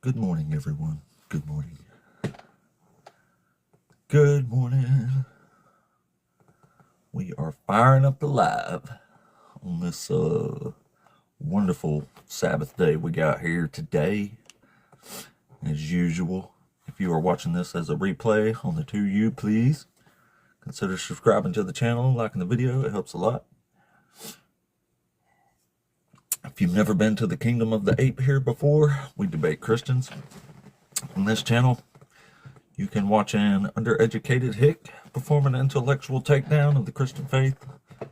Good morning, everyone. Good morning. Good morning. We are firing up the live on this wonderful Sabbath day we got here today. As usual, if you are watching this as a replay on the 2U, please consider subscribing to the channel, liking the video. It helps a lot. If you've never been to the Kingdom of the Ape here before, we debate Christians on this channel. You can watch an undereducated hick perform an intellectual takedown of the Christian faith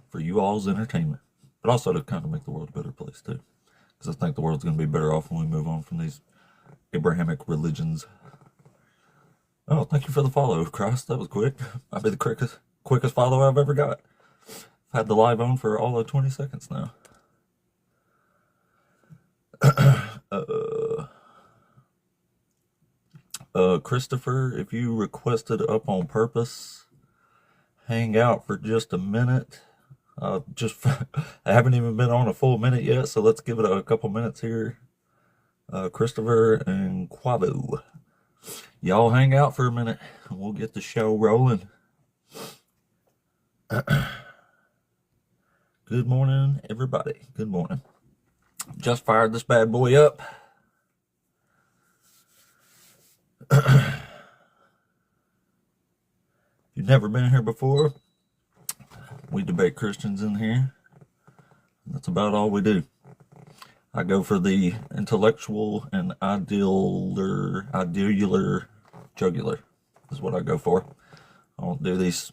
for you all's entertainment, but also to kind of make the world a better place too, because I think the world's going to be better off when we move on from these Abrahamic religions. Oh, thank you for the follow, Christ. That was quick. Might be the quickest follow I've ever got. I've had the live on for all of 20 seconds now. Christopher, if you requested up on purpose, hang out for just a minute. I haven't even been on a full minute yet, so let's give it a couple minutes here. Christopher and Quavo, y'all hang out for a minute and we'll get the show rolling. Good morning, everybody. Good morning. Just fired this bad boy up. If you've never been here before, we debate Christians in here. That's about all we do. I go for the intellectual and idealer jugular is what I go for. I don't do these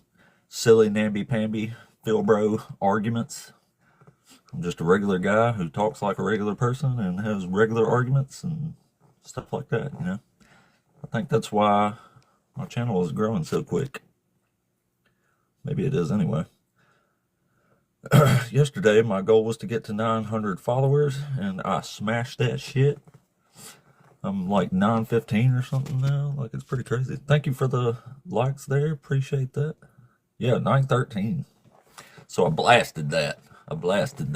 silly namby-pamby Philbro arguments. I'm just a regular guy who talks like a regular person and has regular arguments and stuff like that, you know. I think that's why my channel is growing so quick. Maybe it is anyway. Yesterday, my goal was to get to 900 followers, and I smashed that shit. I'm like 915 or something now. Like, it's pretty crazy. Thank you for the likes there. Appreciate that. Yeah, 913. So I blasted that. Blasted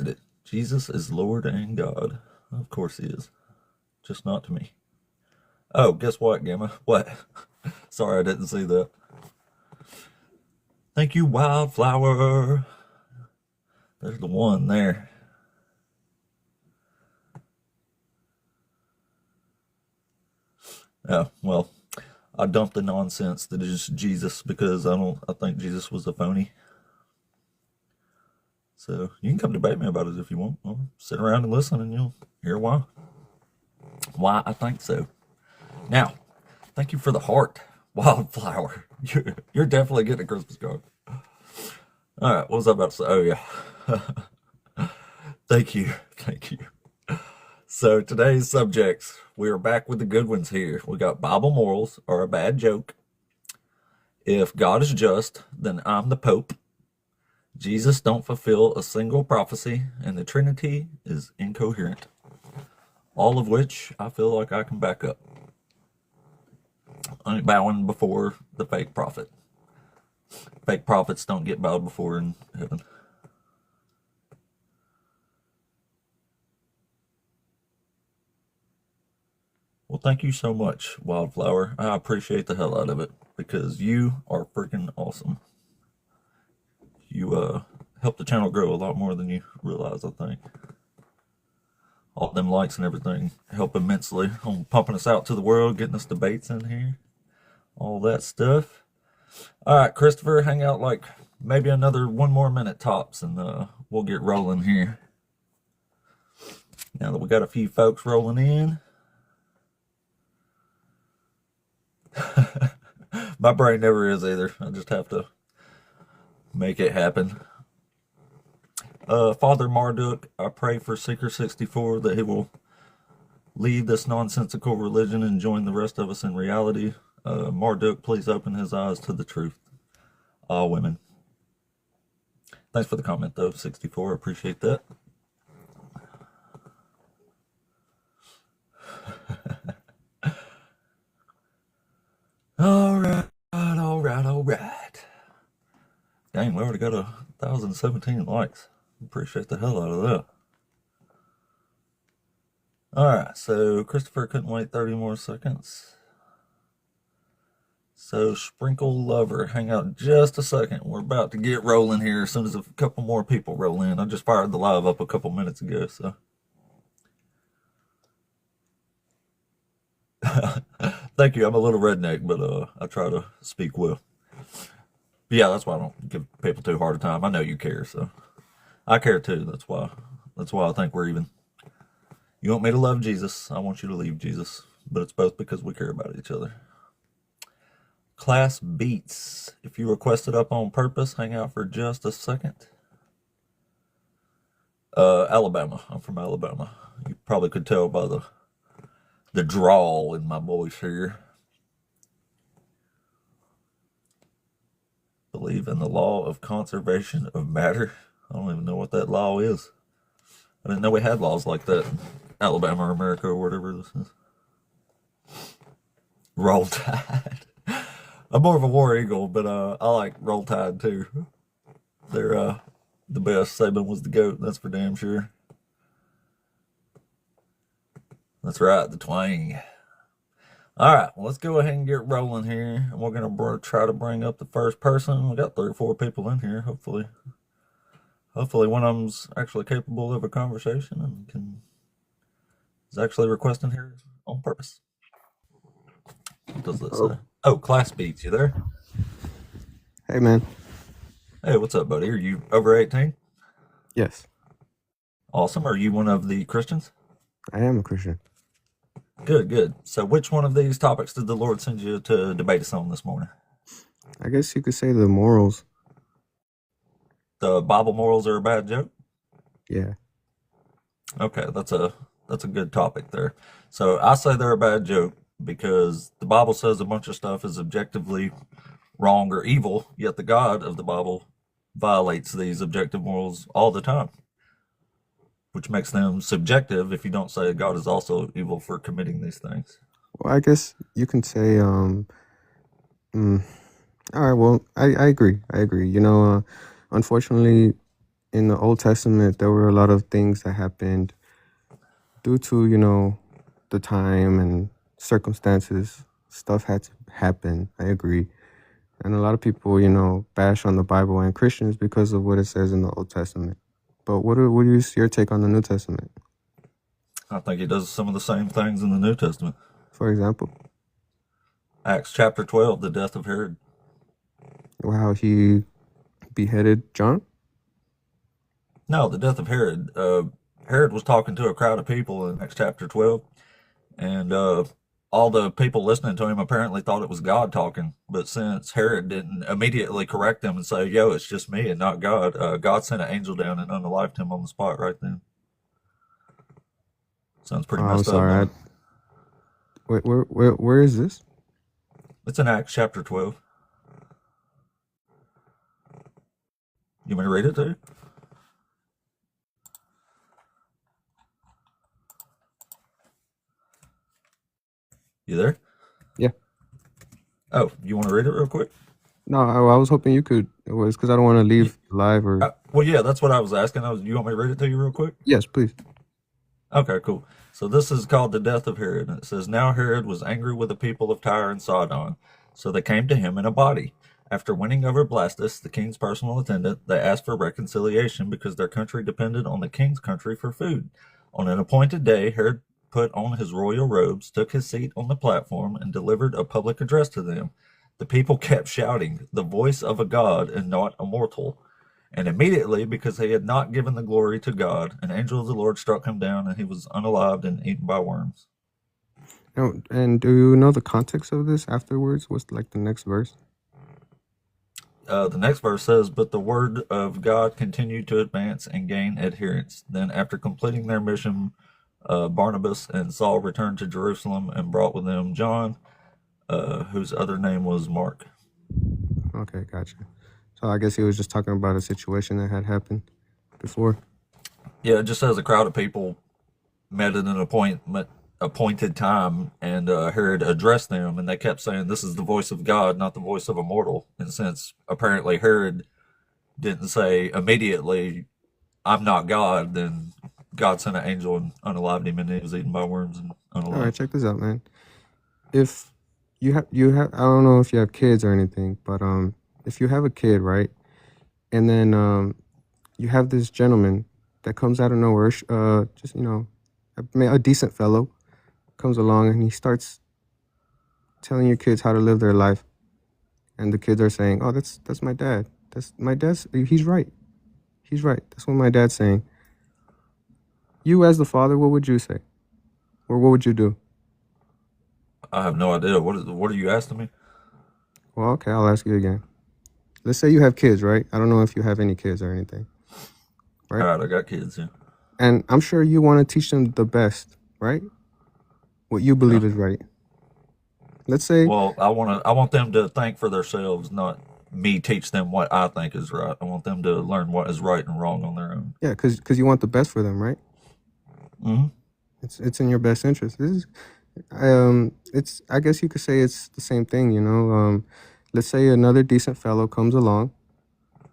it. Jesus is Lord and God. Of course he is. Just not to me. Oh, guess what, Gamma? What? Sorry, I didn't see that. Thank you, Wildflower. There's the one there. Oh, well, I dumped the nonsense that is Jesus because I think Jesus was a phony. So you can come debate me about it if you want. I'll sit around and listen and you'll hear why I think so. Now, thank you for the heart, Wildflower. You're definitely getting a Christmas card. All right, what was I about to say? Oh, yeah. Thank you. So today's subjects, we are back with the good ones here. We got Bible morals are a bad joke. If God is just, then I'm the Pope. Jesus don't fulfill a single prophecy, and the Trinity is incoherent. All of which I feel like I can back up. I ain't bowing before the fake prophet. Fake prophets don't get bowed before in heaven. Well, thank you so much, Wildflower. I appreciate the hell out of it because you are freaking awesome. You help the channel grow a lot more than you realize, I think. All them likes and everything help immensely on pumping us out to the world, getting us debates in here, all that stuff. All right, Christopher, hang out like maybe another one more minute tops, and we'll get rolling here. Now that we got a few folks rolling in. My brain never is either. I just have to make it happen. Father Marduk, I pray for Seeker 64 that he will leave this nonsensical religion and join the rest of us in reality. Marduk, please open his eyes to the truth. All women. Thanks for the comment, though, 64. Appreciate that. All right. Dang, we already got 1,017 likes. Appreciate the hell out of that. All right, so Christopher couldn't wait 30 more seconds. So Sprinkle Lover, hang out just a second. We're about to get rolling here as soon as a couple more people roll in. I just fired the live up a couple minutes ago, so. Thank you. I'm a little redneck, but I try to speak well. But yeah, that's why I don't give people too hard a time. I know you care, so I care too. That's why I think we're even. You want me to love Jesus, I want you to leave Jesus, but it's both because we care about each other. Class Beats. If you requested up on purpose, hang out for just a second. Alabama. I'm from Alabama. You probably could tell by the drawl in my voice here. Believe in the law of conservation of matter. I don't even know what that law is. I didn't know we had laws like that in Alabama or America or whatever this is. Roll Tide. I'm more of a War Eagle, but I like Roll Tide too. They're the best. Saban was the GOAT, that's for damn sure. That's right, the twang. All right, well, let's go ahead and get rolling here. And we're going to try to bring up the first person. We got 3 or 4 people in here, hopefully. Hopefully one of them's actually capable of a conversation and is actually requesting here on purpose. What does that say? Oh, Class Beats, you there? Hey, man. Hey, what's up, buddy? Are you over 18? Yes, Awesome. Are you one of the Christians? I am a Christian. Good, good. So which one of these topics did the Lord send you to debate us on this morning? I guess you could say the morals. The Bible morals are a bad joke? Yeah. Okay, that's a good topic there. So I say they're a bad joke because the Bible says a bunch of stuff is objectively wrong or evil, yet the God of the Bible violates these objective morals all the time, which makes them subjective if you don't say God is also evil for committing these things. Well, I guess you can say, mm, all right, well, I agree. I agree. Unfortunately, in the Old Testament, there were a lot of things that happened due to, the time and circumstances. Stuff had to happen. I agree. And a lot of people, bash on the Bible and Christians because of what it says in the Old Testament. But what is your take on the New Testament, I think he does some of the same things in the New Testament. for example? Acts chapter 12, the death of Herod. How he beheaded John? No, the death of Herod. Herod was talking to a crowd of people in Acts chapter 12, and all the people listening to him apparently thought it was God talking. But since Herod didn't immediately correct them and say, yo, it's just me and not God, God sent an angel down and unalived him on the spot right then. Sounds pretty I'm messed up, sorry. man. Where is this? It's in Acts chapter 12. You want me to read it to you? You there? Yeah. Oh, you want to read it real quick? No, I was hoping you could. It was because I don't want to leave live or. Well, yeah, that's what I was asking. You want me to read it to you real quick? Yes, please. Okay, cool. So this is called the death of Herod. And it says, now Herod was angry with the people of Tyre and Sidon. So they came to him in a body. After winning over Blastus, the king's personal attendant, they asked for reconciliation because their country depended on the king's country for food. On an appointed day, Herod put on his royal robes, took his seat on the platform, and delivered a public address to them. The people kept shouting, the voice of a god and not a mortal. And immediately, because he had not given the glory to God, an angel of the Lord struck him down, and he was unalived and eaten by worms. No, and do you know the context of this afterwards? What's like the next verse? The next verse says, but the word of God continued to advance and gain adherents. Then, after completing their mission, Barnabas and Saul returned to Jerusalem and brought with them John, whose other name was Mark. Okay, gotcha. So I guess he was just talking about a situation that had happened before. Yeah, it just says a crowd of people met at an appointed time, and Herod addressed them, and they kept saying, this is the voice of God, not the voice of a mortal. And since apparently Herod didn't say immediately, I'm not God, then God sent an angel and unalived him, and he was eaten by worms and All right, unalived. check this out, man. If you have I don't know if you have kids or anything, but if you have a kid, right? And then you have this gentleman that comes out of nowhere, just a decent fellow comes along and he starts telling your kids how to live their life, and the kids are saying, "Oh, that's my dad. That's my dad's. He's right. He's right. That's what my dad's saying." You, as the father, what would you say, or what would you do? I have no idea. What are you asking me? Well, okay, I'll ask you again. Let's say you have kids, right? I don't know if you have any kids or anything, All right? right, I got kids. Yeah, And I'm sure you want to teach them the best, right? What you yeah. believe is right. Let's say, Well, I want them to think for themselves, not me teach them what I think is right. I want them to learn what is right and wrong on their own. yeah, because you want the best for them, right? Hmm. It's in your best interest. This is it's I guess you could say it's the same thing, you know. Let's say another decent fellow comes along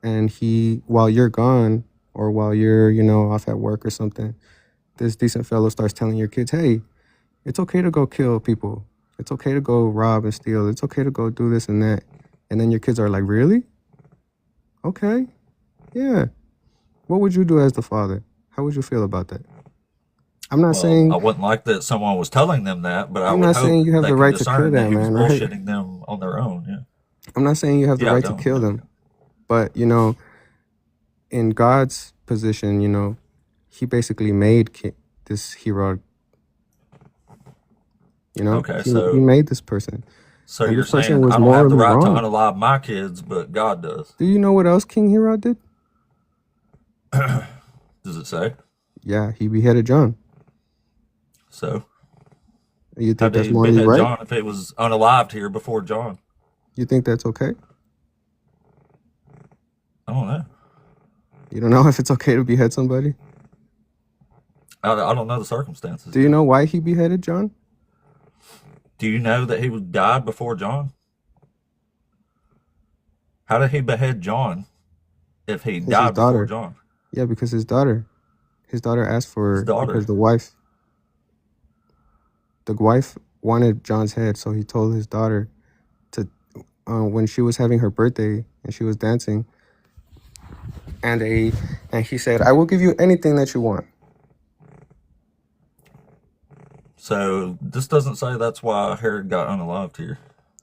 and he while you're gone or while you're, off at work or something, this decent fellow starts telling your kids, "Hey, it's okay to go kill people. It's okay to go rob and steal. It's okay to go do this and that." And then your kids are like, "Really? Okay. Yeah." What would you do as the father? How would you feel about that? I'm not Well, I saying wouldn't like that someone was telling them that, but I I'm would not hope saying you have they the can right to kill discern that that he was man, right? bullshitting them on their own. Yeah. I'm not saying you have the Yeah, I right to don't. kill Yeah. them, but in God's position, he basically made this hero. Okay, He made this person, so and you're this person saying was I don't have the morally right to wrong. unalive my kids, but God does. Do you know what else King Herod did? Does it say? Yeah, he beheaded John. So You how think did that's he morally behead right? John if it was unalived here before John? You think that's okay? I don't know. You don't know if it's okay to behead somebody? I don't know the circumstances Do you yet. know why he beheaded John? Do you know that he was died before John? How did he behead John if he Because his died before daughter. John? Yeah, because his daughter asked His for because daughter. the wife wanted John's head, so he told his daughter to when she was having her birthday and she was dancing, and he said, "I will give you anything that you want." So this doesn't say that's why Herod got unalived here.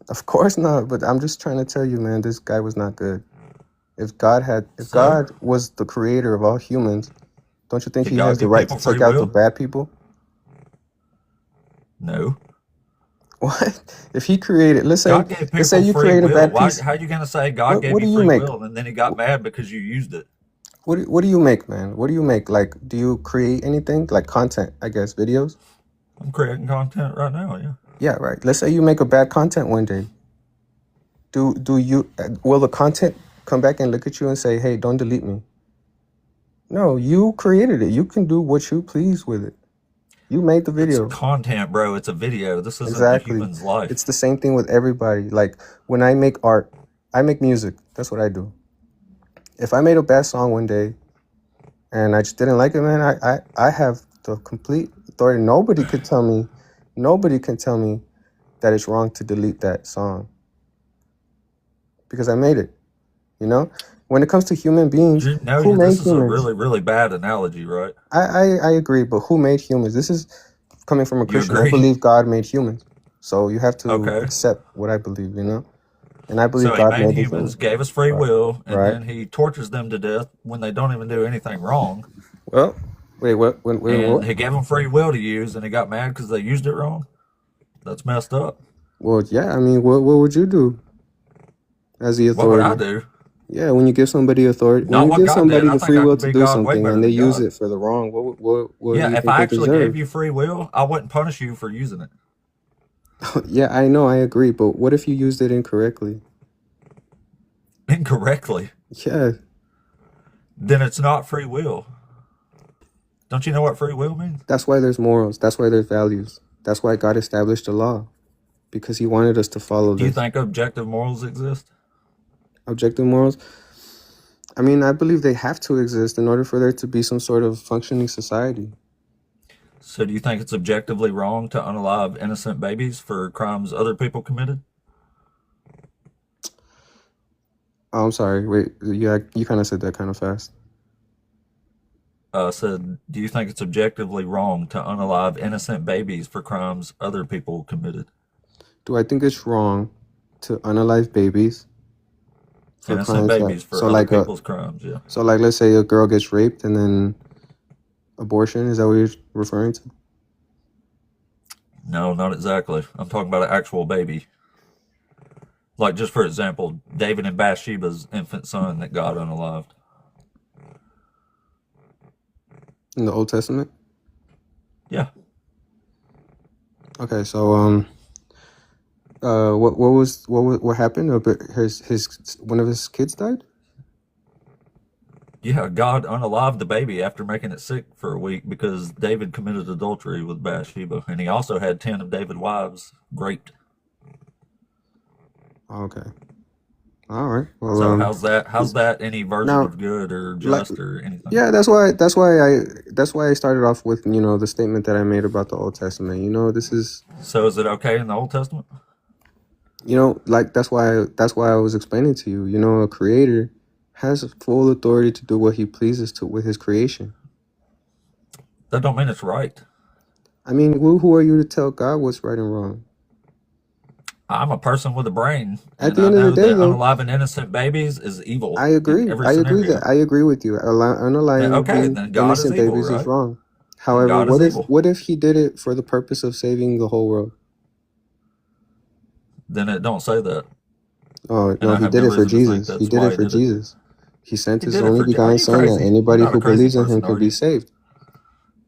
Of course not, but I'm just trying to tell you, man, this guy was not good. If So God was the creator of all humans, don't you think did he God has the give right to people free take out the will? bad people? No. What? If he created, God gave let's say people you free create a will. bad Why? piece. How are you going to say God What gave you do you free make? will and then he got mad because you used it? What do you make, man? What do you make? Like, do you create anything like content? I guess videos. I'm creating content right now. Yeah. Yeah, right. Let's say you make a bad content one day. Do you will the content come back and look at you and say, "Hey, don't delete me"? No, you created it. You can do what you please with it. You made the It's video. content, bro. It's a video. This isn't a Exactly. human's life. It's the same thing with everybody. Like when I make art, I make music. That's what I do. If I made a bad song one day and I just didn't like it, man, I have the complete authority. Nobody can tell me that it's wrong to delete that song because I made it. When it comes to human beings, You know, who made this is a humans? really, really bad analogy, right? I agree, but who made humans? This is coming from a You Christian. I agree? believe God made humans. So you have to Okay. accept what I believe. And I believe So he God made made this humans, human. gave us free Right. will, and Right. then he tortures them to death when they don't even do anything wrong. Well, wait, what? And What? he gave them free will to use, and he got mad because they used it wrong. That's messed up. Well, yeah, I mean, what would you do as the What would I authority? do? Yeah, when you give somebody authority, when Not you what give God did. somebody I the think free I will could to be do God way something better and they than use God. it for the wrong, what do Yeah, you if think I they actually gave deserve? you free will, I wouldn't punish you for using it Yeah, I know, I agree, but what if you used it incorrectly? incorrectly. Yeah, Then it's not free will. Don't you know what free will means? that's why there's morals. That's why there's values. That's why God established a law because He wanted us to follow Do you this. think objective morals exist? Objective morals. I mean, I believe they have to exist in order for there to be some sort of functioning society. So do you think it's objectively wrong to unalive innocent babies for crimes other people committed? Oh, I'm sorry. Wait, you kind of said that kind of fast. Said, do you think it's objectively wrong to unalive innocent babies for crimes other people committed? Do I think it's wrong to unalive babies for Innocent crimes that babies for other people's crimes, yeah. so like let's say a girl gets raped and then abortion, is that what you're referring to? No, not exactly. I'm talking about an actual baby. Like, just for example, David and Bathsheba's infant son that God unalived. In the Old Testament? Yeah. Okay, so what happened? His one of his kids died? Yeah, God unalived the baby after making it sick for a week because David committed adultery with Bathsheba, and he also had 10 of David's wives raped. Okay. All right. Well, So how's that any version now, of good or like, just or anything? yeah, that's why I started off with, the statement that I made about the Old Testament. This is, So is it okay in the Old Testament? like that's why I was explaining to you. A creator has full authority to do what he pleases to with his creation. That don't mean it's right. I mean, who are you to tell God what's right and wrong? I'm a person with a brain, At and the I end of the know day, that though, unaliving innocent babies is evil I in agree. every I agree scenario. that I agree with you. Okay, then God is Innocent evil, babies is right? wrong. Then However, God is evil. what if he did it for the purpose of saving the whole world? Then it don't say that, Oh and no, I he have did no it for reason to think Jesus. He that's did why it he for did it. Jesus. He sent He his did it only for. Are begotten you Son that crazy? You're anybody not a who crazy believes in him person, can are be you? saved.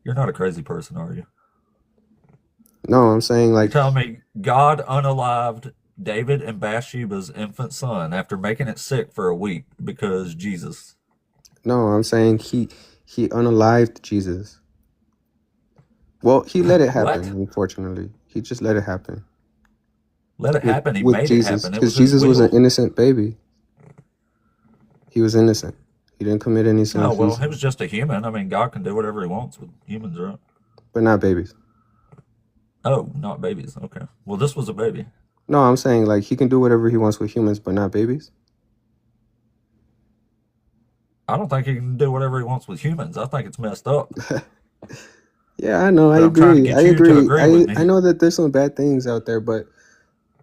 You're not a crazy person, are you? No, I'm saying You're like telling me God unalived David and Bathsheba's infant son after making it sick for a week because Jesus. no, I'm saying he unalived Jesus. Well, he let it happen. What? Unfortunately, he just let it happen Let it happen. He with made it Jesus happen. It because was his Jesus was an will. innocent baby. He was innocent. He didn't commit any Oh, sin. well, he was just a human. I mean, God can do whatever he wants with humans, right? But not babies. Oh, not babies. Okay. Well, this was a baby. No, I'm saying like he can do whatever he wants with humans, but not babies. I don't think he can do whatever he wants with humans. I think it's messed up. Yeah, I know. I But I'm trying to agree. I get you to agree. agree with I me. know that there's some bad things out there, but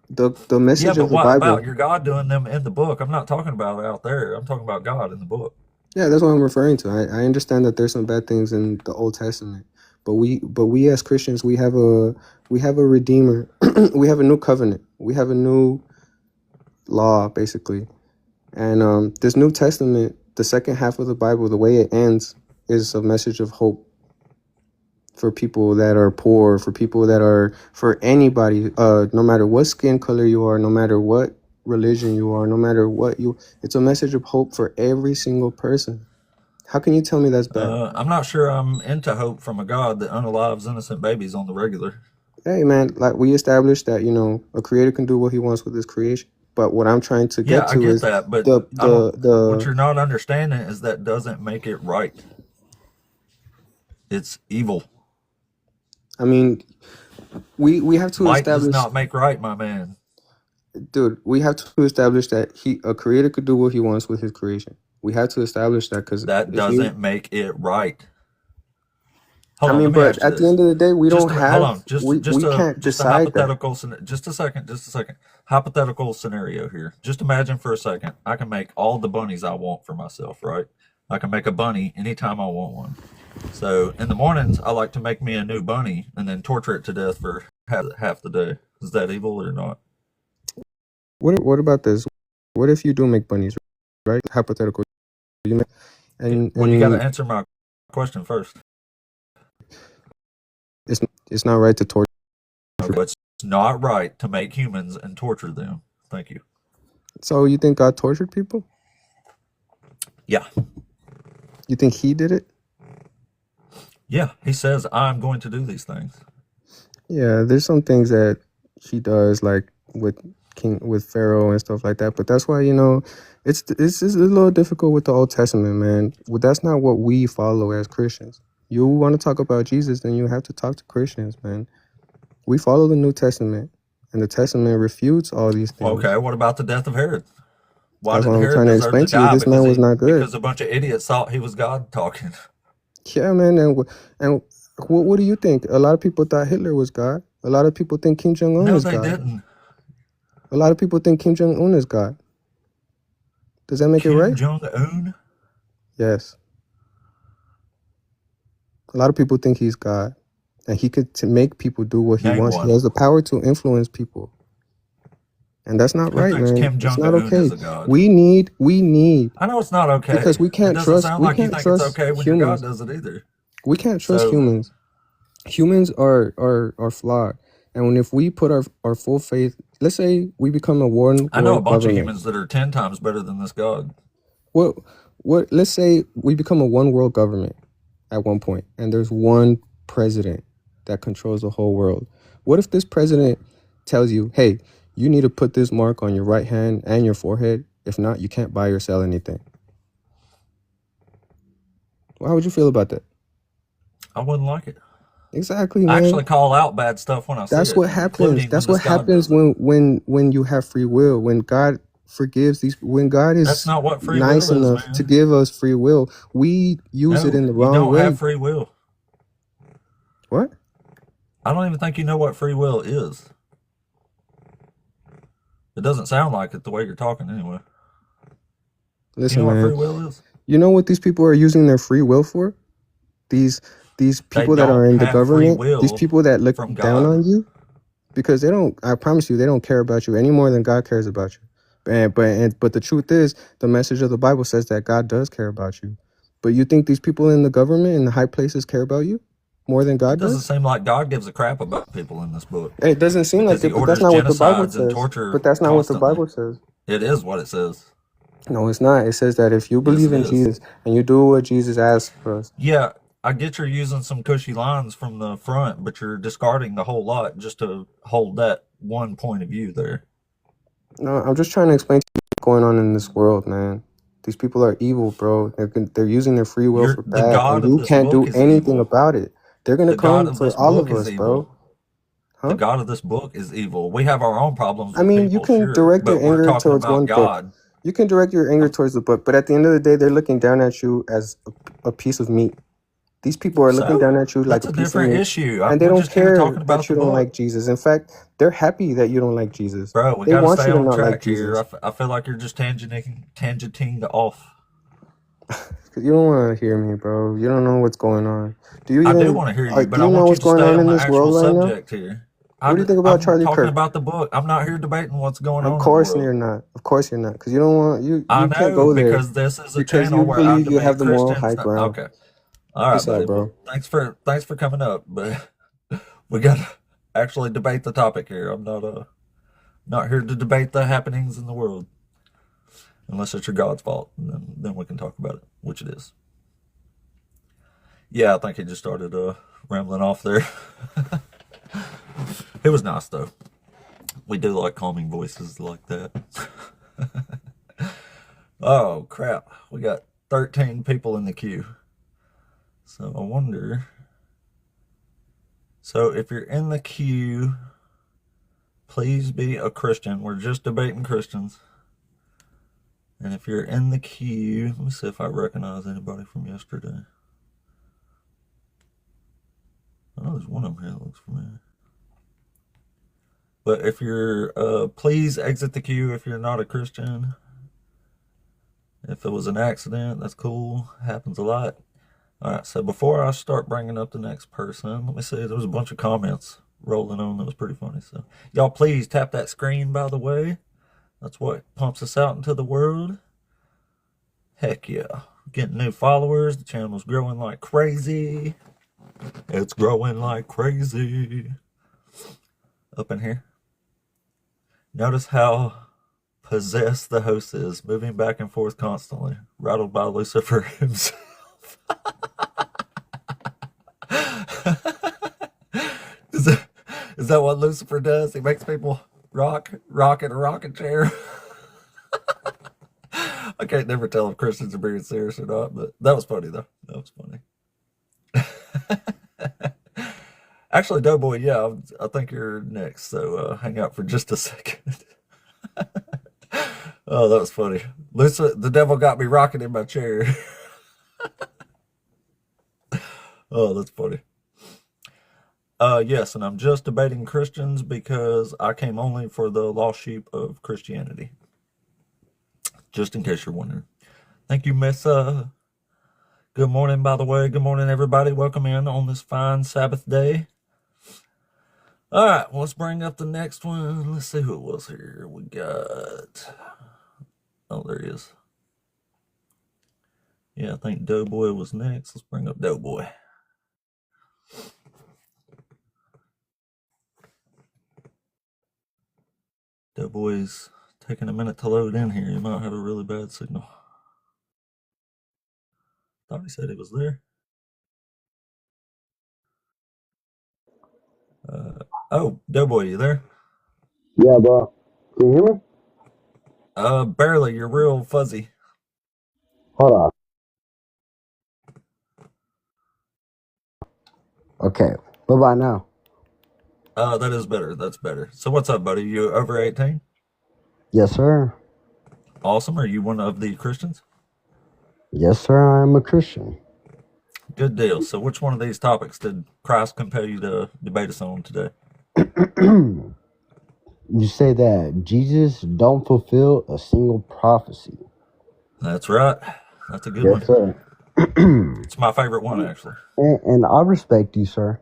the Yeah, message but of the what about Bible. your God doing them in the book? I'm not talking about out there. I'm talking about God in the book. Yeah, that's what I'm referring to. I understand that there's some bad things in the Old Testament, but we as Christians we have a redeemer. We have a new covenant. We have a new law basically. And this New Testament, the second half of the Bible, the way it ends is a message of hope for people that are poor, for anybody, no matter what skin color you are, no matter what religion you are, no matter it's a message of hope for every single person. How can you tell me that's bad? I'm not sure I'm into hope from a God that unalives innocent babies on the regular. Hey man, like we established that, a creator can do what he wants with his creation. But what I'm trying to Yeah, get I to get is that, but the I don't. the What the you're not understanding is that doesn't make it right. It's evil. I mean, we have to Might does establish, not make right, my man. dude, we have to establish that a creator could do what he wants with his creation. We have to establish that because That if you, doesn't make it right. I Hold on, mean, let me but ask you at the this. end of the day, we don't Hold have, on, just we can't just a decide that. hypothetical. Just a second. Hypothetical scenario here. Just imagine for a second. I can make all the bunnies I want for myself, right? I can make a bunny anytime I want one. So in the mornings, I like to make me a new bunny and then torture it to death for half the day. Is that evil or not? What about this? What if you do make bunnies, right? Hypothetical. You make, Well, you got to and answer my question first. it's it's not right to torture. Okay, it's not right to make humans and torture them. Thank you. So you think God tortured people? Yeah. You think he did it? Yeah. He says, I'm going to do these things. Yeah, there's some things that he does, like with King with Pharaoh and stuff like that. But that's why, you know, it's just a little difficult with the Old Testament, man. Well, that's not what we follow as Christians. You want to talk about Jesus, then you have to talk to Christians, man. We follow the New Testament, and the Testament refutes all these things. Okay, what about the death of Herod? Why That's did what I'm Herod trying to deserve explain to to you. die? This man was not good. Because a bunch of idiots thought he was God talking. Yeah, man. And what do you think? A lot of people thought Hitler was God. A lot of people think Kim Jong Un No, is they God. didn't. A lot of people think Kim Jong Un is God. Does that make it Kim right? Jong-un? Yes. A lot of people think he's God, and he could make people do what he Name wants. He one. has the power to influence people, and that's not Who right, thinks man. Kim It's not Jong-un okay. is a god? We need I know it's not okay. because we It can't doesn't trust. sound We like you can't think it's trust okay when your God humans. does it either. We can't trust So, humans. Humans are flawed, and if we put our full faith, let's say we become a one I know a world bunch of government. humans that are 10 times better than this God. What let's say we become a one world government at one point, and there's one president that controls the whole world. What if this president tells you, hey, you need to put this mark on your right hand and your forehead? If not, you can't buy or sell anything. How would you feel about that? I wouldn't like it. Exactly, I man. actually call out bad stuff when I see That's it, what happens. including That's when what this God happens does it. when you have free will. When God forgives these, when God That's is not what free nice will is, enough to man. give us free will, we use it No, in the you wrong don't way. have free will. What? I don't even think you know what free will is. It doesn't sound like it the way you're talking anyway. Listen, You know what man. free will is? You know what these people are using their free will for? These They people that are don't in the have free government, these will people that look from down God. on you, because they don't. I promise you, they don't care about you any more than God cares about you. But the truth is, the message of the Bible says that God does care about you. But you think these people in the government in the high places care about you more than It God doesn't does? seem like God gives a crap about people in this book It doesn't seem because like he it, but that's orders not what the Bible genocides and says. torture But that's not what the constantly. Bible says. It is what it says. No, it's not. It says that if you Yes, believe it in is. Jesus and you do what Jesus asks for us. Yeah, I get you're using some cushy lines from the front, but you're discarding the whole lot just to hold that one point of view there. No, I'm just trying to explain to you what's going on in this world, man. These people are evil, bro. They're using their free will for The bad, God and of you this can't book do is anything evil. about it. They're gonna The God come of for this all book of is us, bro. evil. The God of this book is evil. We have our own problems I with mean, you people, can sure, direct your but we're anger talking towards about one book. God. You can direct your anger towards the book, but at the end of the day, they're looking down at you as a piece of meat. These people are looking down at you like That's a a piece of different meat, issue. and they We're don't just here talking care about that you the don't book. like Jesus. In fact, they're happy that you don't like Jesus. Bro, we They got to want stay you to on not like track here. Jesus. I feel like you're just tangenting off. Cause you don't want to hear me, bro. You don't know what's going on. Do you I do even? want to hear you, but Do I you know want you what's to going stay on on in the this actual world right now? subject here. What do you think about I'm Charlie talking Kirk? about the book. I'm not here debating what's going Of on in the course world. you're not. Of course you're not. Because you don't want you. I You can't know, go there because this is a because channel you where I believe you have debate the moral high Christians. ground. Okay. All right, Peace buddy. out, bro. Well, thanks for coming up, but we got to actually debate the topic here. I'm not here to debate the happenings in the world, unless it's your God's fault, and then we can talk about it, which it is. Yeah, I think he just started rambling off there. It was nice though. We do like calming voices like that. Oh crap! We got 13 people in the queue. So I wonder. So if you're in the queue, please be a Christian. We're just debating Christians. And if you're in the queue, let me see if I recognize anybody from yesterday. I know there's one of them here that looks familiar. But if you're, please exit the queue if you're not a Christian. If it was an accident, that's cool. Happens a lot. All right, so before I start bringing up the next person, let me see. There was a bunch of comments rolling on that was pretty funny. So, y'all, please tap that screen, by the way. That's what pumps us out into the world. Heck yeah. Getting new followers. The channel's growing like crazy. It's growing like crazy. Up in here. Notice how possessed the host is, moving back and forth constantly, rattled by Lucifer himself. Is that what Lucifer does? He makes people rock in a rocking chair. I can't never tell if Christians are being serious or not, but that was funny though. That was funny. Actually, Doughboy, yeah, I think you're next. So hang out for just a second. Oh, that was funny. Listen, the devil got me rocking in my chair. Oh, that's funny. Yes, and I'm just debating Christians because I came only for the lost sheep of Christianity. Just in case you're wondering. Thank you, Miss. Good morning, by the way. Good morning, everybody. Welcome in on this fine Sabbath day. All right, well, let's bring up the next one. Let's see who it was here. We got. Oh, there he is. Yeah, I think Doughboy was next. Let's bring up Doughboy. Doughboy's taking a minute to load in here. You might have a really bad signal. Thought he said he was there. Oh, Doughboy, you there? Yeah, bro. Can you hear me? Barely. You're real fuzzy. Hold on. Okay. What about now? That is better. That's better. So what's up, buddy? You over 18? Yes, sir. Awesome. Are you one of the Christians? Yes, sir. I'm a Christian. Good deal. So which one of these topics did Christ compel you to debate us on today? You say that Jesus don't fulfill a single prophecy. That's right. That's a good Yes, one. sir. It's my favorite one, actually. And I respect you, sir.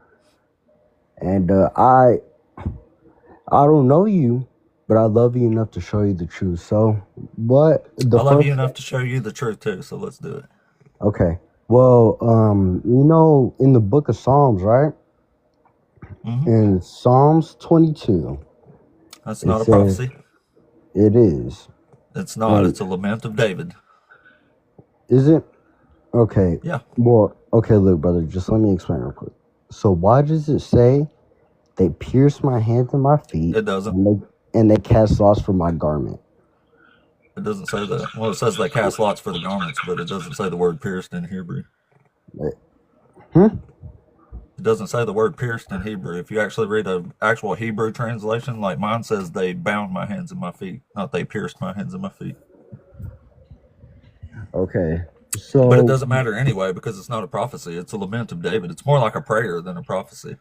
And I don't know you, but I love you enough to show you the truth. So what the I love first you enough to show you the truth too. So let's do it. Okay. Well, in the book of Psalms, right? Mm-hmm. In Psalms 22, That's it not a says prophecy. it is. It's not. And It's a lament of David. is it? Okay. Yeah. Well, okay, look, brother, just let me explain real quick. So why does it say they pierced my hands and my feet It doesn't. and they cast lots for my garment? It doesn't say that. Well, it says they cast lots for the garments, but it doesn't say the word pierced in Hebrew. Hmm? It doesn't say the word pierced in Hebrew. If you actually read an actual Hebrew translation, like mine says, they bound my hands and my feet, not they pierced my hands and my feet. Okay. But it So doesn't matter anyway because it's not a prophecy. It's a lament of David. It's more like a prayer than a prophecy.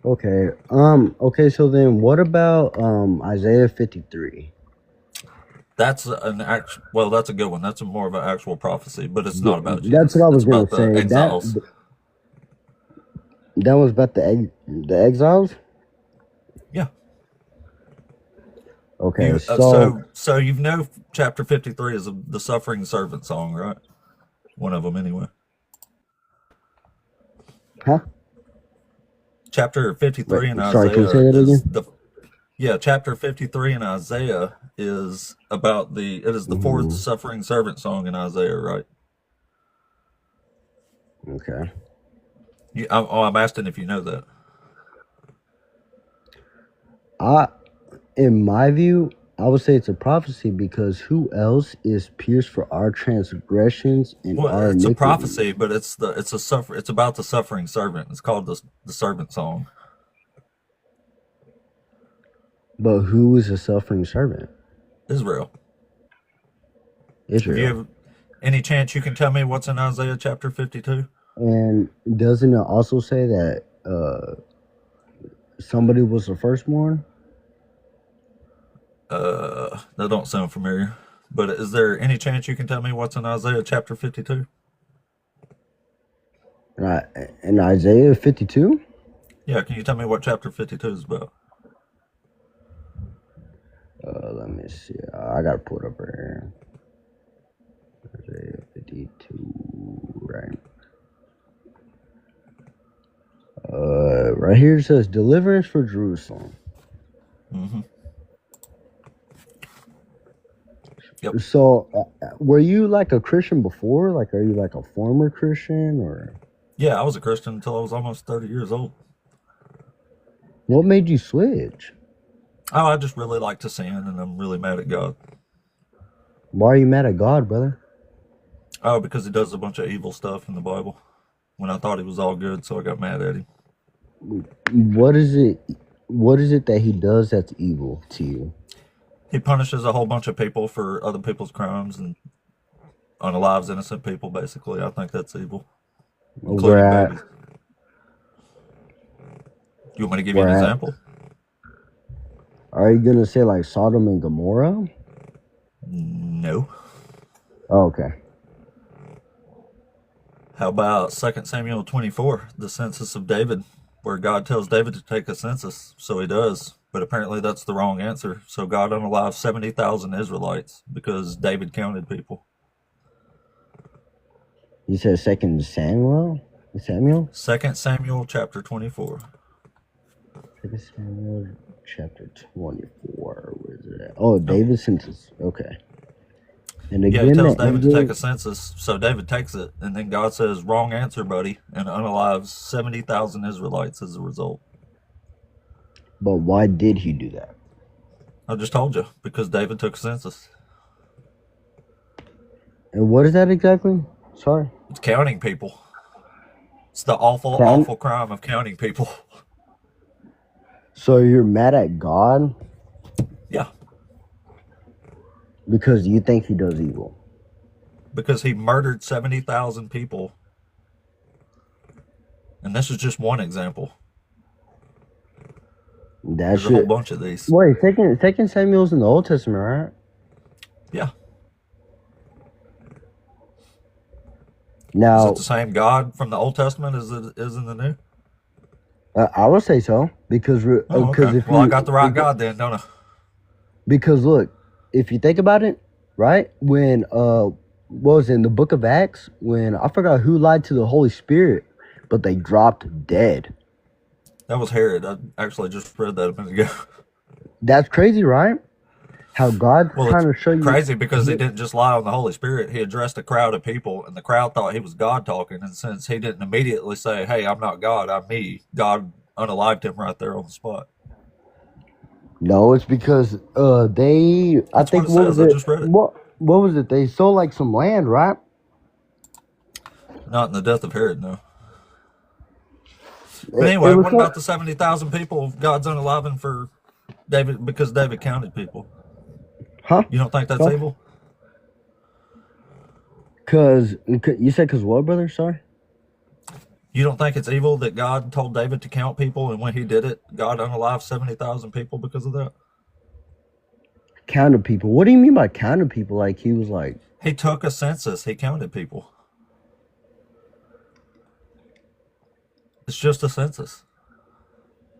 okay, so then what about Isaiah 53? That's an actual. Well, that's a good one. That's more of an actual prophecy, but it's not about That's what Jesus. I was It's gonna about the say. exiles. That was about the exiles? Yeah. Okay, So you know, chapter 53 is the suffering servant song, right? One of them, anyway. huh? Chapter 53 in Wait, sorry, can you say Isaiah that is again? chapter 53 in Isaiah is about it is the fourth suffering servant song in Isaiah, right? Okay. I'm asking if you know that. In my view, I would say it's a prophecy because who else is pierced for our transgressions and Well, our it's a iniquities? prophecy, but it's about the suffering servant. It's called the servant song. But who is a suffering servant? Israel. Have you Israel. ever, any chance you can tell me what's in Isaiah chapter 52? And doesn't it also say that somebody was the firstborn? That don't sound familiar. But is there any chance you can tell me what's in Isaiah chapter 52? In Isaiah 52? Yeah, can you tell me what chapter 52 is about? Let me see. I gotta pull it up right here. Isaiah 52, right? Right here it says deliverance for Jerusalem. Mm-hmm. Yep. So, were you like a Christian before? Like, are you like a former Christian or? Yeah, I was a Christian until I was almost 30 years old. What made you switch? Oh, I just really like to sin, and I'm really mad at God. Why are you mad at God, brother? Oh, because he does a bunch of evil stuff in the Bible. When I thought he was all good, so I got mad at him. What is it? What is it that he does that's evil to you? He punishes a whole bunch of people for other people's crimes and unalives innocent people, basically. I think that's evil, including Where at? babies. You want me to give you Where an at? example? Are you gonna say like Sodom and Gomorrah? No. Oh, okay. How about 2 Samuel 24, the census of David, where God tells David to take a census, so he does. But apparently that's the wrong answer. So God unalived 70,000 Israelites because David counted people. You said Second Samuel. Samuel. 2 Samuel chapter 24. Second Samuel chapter 24. Where is it at? Oh, Yep. David's census. Okay. And Yeah, he again, tells the David to take angel. a census, so David takes it, and then God says, wrong answer, buddy, and unalives 70,000 Israelites as a result. But why did he do that? I just told you, because David took a census. And what is that exactly? Sorry. It's counting people. It's the awful, Count. awful crime of counting people. So you're mad at God Yeah, because you think he does evil. because he murdered 70,000 people. And this is just one example. That There's a whole should. bunch of these. Wait, Second Samuel's in the Old Testament, right? Yeah. Is Now, it the same God from the Old Testament as it is in the New? I would say so because Oh, okay. if Well, I you got the right God then, don't I? because look, if you think about it, right? When what was it, in the book of Acts, when I forgot who lied to the Holy Spirit, but they dropped dead. That was Herod. I actually just read that a minute ago. That's crazy, right? How God's Well, it's trying to show you. crazy because he didn't just lie on the Holy Spirit. He addressed a crowd of people, and the crowd thought he was God talking. And since he didn't immediately say, hey, I'm not God, I'm me, God unalived him right there on the spot. No, it's because they. I That's what think it what was says. I it? just read it. What was it? They sold like some land, right? Not in the death of Herod, no. But It anyway, was what about the 70,000 people God's unaliving for David because David counted people? huh? You don't think that's So, evil? cause you said cause what, brother? Sorry. You don't think it's evil that God told David to count people, and when he did it, God unalived 70,000 people because of that? Counted people. What do you mean by counted people? Like he was like. He took a census. He counted people. It's just a census.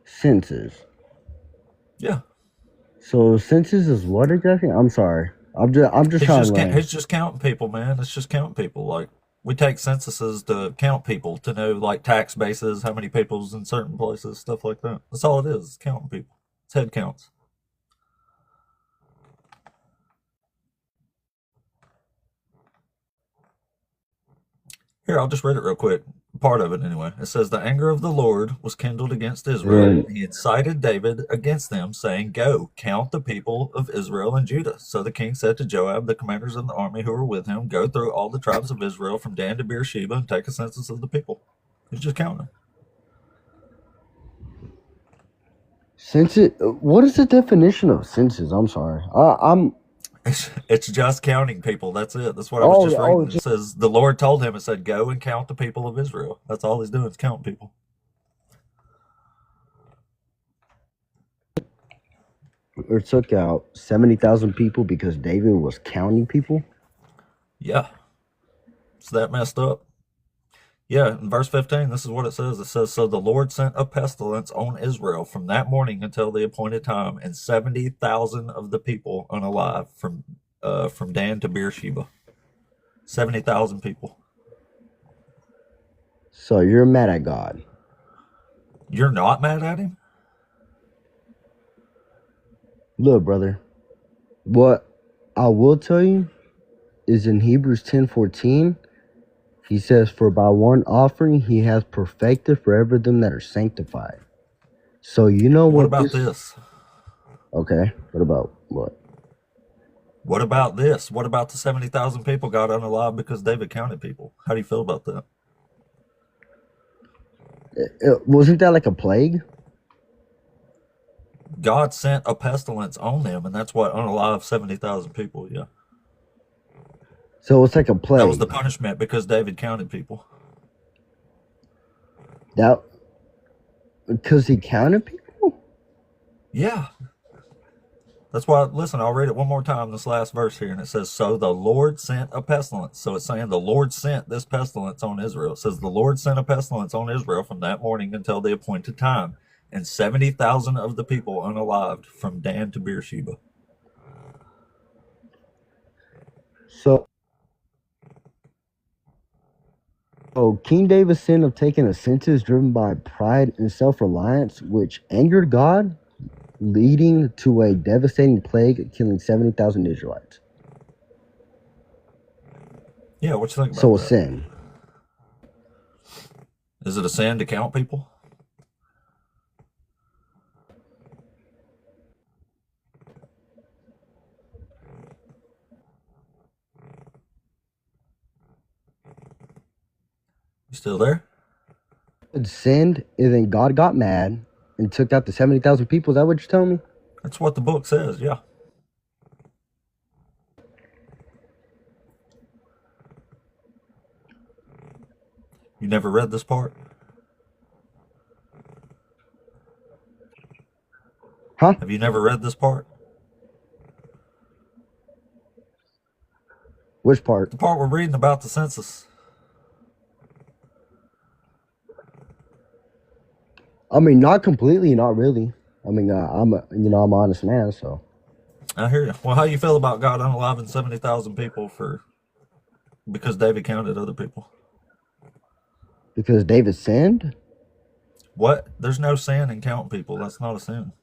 Census. Yeah. So census is what exactly? I'm sorry. I'm just trying to learn. He's just counting people, man. It's just counting people. Like we take censuses to count people, to know like tax bases, how many people's in certain places, stuff like that. That's all it is. It's counting people. It's head counts. Here, I'll just read it real quick. Part of it, anyway. It says, the anger of the Lord was kindled against Israel. And He incited David against them, saying, go, count the people of Israel and Judah. So the king said to Joab, the commanders of the army who were with him, go through all the tribes of Israel from Dan to Beersheba and take a census of the people. He's just counting them. census. What is the definition of census? I'm sorry. I'm. It's just counting people. That's it. That's what I was just reading. It says, the Lord told him, it said, go and count the people of Israel. That's all he's doing is counting people. Or took out 70,000 people because David was counting people. Yeah. It's that messed up. Yeah, in verse 15, this is what it says. It says, so the Lord sent a pestilence on Israel from that morning until the appointed time, and 70,000 of the people unalive from Dan to Beersheba. 70,000 people. So you're mad at God. You're not mad at him? Look, brother. What I will tell you is in Hebrews 10:14, he says, for by one offering he has perfected forever them that are sanctified. So you know What what about this? Okay. What about what? What about this? What about the 70,000 people got unalive because David counted people? How do you feel about that? Wasn't that like a plague? God sent a pestilence on them, and that's what unalive 70,000 people. Yeah. So it's like a That was the plague. punishment because David counted people. That because he counted people. Yeah. That's why, listen, I'll read it one more time, this last verse here, and it says, So the Lord sent a pestilence. So it's saying the Lord sent this pestilence on Israel. It says the Lord sent a pestilence on Israel from that morning until the appointed time, and 70,000 of the people unalived from Dan to Beersheba. So, King David's sin of taking a census driven by pride and self-reliance, which angered God, leading to a devastating plague, killing 70,000 Israelites. Yeah, what you think So about a that? sin. Is it a sin to count people? You still there? It sinned, and then God got mad and took out the 70,000 people. Is that what you're telling me? That's what the book says, yeah. You never read this part? Huh? Have you never read this part? Which part? The part we're reading about the census. I mean, not completely, not really. I mean, I'm I'm an honest man, so. I hear you. Well, how you feel about God unaliving 70,000 people because David counted other people? Because David sinned? What? There's no sin in counting people. That's not a sin.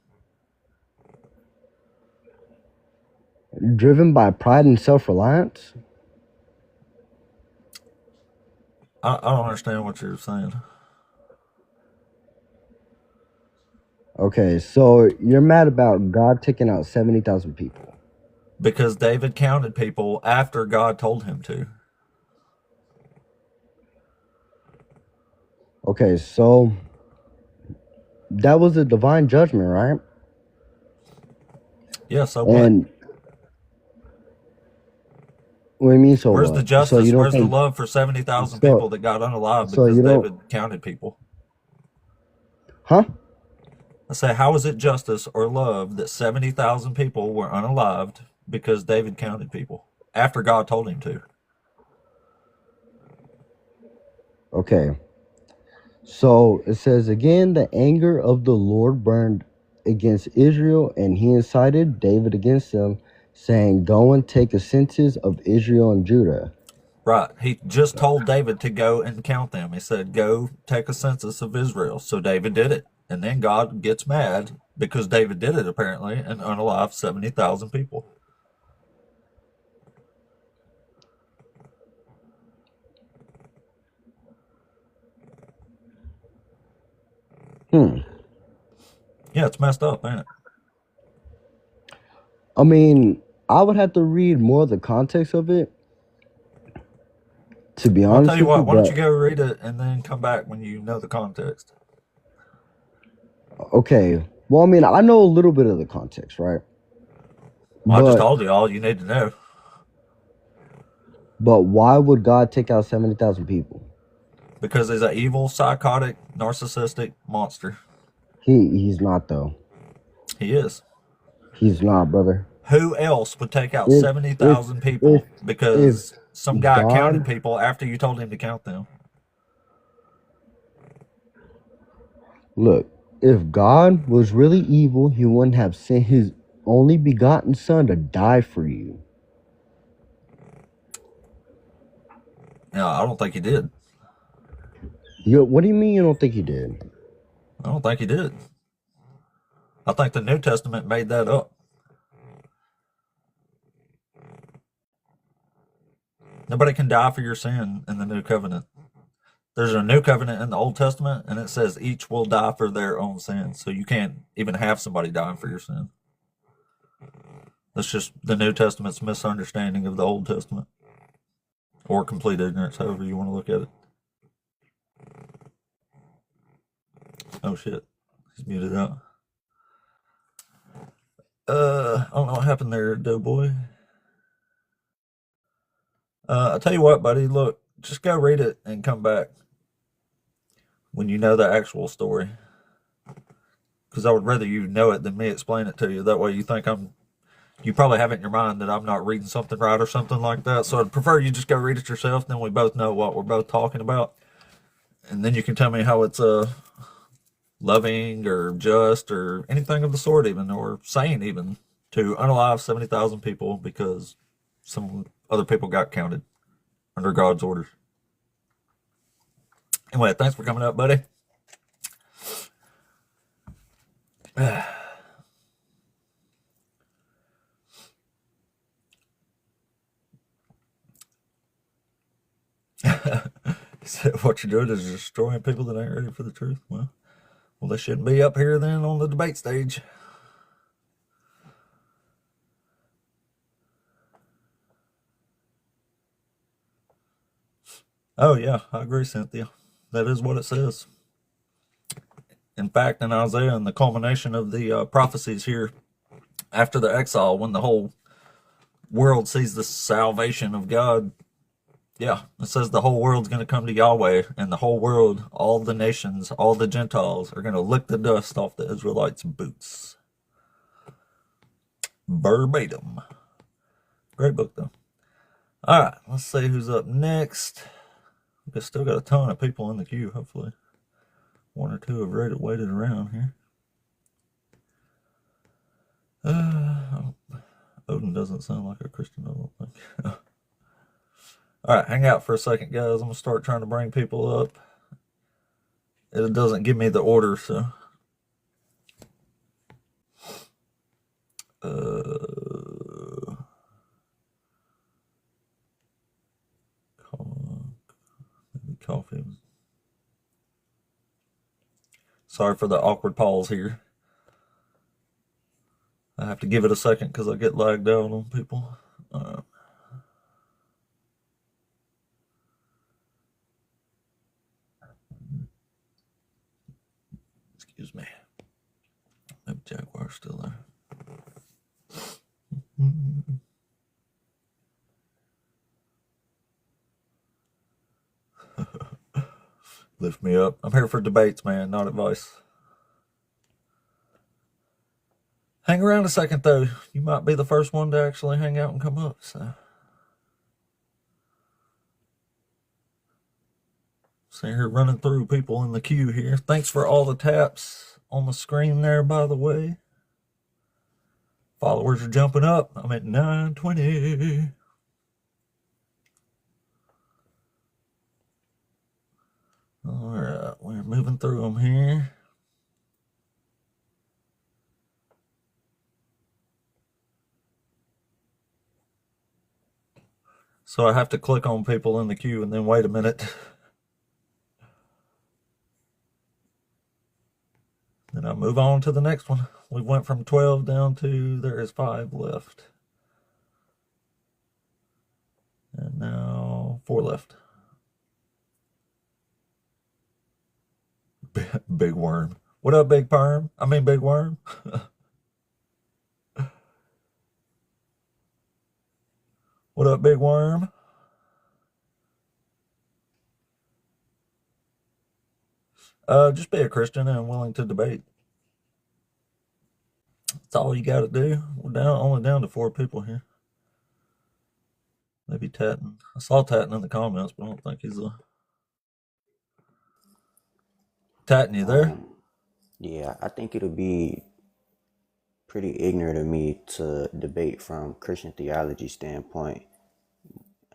Driven by pride and self-reliance? I don't understand what you're saying. Okay, so you're mad about God taking out 70,000 people. Because David counted people after God told him to. Okay, so that was a divine judgment, right? Yeah, so what? And what do you mean, so Where's the what? So you justice? don't Where's the think, love for 70,000 people so, that got unalived so because you don't, David counted people? huh? I say, how is it justice or love that 70,000 people were unalived because David counted people after God told him to? Okay. So it says again, the anger of the Lord burned against Israel, and he incited David against them, saying, Go and take a census of Israel and Judah. Right. He just told David to go and count them. He said, Go take a census of Israel. So David did it. And then God gets mad because David did it, apparently, and unalived 70,000 people. Hmm. Yeah, it's messed up, ain't it? I mean, I would have to read more of the context of it, to be Well, I'll tell honest you with you, what, why don't but you go read it and then come back when you know the context? okay. Well, I mean, I know a little bit of the context, right? Well, I just But told you all you need to know. why would God take out 70,000 people? Because he's an evil, psychotic, narcissistic monster. He's not though. He is. He's not, brother. Who else would take out If if 70,000 if people if because some guy counted God, people after you told him to count them? look, if God was really evil, he wouldn't have sent his only begotten son to die for you. No, I don't think he did. What do you mean you don't think he did? I don't think he did. I think the New Testament made that up. Nobody can die for your sin in the New Covenant. There's a New Covenant in the Old Testament, and it says each will die for their own sins. So you can't even have somebody dying for your sin. That's just the New Testament's misunderstanding of the Old Testament, or complete ignorance, however you want to look at it. Oh shit, he's muted out. I don't know what happened there, Doughboy. I'll tell you what, buddy. Look, just go read it and come back when you know the actual story. Because I would rather you know it than me explain it to you. That way you think you probably have it in your mind that I'm not reading something right or something like that. So I'd prefer you just go read it yourself. Then we both know what we're both talking about. And then you can tell me how it's loving or just or anything of the sort even, or sane even, to unalive 70,000 people because some other people got counted under God's orders. Anyway, thanks for coming up, buddy. So what you're doing is destroying people that ain't ready for the truth. Well, they shouldn't be up here then on the debate stage. Oh yeah, I agree, Cynthia. That is what it says. In fact, in Isaiah, in the culmination of the prophecies here, after the exile, when the whole world sees the salvation of God, yeah, it says the whole world's going to come to Yahweh, and the whole world, all the nations, all the Gentiles are going to lick the dust off the Israelites' boots. Verbatim. Great book, though. All right, let's see who's up next. We've still got a ton of people in the queue, hopefully. One or two have waited around here. Odin doesn't sound like a Christian, I don't think. All right, hang out for a second, guys. I'm going to start trying to bring people up. It doesn't give me the order, so. Maybe coffee. Sorry for the awkward pause here. I have to give it a second because I get lagged out on people. Excuse me. Maybe Jaguar's still there. Lift me up. I'm here for debates, man, not advice. Hang around a second, though. You might be the first one to actually hang out and come up, so. See here running through people in the queue here. Thanks for all the taps on the screen there, by the way. Followers are jumping up. I'm at 920. All right, we're moving through them here. So I have to click on people in the queue and then wait a minute. Then I move on to the next one. We went from 12 down to there is 5 left. And now 4 left. Big worm. What up, big perm? I mean, big worm. What up, big worm? Just be a Christian and willing to debate. That's all you got to do. We're only down to 4 people here. Maybe Tatton. I saw Tatton in the comments, but I don't think he's a... Tatton, you there? Yeah, I think it'll be pretty ignorant of me to debate from Christian theology standpoint.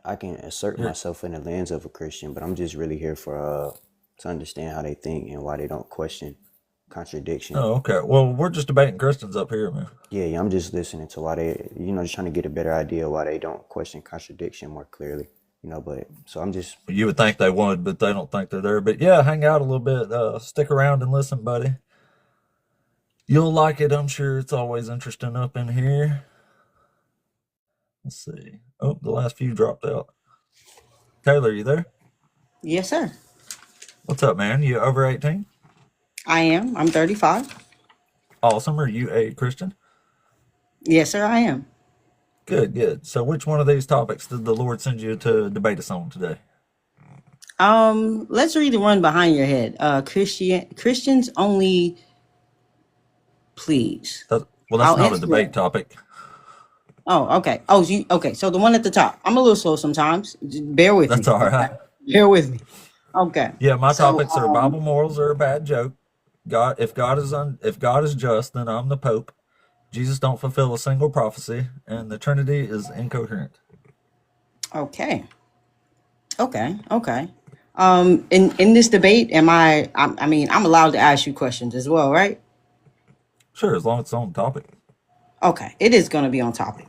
I can assert myself in the lens of a Christian, but I'm just really here for to understand how they think and why they don't question contradiction. Oh, okay. Well, we're just debating Christians up here, man. Yeah, I'm just listening to why they, just trying to get a better idea why they don't question contradiction more clearly. But so I'm just... You would think they would, but they don't think they're there. But yeah, hang out a little bit. Stick around and listen, buddy. You'll like it, I'm sure. It's always interesting up in here. Let's see. Oh, the last few dropped out. Taylor, you there? Yes, sir. What's up, man? You over 18? I am. I'm 35. Awesome. Are you a Christian? Yes, sir, I am. Good, good. So, which one of these topics did the Lord send you to debate us on today? Let's read the one behind your head. Christians only, please. Well, that's I'll not a answer debate that. topic. Oh, okay. Okay. So the one at the top. I'm a little slow sometimes. Just bear with That's me. all Okay. right. Bear with me. Okay. Yeah, my So topics are Bible morals are a bad joke. If God is just, then I'm the Pope. Jesus don't fulfill a single prophecy, and the Trinity is incoherent. okay. Okay. In this debate, I mean, I'm allowed to ask you questions as well, right? Sure, as long as it's on topic. Okay. It is going to be on topic.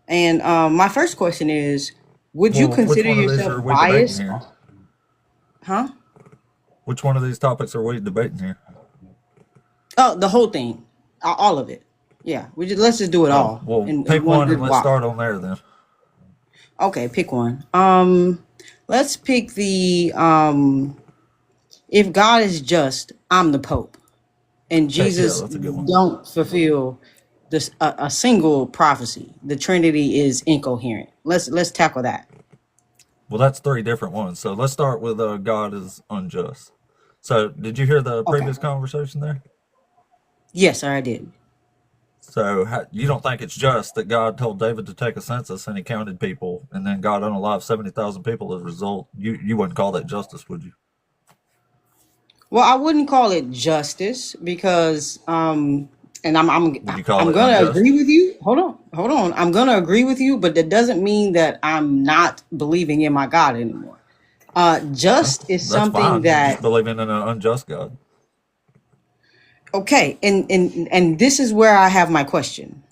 And my first question is, would you Well, which consider one of these are yourself we debating biased? here? Huh? Which one of these topics are we debating here? Oh, the whole thing, all of it. Yeah, let's just do it Oh, all well, in pick one one and good let's whop. start on there then. Okay, pick one. Let's pick the if God is just, I'm the Pope, and Heck yeah, Jesus that's a good one. don't fulfill this a single prophecy. The Trinity is incoherent. Let's tackle that. Well, that's three different ones. So let's start with God is unjust. So, did you hear the Okay. previous conversation there? Yes, sir, I did. So, you don't think it's just that God told David to take a census and he counted people, and then God unalived 70,000 people as a result? You wouldn't call that justice, would you? Well, I wouldn't call it justice because and Would you call I'm it gonna unjust? agree with you. Hold on. I'm gonna agree with you, but that doesn't mean that I'm not believing in my God anymore. Well, Just is that's something fine. You're just that believing in an unjust God. okay, and this is where I have my question.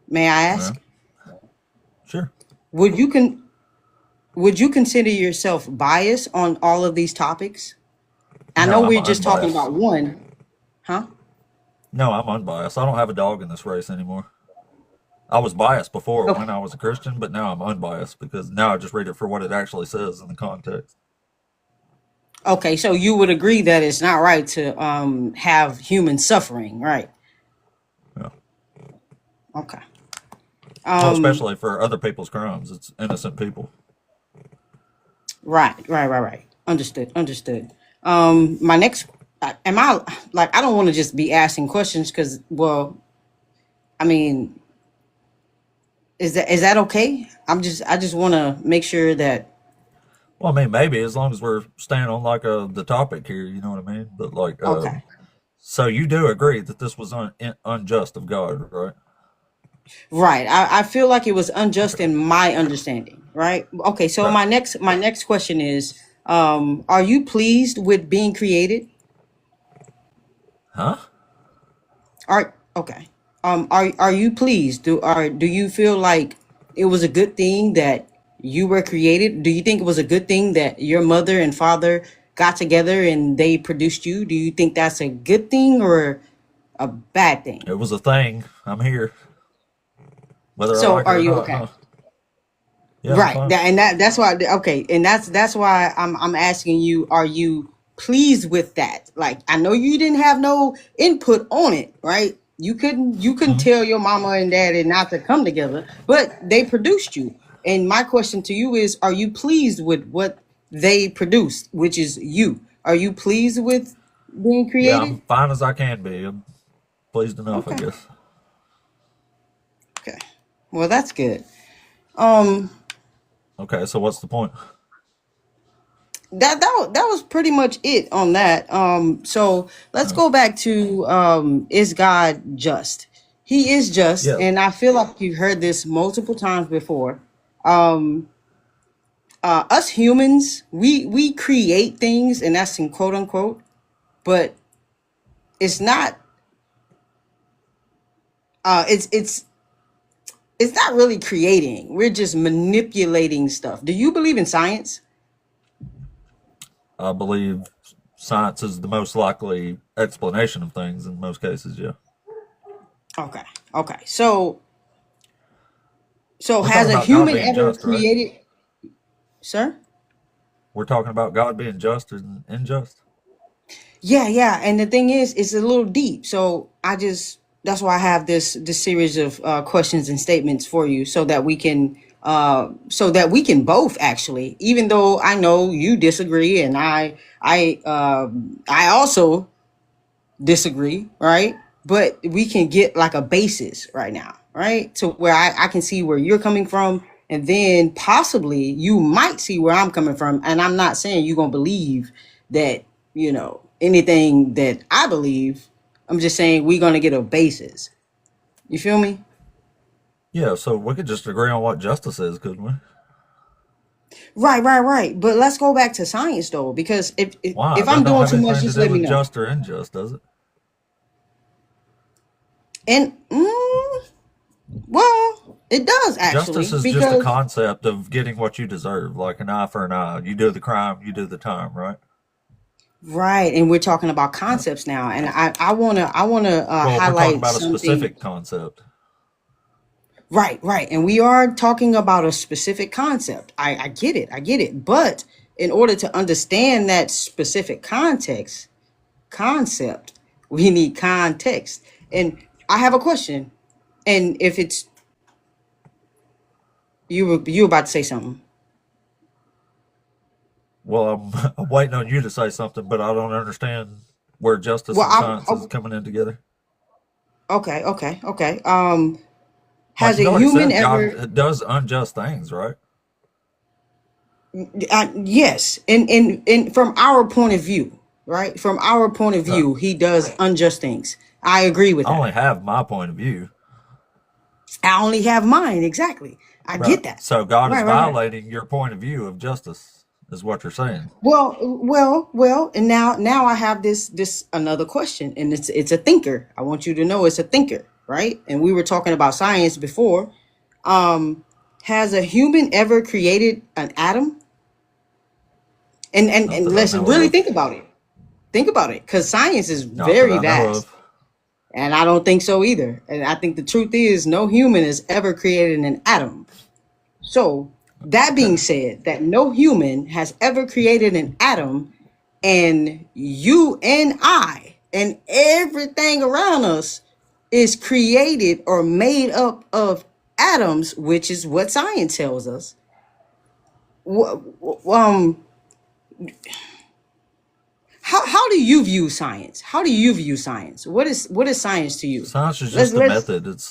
May I Yeah, ask? sure. Would you con would you consider yourself biased on all of these topics? I know No, I'm we're just talking unbiased. about one, huh? No, I'm unbiased. I don't have a dog in this race anymore. I was biased before Okay. when I was a Christian, but now I'm unbiased because now I just read it for what it actually says in the context. Okay, so you would agree that it's not right to have human suffering, right? Yeah. Okay. Well, Um especially for other people's crimes. It's innocent people. right. Understood. My next am I like I don't want to just be asking questions cuz well, I mean, is that okay? I just want to make sure that Well, I mean, maybe as long as we're staying on like the topic here, you know what I mean? But like, okay. so you do agree that this was unjust of God, right? Right. I feel like it was unjust Okay. in my understanding, right? Okay, so Right. my next question is are you pleased with being created? Huh? Are okay. Are you pleased? Do you feel like it was a good thing that you were created? Do you think it was a good thing that your mother and father got together and they produced you? Do you think that's a good thing or a bad thing? It was a thing. I'm here, whether I So like it are or you not, okay? huh? Yeah, I'm Right. fine. That's why okay, and that's why I'm asking you, are you pleased with that? Like I know you didn't have no input on it, right? You couldn't Hmm. tell your mama and daddy not to come together, but they produced you. And my question to you is, are you pleased with what they produced, which is you? Are you pleased with being Yeah, I'm created? fine as I can be. I'm pleased enough, I Okay. guess. Okay. Well, that's good. Um Okay, so what's the point? that was pretty much it on that. So let's Uh, go back to is God just? He is just, yeah, and I feel like you've heard this multiple times before. um us humans, we create things, and that's in quote unquote, but it's not uh it's it's it's not really creating. We're just manipulating stuff. Do you believe in science? I believe science is the most likely explanation of things in most cases. Yeah. Okay. Okay. So So We're has talking a about God human being ever just, right? created, sir? We're talking about God being just and unjust. Yeah, yeah. And the thing is, it's a little deep. So that's why I have this series of questions and statements for you, so that we can both actually, even though I know you disagree and I also disagree, right? But we can get like a basis right now, right? To where I can see where you're coming from, and then possibly you might see where I'm coming from. And I'm not saying you're gonna believe that, anything that I believe. I'm just saying we're gonna get a basis. You feel me? Yeah, so we could just agree on what justice is, couldn't we? Right, right, right. But let's go back to science though, because if if, Why? if That I'm don't doing have too much, anything to just do let me with know. just or unjust, does it? And well, it does Justice actually, is just a because concept of getting what you deserve, like an eye for an eye. You do the crime, you do the time, right? right, and we're talking about concepts now, and I wanna Well, we're talking highlight about a something. specific concept. Right, right, and we are talking about a specific concept. I get it, I get it, but in order to understand that specific concept, we need context. And I have a question, and if it's you were about to say something. Well, I'm waiting on you to say something, but I don't understand where justice Well, and science is coming in together. okay, okay, okay. Like Has you've a already human said, ever? God does unjust things, right? Yes, and from our point of view, right? From our point of Right. view, he does unjust things. I agree with I that. only have my point of view. I only have mine, exactly. I Right. get that. So God is Right, right, right. violating your point of view of justice, is what you're saying. Well, and now I have this another question, and it's a thinker. I want you to know it's a thinker, right? And we were talking about science before. Has a human ever created an atom? And Not and that I let's know really of. think about it. Think about it, because science is Not that very I know vast. of. And I don't think so either. And I think the truth is no human has ever created an atom. So that being Okay. said, that no human has ever created an atom, and you and I and everything around us is created or made up of atoms, which is what science tells us. Um, how do you view science? How do you view science? What is science to you? Science is Let's just a let's method. It's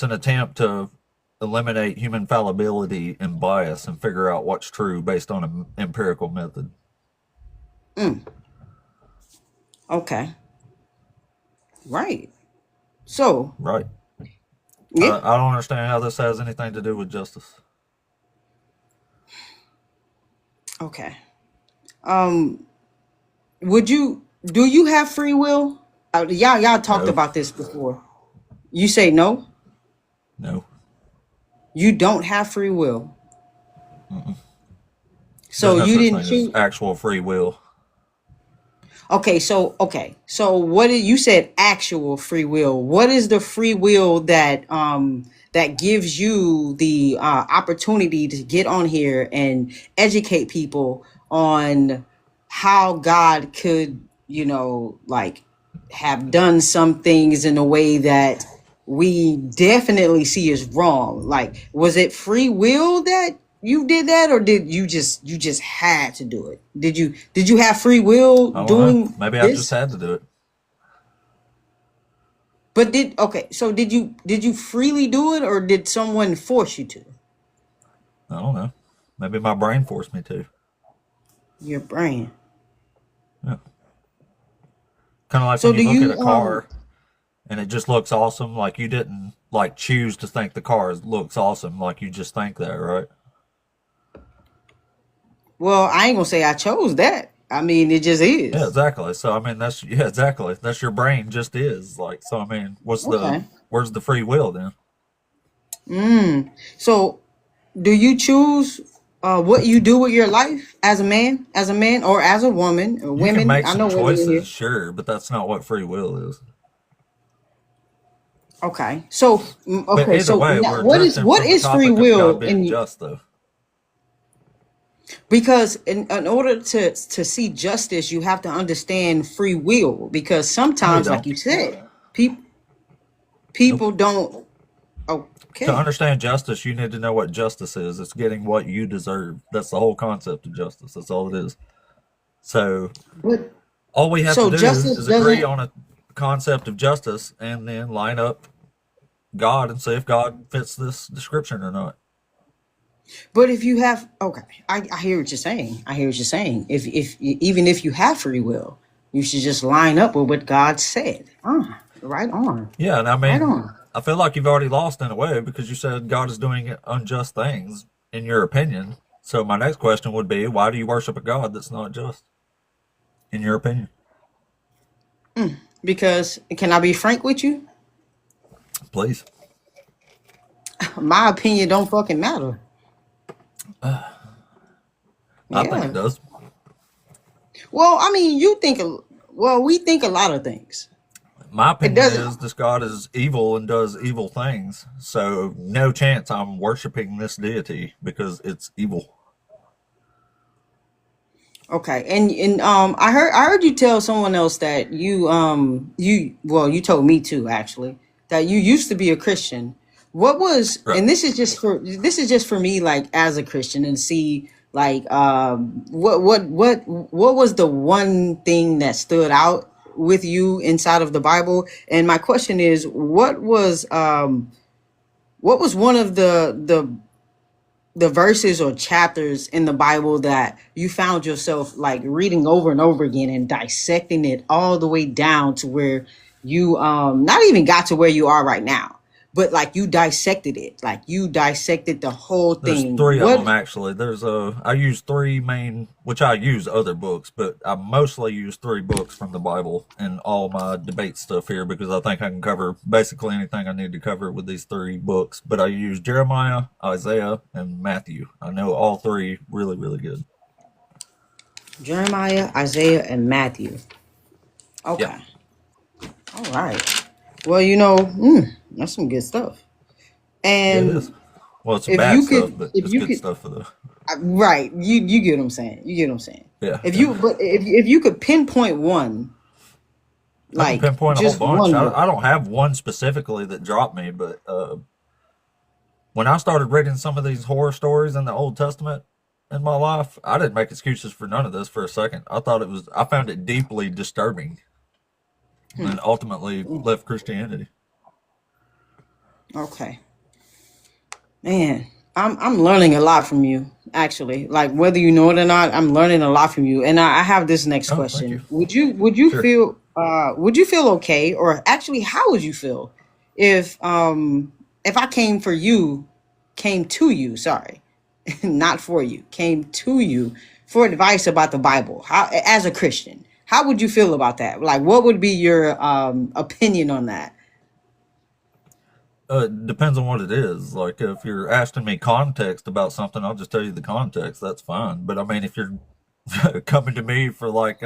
an attempt to eliminate human fallibility and bias and figure out what's true based on an empirical method. okay, right. So Right. yeah, I don't understand how this has anything to do with justice. okay. Would you do you have free will? Y'all talked No. about this before. You say no. No. You don't have free will. There's So no you such didn't thing as choose. actual free will. Okay. So what did you said actual free will? What is the free will that gives you the opportunity to get on here and educate people on how God could, like have done some things in a way that we definitely see as wrong. Like, was it free will that you did that, or did you just had to do it? Did you have free will I don't know. doing Maybe I just this? had to do it. But so did you freely do it, or did someone force you to? I don't know. Maybe my brain forced me to. Your brain. Yeah. Kind of like So when you do look at you a car and it just looks awesome. Like you didn't like choose to think the car looks awesome. Like you just think that, right? well, I ain't gonna say I chose that. I mean, it just Yeah, is. exactly. So I mean, that's yeah, exactly. That's your brain just is like. So I mean, Okay. where's the free will then? So do you choose what you do with your life as a man, or as a woman, or You can women? make I some know women in here. choices, sure, but that's not what free will is. Okay. So But okay. either So way, now, we're what drifting from the is free topic of God will being in? just, though. Because in order to see justice, you have to understand free will. Because No, you sometimes, like don't. you said, people Nope. people don't. To Okay. understand justice, you need to know what justice is. It's getting what you deserve. That's the whole concept of justice. That's all it is. So But all we have to so do justice is agree doesn't. on a concept of justice and then line up God and see if God fits this description or not. But if you have, okay, I hear what you're saying. I hear what you're saying. If even if you have free will, you should just line up with what God said. Ah, right on, Yeah, and I right mean, on. I feel like you've already lost in a way because you said God is doing unjust things in your opinion. So my next question would be, why do you worship a God that's not just, in your opinion? Because can I be frank with you? Please. My opinion don't fucking matter. I think it Yeah. does. Well, I mean, you think. Well, we think a lot of things. My It opinion doesn't. is this God is evil and does evil things. So no chance I'm worshiping this deity because it's evil. Okay, and I heard you tell someone else that you told me too actually that you used to be a Christian. What was Right. and this is just for me, like, as a Christian, and see, like, what was the one thing that stood out with you inside of the Bible? And my question is, what was one of the verses or chapters in the Bible that you found yourself like reading over and over again and dissecting it all the way down to where you not even got to where you are right now, but like you dissected it, like you dissected the whole There's thing. three of them What? actually. I use three main, which I use other books, but I mostly use three books from the Bible in all my debate stuff here because I think I can cover basically anything I need to cover with these three books. But I use Jeremiah, Isaiah, and Matthew. I know all three really, really good. Jeremiah, Isaiah, and Matthew. Yeah, Okay. All right. Well, that's some good stuff. yeah, it is. And Well, it's if bad you stuff, could but if it's you good could stuff for the. right, you get what I'm saying. You get what I'm saying. Yeah, If yeah. you but if you could pinpoint one, I can like pinpoint a whole just bunch. one I book. don't have one specifically that dropped me, but when I started reading some of these horror stories in the Old Testament in my life, I didn't make excuses for none of this for a second. I found it deeply disturbing and ultimately left Christianity. Okay. Man, I'm learning a lot from you, actually. Like, whether you know it or not, I'm learning a lot from you. And I have this next Oh, thank you. question. Would you Sure. feel okay, or actually how would you feel if I came to you, sorry, not for you, came to you for advice about the Bible, how, as a Christian, how would you feel about that? Like, what would be your opinion on that? It depends on what it is. Like, if you're asking me context about something, I'll just tell you the context. That's fine. But I mean, if you're coming to me for like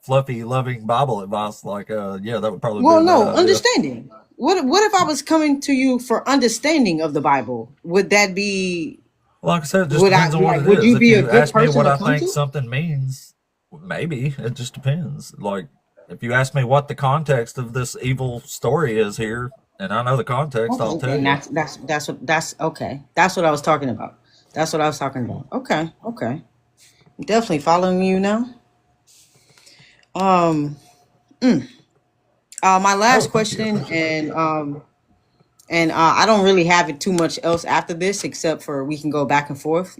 fluffy, loving Bible advice, like yeah, that would probably be Well, a bad no, idea. understanding. What if I was coming to you for understanding of the Bible? Would that be Like I said, it just would I depends on what like it would is. you If be a you good ask me person what to I come think to? something means, maybe it just depends. Like, if you ask me what the context of this evil story is here, and I know the context, I'll Okay, tell then you. that's okay. That's what I was talking about. That's what I was talking about. Okay, okay. Definitely following you now. Um my Oh, last thank you. I question, appreciate that. and I don't really have it too much else after this except for we can go back and forth.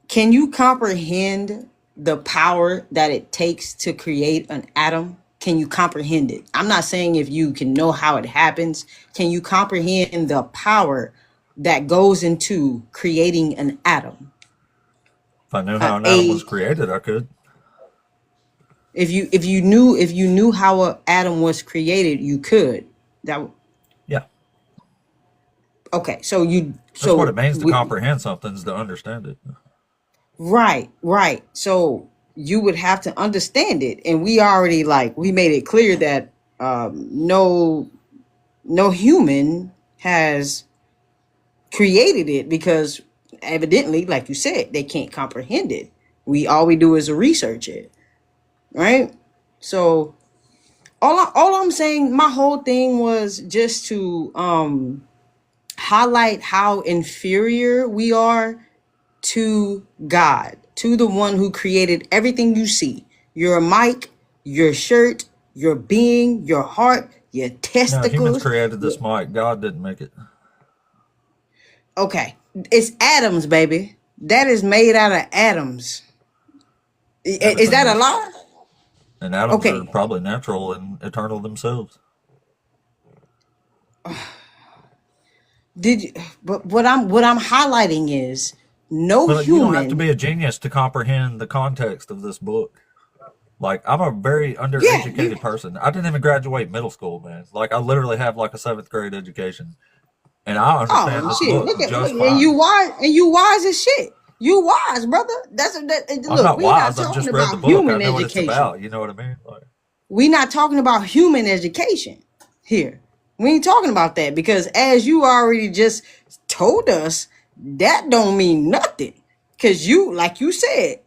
Can you comprehend the power that it takes to create an atom? Can you comprehend it? I'm not saying if you can know how it happens. Can you comprehend the power that goes into creating an atom? If I knew Uh, how an atom was a created, I could. if you knew how an atom was created, you could. That Yeah, okay. So you that's what it so means to we, comprehend something is to understand it. right, right. So you would have to understand it, and we already, like, we made it clear that no human has created it, because evidently, like you said, they can't comprehend it. All we do is research it, right? So all I'm saying, my whole thing was just to highlight how inferior we are to God, to the one who created everything you see. Your mic, your shirt, your being, your heart, your No, humans testicles. created this mic. God didn't make it. Okay, it's atoms, baby. That is made out of atoms. Is Everything that a is. lie? And atoms are Okay. probably natural and eternal themselves. Did you, but what I'm highlighting is no Well, you don't have to human. be a genius to comprehend the context of this book. Like, I'm a very Yeah, undereducated person. I didn't even graduate middle school, man. Like, I literally have like a seventh grade education. And I understand oh this shit! book Look, just and fine. you wise as shit. You wise, brother. I'm Look. not We not wise. I've talking just read about the book. I human know what it's education. about. You know what I mean? Like, We not talking about human education here. We ain't talking about that, because as you already just told us, that don't mean nothing. Cause you, like you said,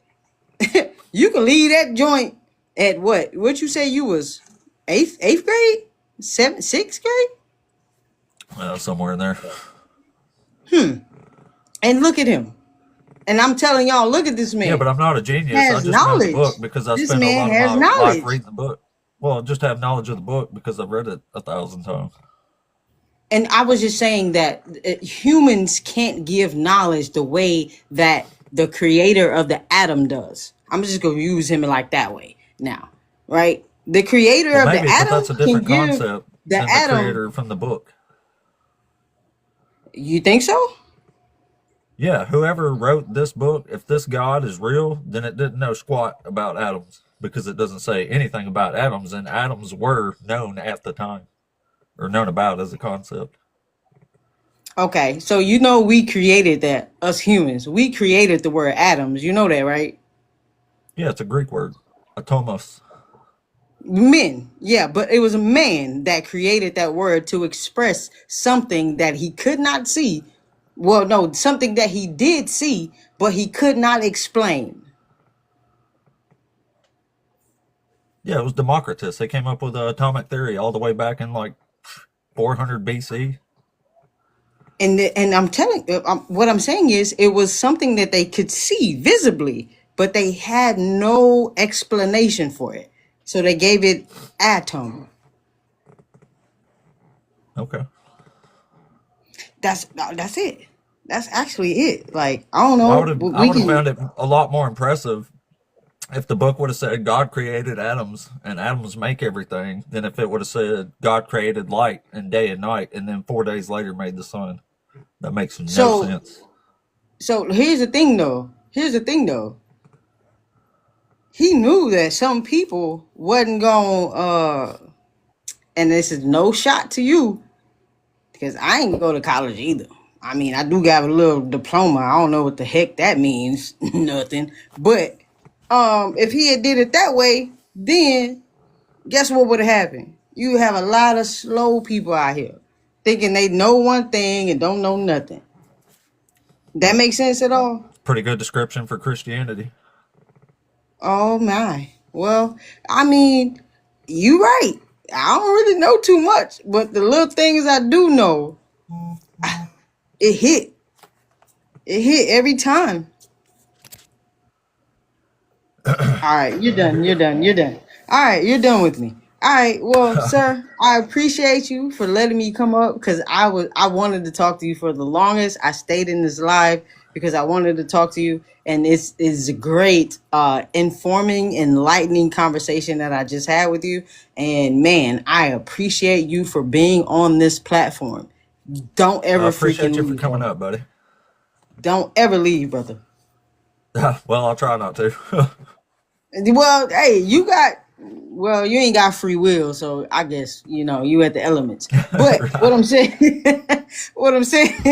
you can leave that joint at what? What you say you was eighth grade, sixth grade, somewhere in there. and look at him. And I'm telling y'all, look at this Yeah, but man. I'm not a genius. I Has just know the knowledge. book because I This spent a man lot of has my life knowledge. reading the book. Well, I just have knowledge of the book because I've read it 1,000 times. And I was just saying that humans can't give knowledge the way that the creator of the atom does. I'm just going to use him like that way now, right? The creator Well, of the maybe, but atom that's a can different give concept the than the atom. creator from the book. You think so? Yeah, whoever wrote this book, if this God is real, then it didn't know squat about atoms because it doesn't say anything about atoms, and atoms were known at the time or known about as a concept. Okay, so we created that, us humans. We created the word atoms. You know that, right? Yeah, it's a Greek word, atomos. Men, yeah, but it was a man that created that word to express something that he could not see. Well, no, something that he did see, but he could not explain. Yeah, it was Democritus. They came up with the atomic theory all the way back in like 400 BC. And I'm telling, what I'm saying is, it was something that they could see visibly, but they had no explanation for it. So they gave it atom. Okay. That's it. That's actually it. Like, I don't Well, know. I We would have can. found it a lot more impressive if the book would have said God created atoms and atoms make everything than if it would have said God created light and day and night and then 4 days later made the sun. That makes no So sense. so here's the thing though. He knew that some people wasn't going and this is no shot to you, because I ain't go to college either. I mean, I do got a little diploma. I don't know what the heck that means. Nothing. But if he had did it that way, then guess what would have happened? You have a lot of slow people out here thinking they know one thing and don't know nothing. That makes sense at all? Pretty good description for Christianity. Oh my. Well, I mean, you right. I don't really know too much, but the little things I do know, it hit. It hit every time. All right, you're done. You're done. You're done. All right, you're done with me. All right, well, sir, I appreciate you for letting me come up, because I wanted to talk to you for the longest. I stayed in this live because I wanted to talk to you, and it's a great informing, enlightening conversation that I just had with you. And man, I appreciate you for being on this platform. Don't I ever appreciate freaking you for leave, coming brother. up, buddy. Don't ever leave, brother. Well, I'll try not to. Well, hey, you ain't got free will, so I guess you at the elements. But what Right. I'm saying, what I'm saying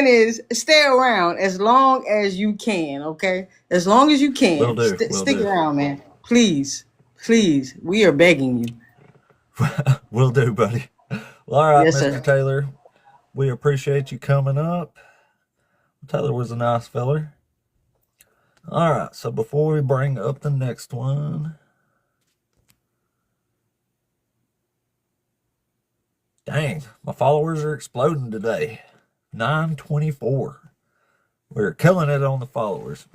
is, stay around as long as you can. Okay, as long as you Will can, do. Will stick do. around, man. Please, please, we are begging you. Will do, buddy. Well, all right, Yes, Mr. sir. Taylor. We appreciate you coming up. Taylor was a nice feller. All right, so before we bring up the next one, dang, my followers are exploding today. 924. We're killing it on the followers.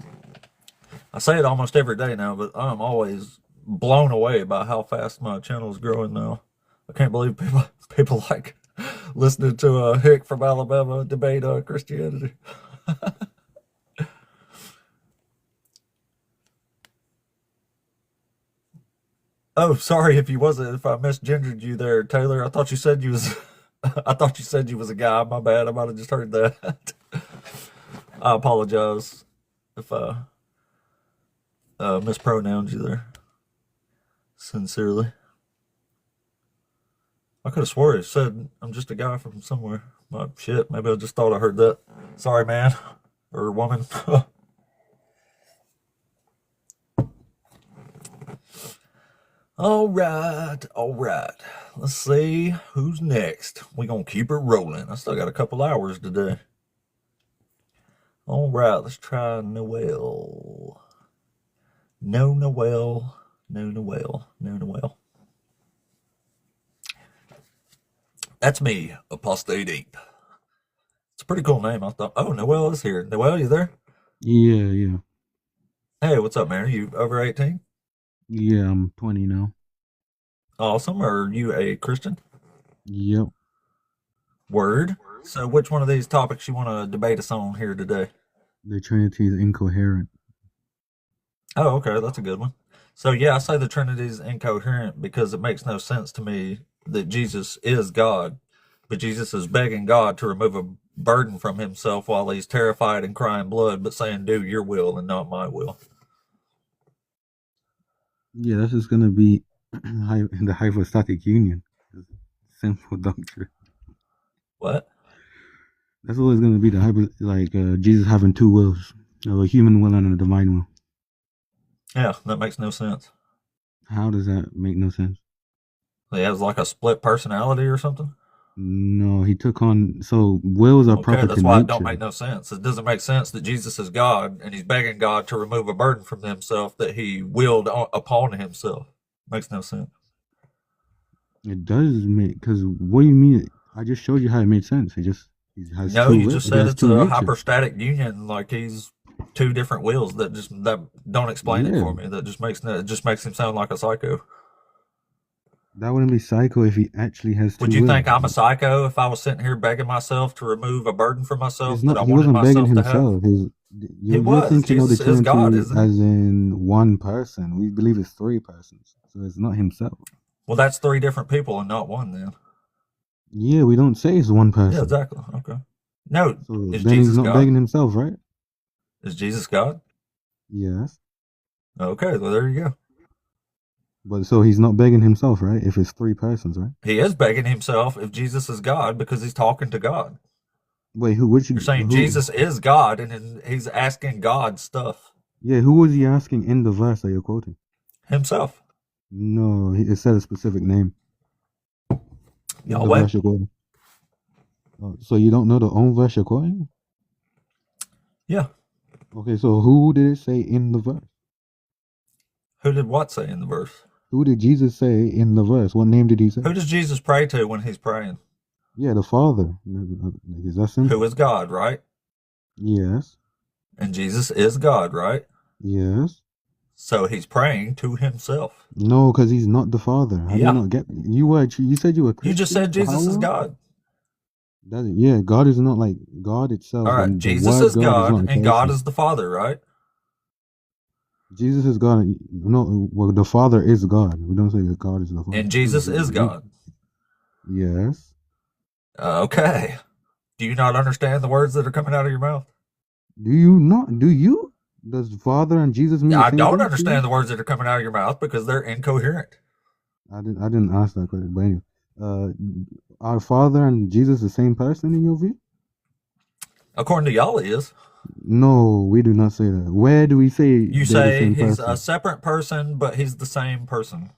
I say it almost every day now, but I'm always blown away by how fast my channel is growing now. I can't believe people like listening to a hick from Alabama debate Christianity. Oh, sorry if I misgendered you there, Taylor. I thought you said you was I thought you said you was a guy. My bad. I might have just heard that. I apologize if I mispronounced you there. Sincerely. I could have swore it said I'm just a guy from somewhere. My shit, maybe I just thought I heard that. Sorry, man. Or woman. All right, all right. Let's see who's next. We're going to keep it rolling. I still got a couple hours today. All right, let's try Noel. No Noel. No Noel. No Noel. That's me, Apostate Ape. It's a pretty cool name, I thought. Oh, Noel is here. Noel, you there? Yeah. Hey, what's up, man? Are you over 18? Yeah, I'm 20 now. Awesome. Are you a Christian? Yep. Word. So which one of these topics you want to debate us on here today? The Trinity is incoherent. Oh, okay. That's a good one. So, yeah, I say the Trinity is incoherent because it makes no sense to me that Jesus is God, but Jesus is begging God to remove a burden from himself while he's terrified and crying blood, but saying, do your will and not my will. Yeah, that's just going to be the hypostatic union. Simple doctrine. What? That's always going to be the Jesus having two wills, a human will and a divine will. Yeah, that makes no sense. How does that make no sense? He has like a split personality or something? No, he took on, so wills are Okay, proper that's to why it nature. don't make no sense. It doesn't make sense that Jesus is God and he's begging God to remove a burden from himself that he willed upon himself. Makes no sense. It does make, because what do you mean? I just showed you how it made sense. He has No, two you wills. just He said has it's two a natures. hypostatic union, like he's two different wills that don't explain it Yeah. for me. That just makes him sound like a psycho. That wouldn't be psycho if he actually has two Would you wills. think I'm a psycho if I was sitting here begging myself to remove a burden from myself It's that not. I He wanted wasn't begging myself to have? himself. He You're was. thinking of the Jesus is God, Trinity isn't he? as in one person. We believe it's three persons, so it's not himself. Well, that's three different people and not one then. Yeah, we don't say it's one person. Yeah, exactly. Okay. No, So is then Jesus he's not God? begging himself, right? Is Jesus God? Yes, Okay, well, there you go. but so he's not begging himself, right? If it's three persons, right? He is begging himself if Jesus is God because he's talking to God. Wait, You're saying Jesus is God and he's asking God stuff Yeah, who was he asking in the verse that you're quoting? himself. No, it said a specific name. In the Yahweh? verse you're quoting. So you don't know the own verse you're quoting? Yeah. Okay, so who did it say in the verse? Who did what say in the verse? Who did Jesus say in the verse? What name did he say? Who does Jesus pray to when he's praying? Yeah, the Father. Is that simple? Who is God, right? Yes. And Jesus is God, right? Yes. So he's praying to himself. No, because he's not the Father. How do Yeah. you not get? You said you were Christian. You just said Jesus is God. Yeah, God is not like God itself. All right, and the Jesus word is God, not a and God person. is the Father, right? Jesus is God. No, well, the Father is God. We don't say that God is the Father. And Jesus is God. Yes. Okay. Do you not understand the words that are coming out of your mouth? Do you not? Do you? Does Father and Jesus mean the I same don't thing? understand the words that are coming out of your mouth because they're incoherent. I didn't ask that question, but anyway, are Father and Jesus the same person in your view? According to y'all, he is. No, we do not say that. Where do we say You they're the say same he's person? a separate person, but he's the same person.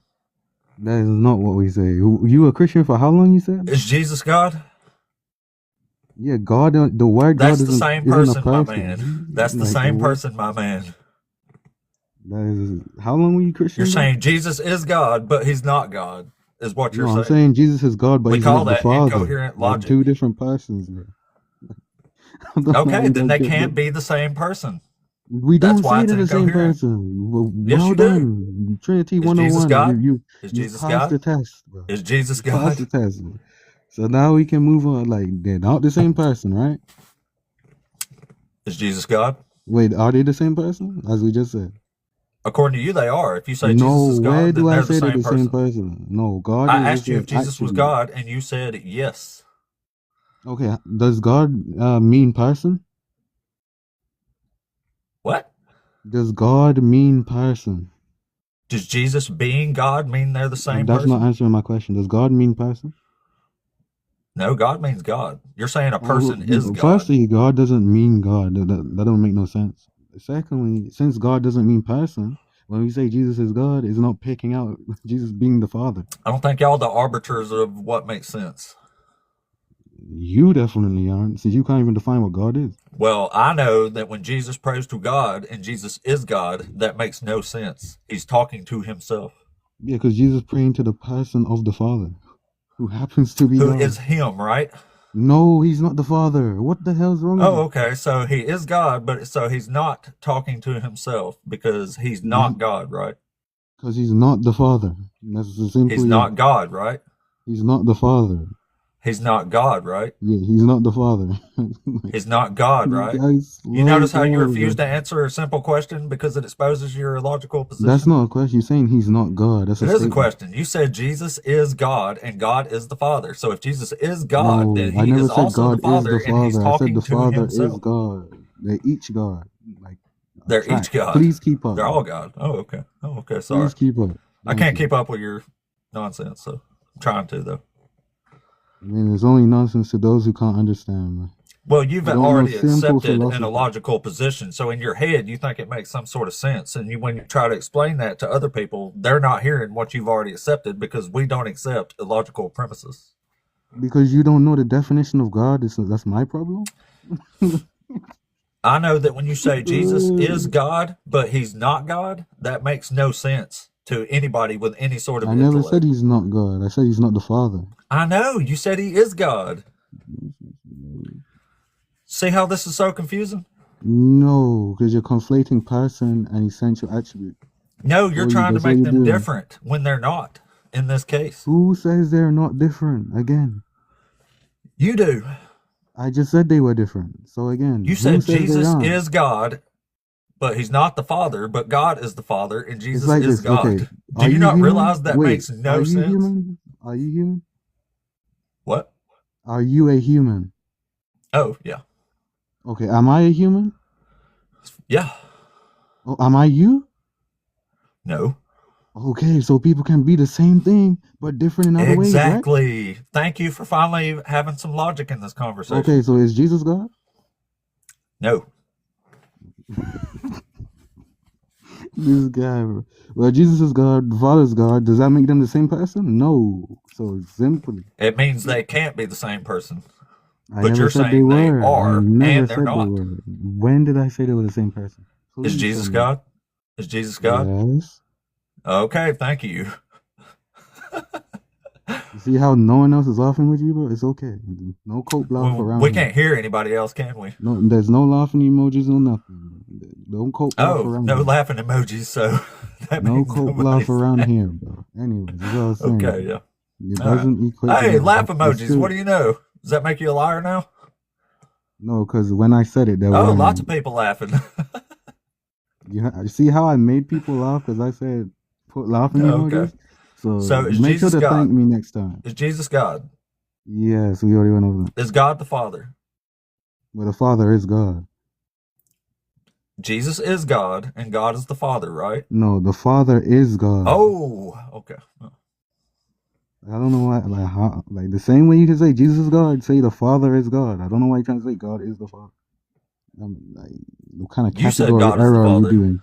That is not what we say. You a Christian for how long? You said? Is Jesus God? Yeah, God. The word God That's the same isn't a person, my person. man. That's the Like the same word. person, my man. That is how long were you You're Christian? Bro? saying Jesus is God, but he's not God, is what you're No, I'm saying. saying Jesus is God, but We he's call not the that Father. incoherent They're logic. two different persons, bro. I don't know how Okay, you then don't they get can't that. be the same person. We That's don't why say it's they're the same incoherent. person. Yes, Well you do. done, Trinity Is Jesus 101. God? Is You Jesus passed the God? test, bro. Is Jesus You passed the God? test. Bro. So now we can move on. Like they're not the same person, right? Is Jesus God? Wait, are they the same person? As we just said. According to you, they are. If you say No, Jesus is where God, do then I they're the say they're same the same person. person? No, God I is asked just you an if Jesus was attribute. God, and you said yes. Okay, does God mean person? What? Does God mean person? Does Jesus being God mean they're the same That's not person? answering my question. Does God mean person? No, God means God. You're saying a person is God. Firstly, God doesn't mean God. That don't make no sense. Secondly, since God doesn't mean person, when we say Jesus is God, it's not picking out Jesus being the Father. I don't think y'all the arbiters of what makes sense. You definitely aren't, since you can't even define what God is. Well, I know that when Jesus prays to God and Jesus is God, that makes no sense. He's talking to himself. Yeah, because Jesus praying to the person of the Father, who happens to be Who God. is him, right? No, he's not the Father. What the hell's wrong with Oh, you? okay. So he is God, but so he's not talking to himself because he's not God, right? Because he's not the Father. That's the He's simply it. not God, right? He's not the Father. He's not God, right? Yeah, he's not the Father. Like, He's not God, you right? guys You slow notice how you down, refuse bro. to answer a simple question because it exposes your illogical That's position? not a question. You're saying he's not God. That's a It is a statement. question. You said Jesus is God and God is the Father. So if Jesus is God, then No, I he never is said also the God is Father the and he's Father. I said the talking to Father is himself. God. They're each God. Like a They're track. each God. Please keep up, They're bro. all God. Oh, okay. Oh, okay. Sorry. Please keep up. I Thank can't you. keep up with your nonsense, so I'm trying to, though. I mean, it's only nonsense to those who can't understand, man. Well, you've Who don't know already simple accepted an philosophy. illogical position. So in your head, you think it makes some sort of sense. And when you try to explain that to other people, they're not hearing what you've already accepted because we don't accept illogical premises. Because you don't know the definition of God, that's my problem? I know that when you say Jesus is God, but he's not God, that makes no sense to anybody with any sort of I never said intellect. he's not God. I said he's not the Father. I know. You said he is God. See how this is so confusing? No, because you're conflating person and essential attribute. No, you're trying to That's what make you're them doing. different when they're not in this case. Who says they're not different? Again, You do. I just said they were different. So You again, who said says they Jesus aren't? is God, but he's not the Father, but God is the Father, and It's Jesus like is this. Okay, God. Do are you you not human? realize that Wait, makes are no you sense? human? Are you human? What? Are you a human? Oh, yeah. Okay, am I a human? Yeah. Oh, am I you? No. Okay, so people can be the same thing but different in other ways, right? Exactly. Thank you for finally having some logic in this Okay, conversation. so is Jesus God? No. This guy, bro. Well, Jesus is God, the Father is God. Does that make them the same person? No. So simply, It means they can't be the same person. I But never you're said they saying they were. I are, never and they're said they not. were. When did I say they were the same person? Is Please show Jesus me. God? Is Jesus God? Yes. Okay, thank you. You see how no one else is laughing with you, bro? It's okay. No cope laugh Well, around we here. can't hear anybody else, can we? No, there's no laughing emojis, no nothing. Don't cope laugh Oh, around no here. laughing emojis, so that No means cope laugh nobody's around laughing. here, bro. Anyways, that's what I was saying. Okay, yeah. It All right. doesn't equate to Hey, that. laugh That's emojis. What true. do you know? Does that make you a liar now? No, because when I said it, there Oh, were lots of none. people laughing. You see how I made people laugh because I said put laughing Okay. emojis? So So is make sure Jesus to thank God? me next time. Is Jesus God? Yes, we already went over that. Is God the Father? But the Father is God. Jesus is God, and God is the Father, right? No, the Father is God. Oh, okay. I don't know why, like how, like the same way you can say Jesus is God, say the Father is God. I don't know why you trying to say God is the Father. Like, what kind of You said category God is the error are you Father. doing?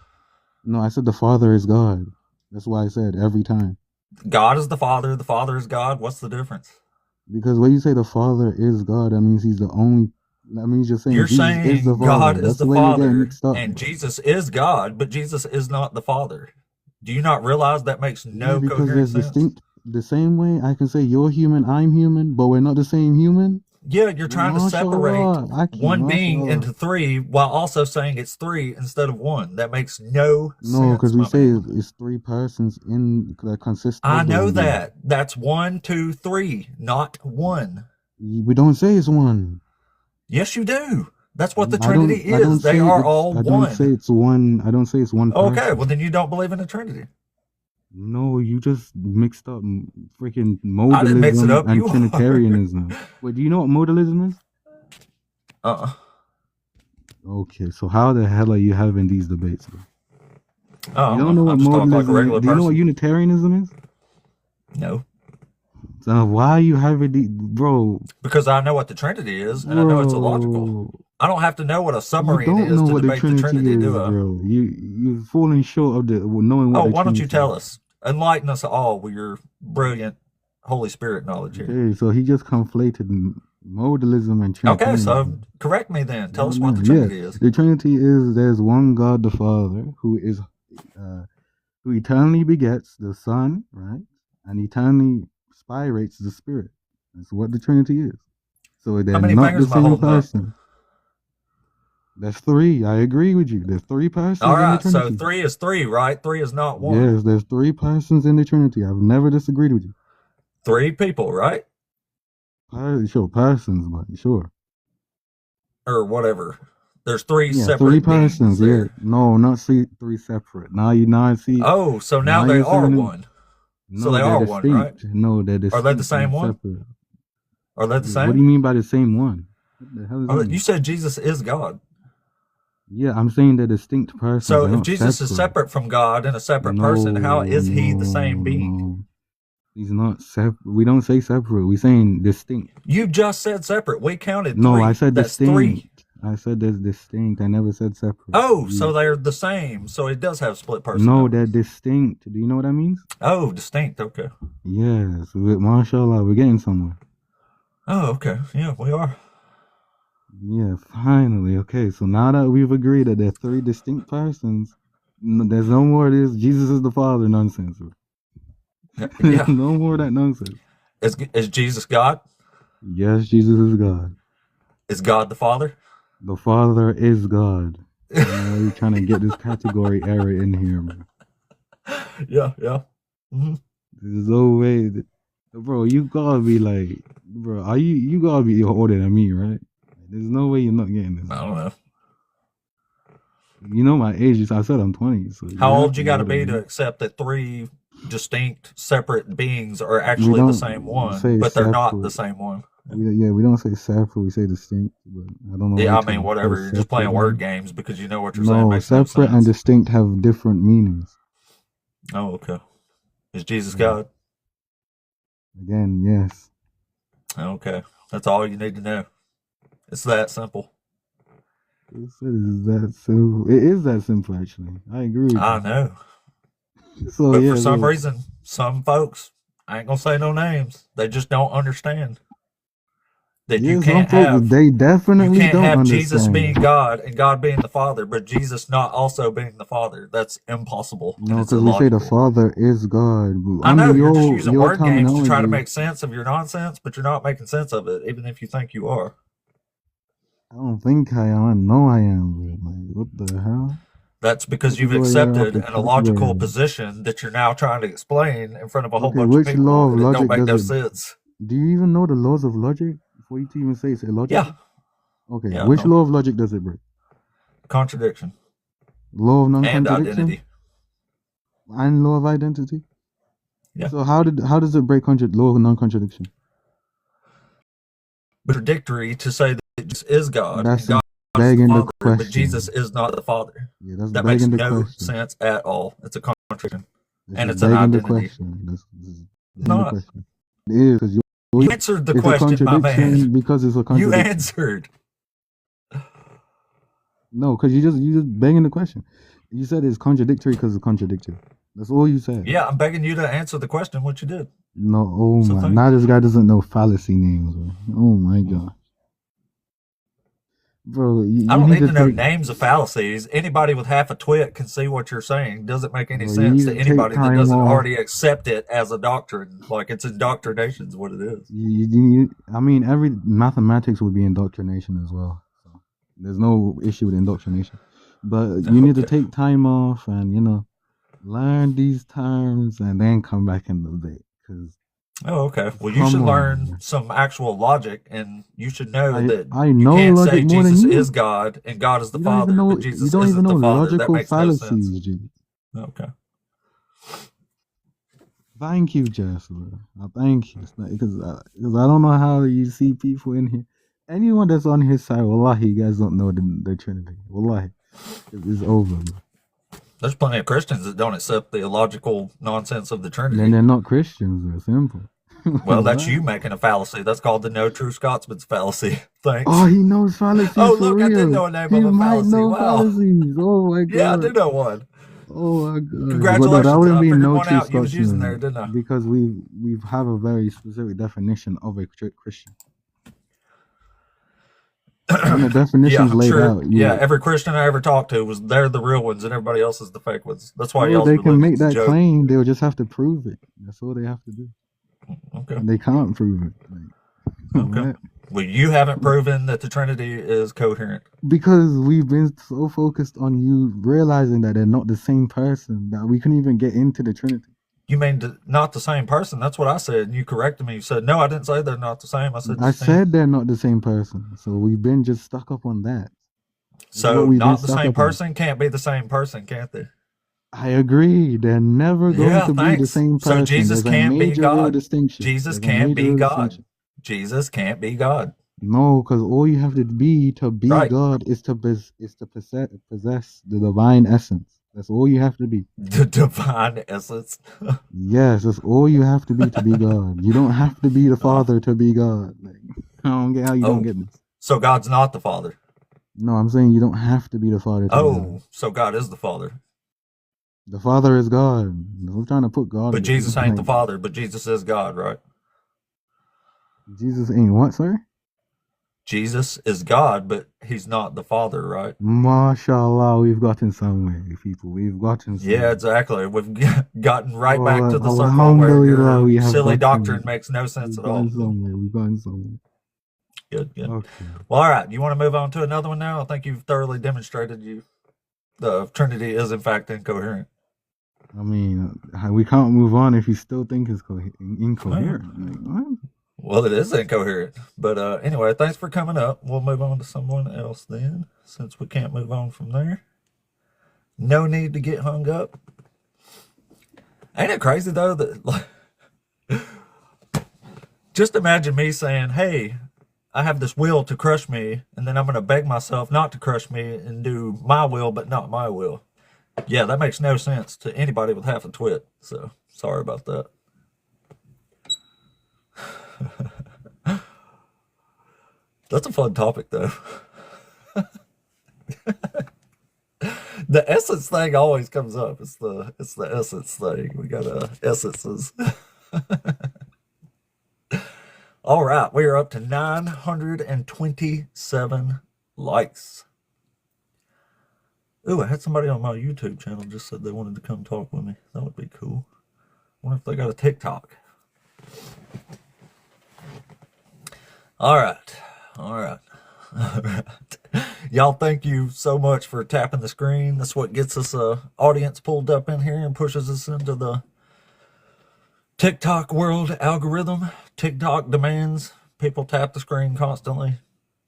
No, I said the Father is God. That's why I said every time. God is the Father is God. What's the difference? Because when you say the Father is God, that means he's the only. That means you're saying You're Jesus is the saying Father. God is That's the the way you're getting Father mixed up. and Jesus is God, but Jesus is not the Father. Do you not realize that makes Yeah, no because coherent there's sense? the same way I can say you're human, I'm human, but we're not the same human. Yeah, you're Well, trying to separate mashallah, Aki, one being mashallah. into three while also saying it's three instead of one. That makes no No, because sense, we my say man. it's three persons in that consist I of the know one being. that. That's 1, 2, 3, not one. We don't say it's one. Yes, you do. That's what the I Trinity don't is. They say are it's. all I don't say one. it's one. I don't say it's one Okay, person. well, then you don't believe in the Trinity. No, you just mixed up freaking I didn't mix it modalism up. and You are. Trinitarianism. Wait, do you know what modalism is? Uh-uh. Okay, so how the hell are you having these debates, bro? Oh, I You don't don't know. know I what just talk like a modalism is? regular Do you know what person. Unitarianism is? No. So why are you having these, bro? Because I know what the Trinity is, and I know it's illogical. Bro, I don't have to know what a you submarine don't is know to what the debate the Trinity Trinity, do is, I? bro. You've fallen short of the knowing what Oh, the why don't you Trinity tell is. us? Enlighten us all with your brilliant Holy Spirit knowledge here. Okay, so he just conflated modalism and Okay, so Trinitarianism. correct me then. Tell No, us what the no, yeah. Trinity is. The Trinity is there's one God the Father who eternally begets the Son, right? And eternally spirates the Spirit. That's what the Trinity is. So How they're many not the fingers am I same holding up? person. There's three. I agree with you. There's three All persons in the right, so Trinity. 3 is 3, right? 3 is not 1. Yes, there's three persons in the Trinity. I've never disagreed with you. 3 people, right? Sure, persons, but sure. Or whatever. There's 3 Yeah, three separate beings persons. Yeah, there. no, not three separate. Now I see. Oh, so now Now they you're are saying it. 1. So No, they they're are 1, right? distinct. No, they're Are they the distinct same and one? separate. Are they the What do same? you mean by the same one? What the hell does that You mean? said Jesus is God. Yeah, I'm saying they're distinct persons. So They're if not Jesus is separate. separate from God and a separate person, how No, is he the same no, being? no. He's not separate. We don't say separate. We're saying distinct. You just said separate. We counted No, I 3. said That's 3. distinct. I said there's distinct. I never said separate. Oh, so they're the same. So it does have split No, personality. they're distinct. Do you know what that means? Oh, distinct. Okay. Yes. Mashallah, we're getting somewhere. Oh, okay. Yeah, we are. Yeah, finally. Okay, so now that we've agreed that they're three distinct persons, there's no more of this Jesus is the Father nonsense. There's Yeah. no more of that nonsense. Is Jesus God? Yes, Jesus is God. Is God the Father? The Father is God. I don't know why you're trying to get this category error in here, bro. Yeah, yeah. Mm-hmm. There's no way that, bro, you gotta be like, bro, you gotta be older than me, right? There's no way you're not getting this. I don't know. You know my age. I said I'm 20. So How old you got to be to accept that 3 distinct, separate beings are actually the same one, but they're not the same one? We don't say separate. We say distinct. But I don't know. Yeah, I mean, whatever. You're just playing word games because you know what you're saying makes no separate and sense. distinct have different meanings. Oh, okay. Is Jesus God? Again, yes. Okay. That's all you need to know. It's that simple. It is that simple. It is that simple, actually. I agree with you. I know. So, but yeah, for some reason, some folks, I ain't going to say no names, they just don't understand that you can't have, they definitely you can't don't have understand. Jesus being God and God being the Father, but Jesus not also being the Father. That's impossible. No, because we say the Father is God. I know, you're just using word games to try to make sense of your nonsense, but you're not making sense of it, even if you think you are. I don't think I am. I know I am. Like, what the hell? That's because you've accepted an illogical position that you're now trying to explain in front of a whole bunch of people. Law of logic don't make no sense. Do you even know the laws of logic before you even say it's illogical? Yeah. Okay. Yeah, which law of logic does it break? Contradiction. Law of non-contradiction. And identity. And law of identity. Yeah. So how does it break law of non-contradiction? Contradictory to say that Jesus is God. That's and God begging the Father, the question. But Jesus is not the Father. Yeah, that's that makes no question. sense at all. It's a contradiction. And it's an identity. That's not. The question. It is because you answered the question, my man. Because it's a contradiction. You answered. No, because you just begging the question. You said it's contradictory because it's contradictory. That's all you said. Yeah, I'm begging you to answer the question, what you did. No, oh So my. thank Now you. this guy doesn't know fallacy names, bro. Oh my god. Bro, I you don't need need to to know take, names of fallacies. Anybody with half a twit can see what you're saying. Doesn't make any bro, you sense need to to take anybody that time doesn't off. already accept it as a doctrine. Like it's indoctrination is what it is. I mean, every mathematics would be indoctrination as well. So there's no issue with indoctrination. But you need to Okay. take time off and, learn these terms and then come back in the debate. Because, Oh, okay. Well, you should come learn on. some actual logic, and you should know that I you know can't logic say more than Jesus is you. God and God is the You don't even Father, but know you Jesus don't even isn't know the Father. That logical makes no sense. fallacies, G. Okay. Thank you, Joshua. Thank you. Because I don't know how you see people in here. Anyone that's on his side, wallahi, you guys don't know the Trinity. Wallahi. It's over, bro. There's plenty of Christians that don't accept the illogical nonsense of the Then Trinity. they're not Christians. They're simple. Well, that's What? you making a fallacy. That's called the no true Scotsman's fallacy. Oh, Thanks. he knows fallacies Oh, for look, I did real. know a name He of a might fallacy. know Wow. fallacies. Oh my Yeah, I do god. know one. Oh my god. But no, that Congratulations. wouldn't I be figured no one true out you was using there, Scotsman didn't I? because we have a very specific definition of a Christian. When the Yeah, definition's I'm laid sure. out, Yeah, you every Christian I ever talked to was they're the real ones and everybody else is the fake ones. That's why well, y'all's they can make religion's a that joke. claim. They'll just have to prove it. That's all they have to do. Okay. And they can't prove it. Like, Okay. what? Well, you haven't proven that the Trinity is coherent. Because we've been so focused on you realizing that they're not the same person that we couldn't even get into the Trinity. You mean not the same person? That's what I said. And you corrected me. You said, no, I didn't say they're not the same. I said I distinct. said they're not the same person. So we've been just stuck up on that. It's what So we've been not the stuck same up on. person can't be the same person, can't they? I agree. They're never going Yeah, to be the thanks. same So person. Jesus There's a can't be major real God. distinction. Jesus There's a can't major be real God. distinction. Jesus can't be God. No, because all you have to be Right. God is to possess the divine essence. That's all you have to be. The divine essence. Yes, that's all you have to be God. You don't have to be the Father to be God. Like, I don't get how you don't Oh, get this. so God's not the Father. No, I'm saying you don't have to be the Father to be God. Oh, so God is the Father. The Father is God. I'm trying to put God. But Jesus ain't the Father, but Jesus is God, right? Jesus ain't what, sir? Jesus is God, but he's not the Father, right? MashaAllah, we've gotten somewhere, people. We've gotten somewhere. Yeah, exactly. We've gotten right back to the circle where Alhamdulillah, we your have silly gotten doctrine makes no sense We've at all. gone somewhere. We've gone somewhere. Good, good. Okay. Well, all right. You want to move on to another one now? I think you've thoroughly demonstrated the Trinity is in fact incoherent. I mean, we can't move on if you still think it's incoherent. Like, what? Well, it is incoherent. But anyway, thanks for coming up. We'll move on to someone else then, since we can't move on from there. No need to get hung up. Ain't it crazy though that like, just imagine me saying, "Hey, I have this will to crush me, and then I'm going to beg myself not to crush me and do my will, but not my will." Yeah, that makes no sense to anybody with half a twit. So sorry about that. That's a fun topic, though. The essence thing always comes up. It's the essence thing. We got essences. All right, we are up to 927 likes. Ooh, I had somebody on my YouTube channel just said they wanted to come talk with me. That would be cool. I wonder if they got a TikTok. All right. Y'all, thank you so much for tapping the screen. That's what gets us audience pulled up in here and pushes us into the TikTok world algorithm. TikTok demands people tap the screen constantly.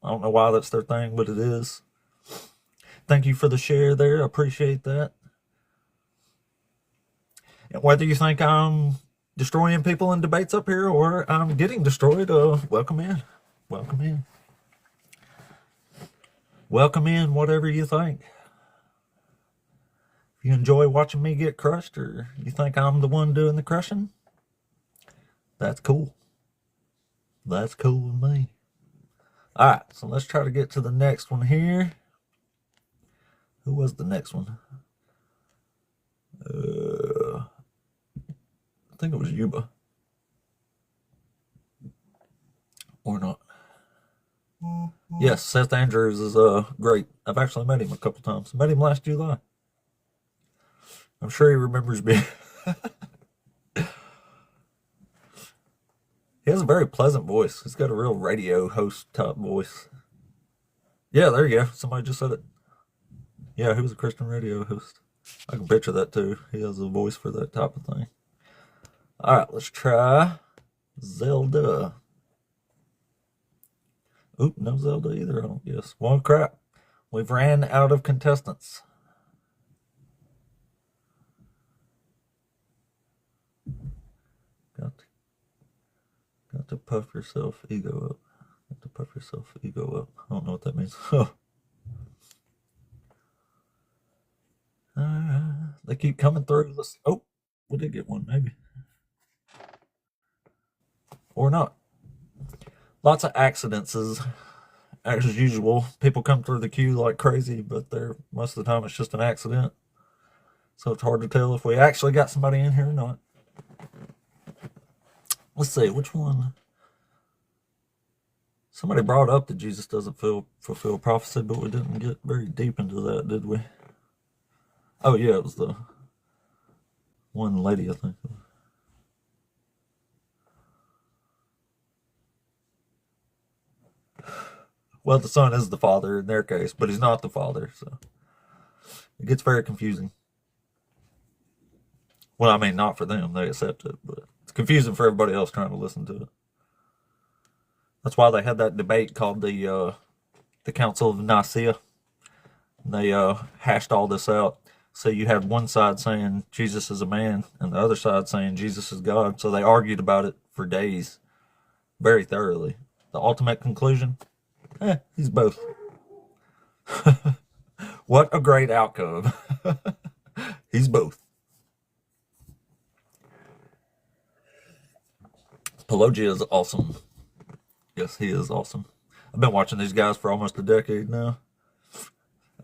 I don't know why that's their thing, but it is. Thank you for the share there. I appreciate that. And whether you think I'm destroying people in debates up here or I'm getting destroyed, welcome in. Welcome in. Welcome in, whatever you think. If you enjoy watching me get crushed or you think I'm the one doing the crushing, that's cool. That's cool with me. All right, so let's try to get to the next one here. Who was the next one? think it was Yuba. Or not. Yes, Seth Andrews is great. I've actually met him a couple times. Met him last July. I'm sure he remembers me. He has a very pleasant voice. He's got a real radio host type voice. Yeah, there you go. Somebody just said it. Yeah, he was a Christian radio host. I can picture that too. He has a voice for that type of thing. All right, let's try Zelda. Oop, no Zelda either, I don't guess. Well, crap. We've ran out of contestants. Got to puff yourself ego up. Got to puff yourself ego up. I don't know what that means. They keep coming through. Oh, we did get one, maybe. Or not. Lots of accidents as usual. People come through the queue like crazy, but most of the time it's just an accident. So it's hard to tell if we actually got somebody in here or not. Let's see, which one? Somebody brought up that Jesus doesn't fulfill prophecy, but we didn't get very deep into that, did we? Oh, yeah, it was the one lady, I think. Well, the Son is the Father in their case, but he's not the Father, so it gets very confusing. Well, I mean, not for them. They accept it, but it's confusing for everybody else trying to listen to it. That's why they had that debate called the Council of Nicaea. They hashed all this out. So you had one side saying Jesus is a man, and the other side saying Jesus is God. So they argued about it for days, very thoroughly. The ultimate conclusion, he's both. What a great outcome. He's both. Pelagia is awesome. Yes, he is awesome. I've been watching these guys for almost a decade now.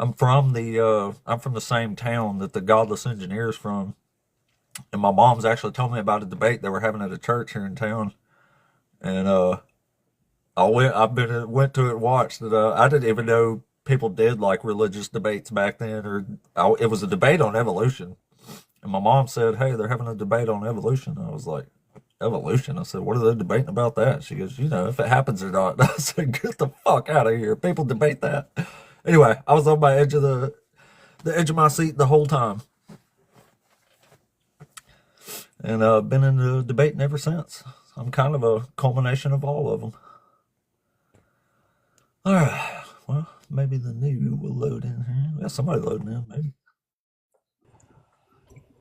I'm from the same town that the Godless Engineer's from, and my mom's actually told me about a debate they were having at a church here in town, and I went to it and watched it. I didn't even know people did like religious debates back then, it was a debate on evolution, and my mom said, "Hey, they're having a debate on evolution." I was like, "Evolution?" I said, "What are they debating about that?" She goes, if it happens or not. I said, "Get the fuck out of here! People debate that." Anyway, I was on my edge of the edge of my seat the whole time, and been in the debating ever since. I'm kind of a culmination of all of them. All right, well, maybe the new will load in here. Yeah, somebody loading in, maybe.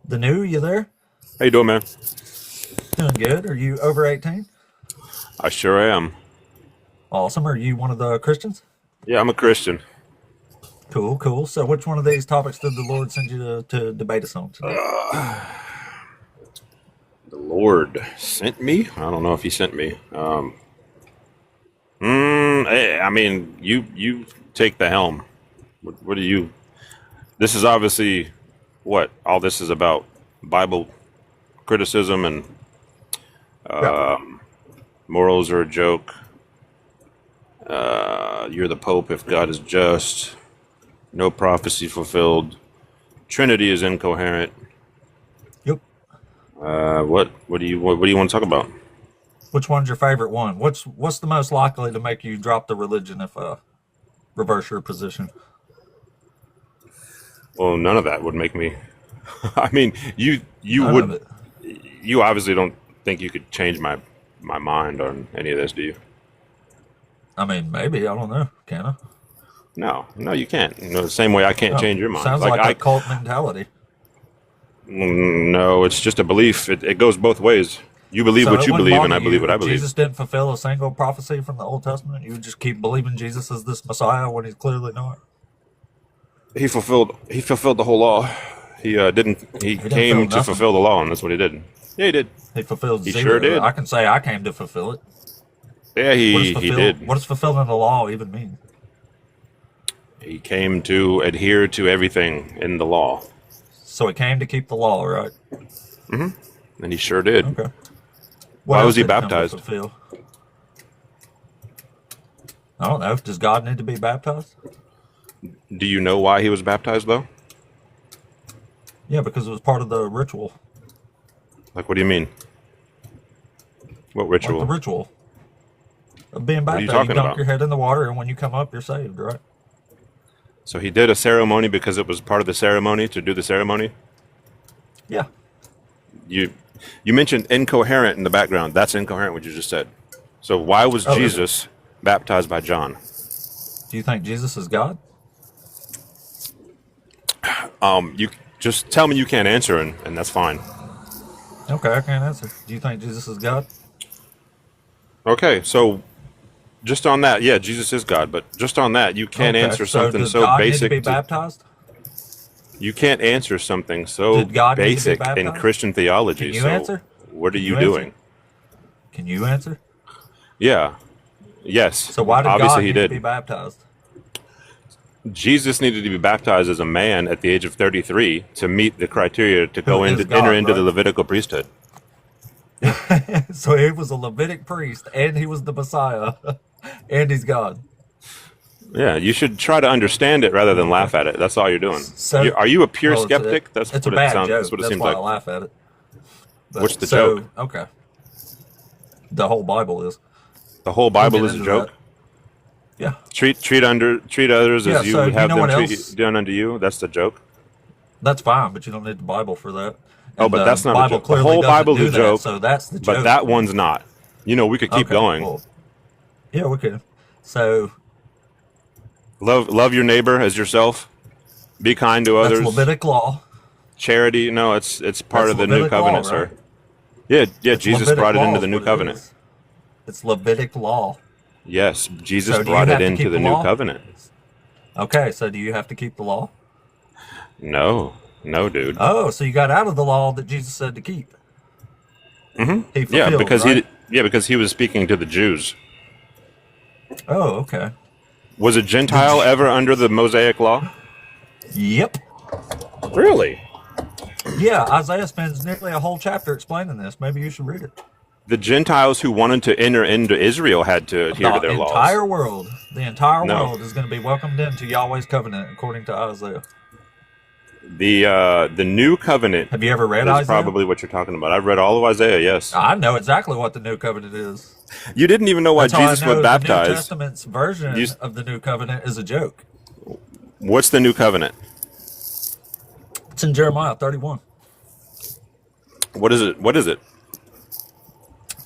The new, you there? How you doing, man? Doing good. Are you over 18? I sure am. Awesome. Are you one of the Christians? Yeah, I'm a Christian. Cool. So which one of these topics did the Lord send you to debate us on today? The Lord sent me? I don't know if he sent me. I mean, you take the helm. What do you... This is obviously what all this is about. Bible criticism and morals are a joke. You're the Pope if God is just. No prophecy fulfilled. Trinity is incoherent. Yep. What do you want to talk about? Which one's your favorite one? What's the most likely to make you drop the religion if reverse your position? Well, none of that would make me. I mean, you None would. of it. You obviously don't think you could change my mind on any of this, do you? I mean, maybe. I don't know. Can I? No, you can't. The same way I can't change your mind. Sounds like a cult mentality. No, it's just a belief. It goes both ways. You believe So what it you wouldn't believe, and bother I believe you what I if believe. Jesus didn't fulfill a single prophecy from the Old Testament. You would just keep believing Jesus is this Messiah when he's clearly not. He fulfilled the whole law. He didn't. He He didn't came fulfill to nothing. fulfill the law, and that's what he did. Yeah, he did. He fulfilled He zero. sure did. I can say I came to fulfill it. Yeah, he did. What does fulfilling the law even mean? He came to adhere to everything in the law. So he came to keep the law, right? Mm-hmm. And he sure did. Okay. What Why else was he did come to baptized? fulfill? I don't know. Does God need to be baptized? Do you know why he was baptized, though? Yeah, because it was part of the ritual. Like, what do you mean? What Like the ritual? ritual of being What are you baptized. You talking dunk about? your head in the water, and when you come up, you're saved, right? So he did a ceremony because it was part of the ceremony to do the ceremony? Yeah. You mentioned incoherent in the background. That's incoherent what you just said. So why was Oh, is it? Jesus baptized by John? Do you think Jesus is God? You just tell me you can't answer, and that's fine. Okay, I can't answer. Do you think Jesus is God? Okay, so just on that, yeah, Jesus is God, but just on that, you can't Okay, answer so something does so God need to be basic. baptized? You can't answer something so Did God need to be basic in baptized? Christian theology. Can you So answer? what are Can you you answer? doing? Can you answer? Yeah, yes, So why did obviously God he need to be did. baptized? Jesus needed to be baptized as a man at the age of 33 to meet the criteria to Who go is into enter God, into the right? Levitical priesthood. So he was a Levitic priest, and he was the Messiah, and he's God. Yeah, you should try to understand it rather than Okay. laugh at it. That's all you're doing. So, Are you a pure well, skeptic? it's a bad That's joke. what it That's seems why I like. laugh at it. What's But the joke? so, okay, the whole Bible is. The whole We'll Bible get is a into joke. that. Yeah, Treat others yeah. as you So would you have know them what else? done unto you. That's the joke. That's fine, but you don't need the Bible for that. Oh, And but the that's not a Bible joke. The clearly whole doesn't Bible's a do that. joke, So that's the but joke. that one's not. You know, we could keep Okay. going. Well, yeah, we can. So Love your neighbor as yourself. Be kind to that's others. Levitic law. Charity. No, it's part That's of the new Levitic law, covenant, right? sir. Yeah. It's Jesus Levitic brought it law into the is new what it covenant. is. It's Levitic law. Yes, Jesus So do you brought it have to into keep the the new law? covenant. Okay, so do you have to keep the law? No, dude. Oh, so you got out of the law that Jesus said to keep. He Yeah, fulfilled, right? because he was speaking to the Jews. Oh, okay. Was a Gentile ever under the Mosaic law? Yep. Really? Yeah, Isaiah spends nearly a whole chapter explaining this. Maybe you should read it. The Gentiles who wanted to enter into Israel had to adhere to The their laws. entire world, the entire No. world is going to be welcomed into Yahweh's covenant, according to Isaiah. The new covenant Have you ever read is Isaiah? probably what you're talking about. I've read all of Isaiah, yes. I know exactly what the new covenant is. You didn't even know why That's how Jesus I know was the New baptized. Testament's version You- of the new covenant is a joke. What's the new covenant? It's in Jeremiah 31. What is it? What is it?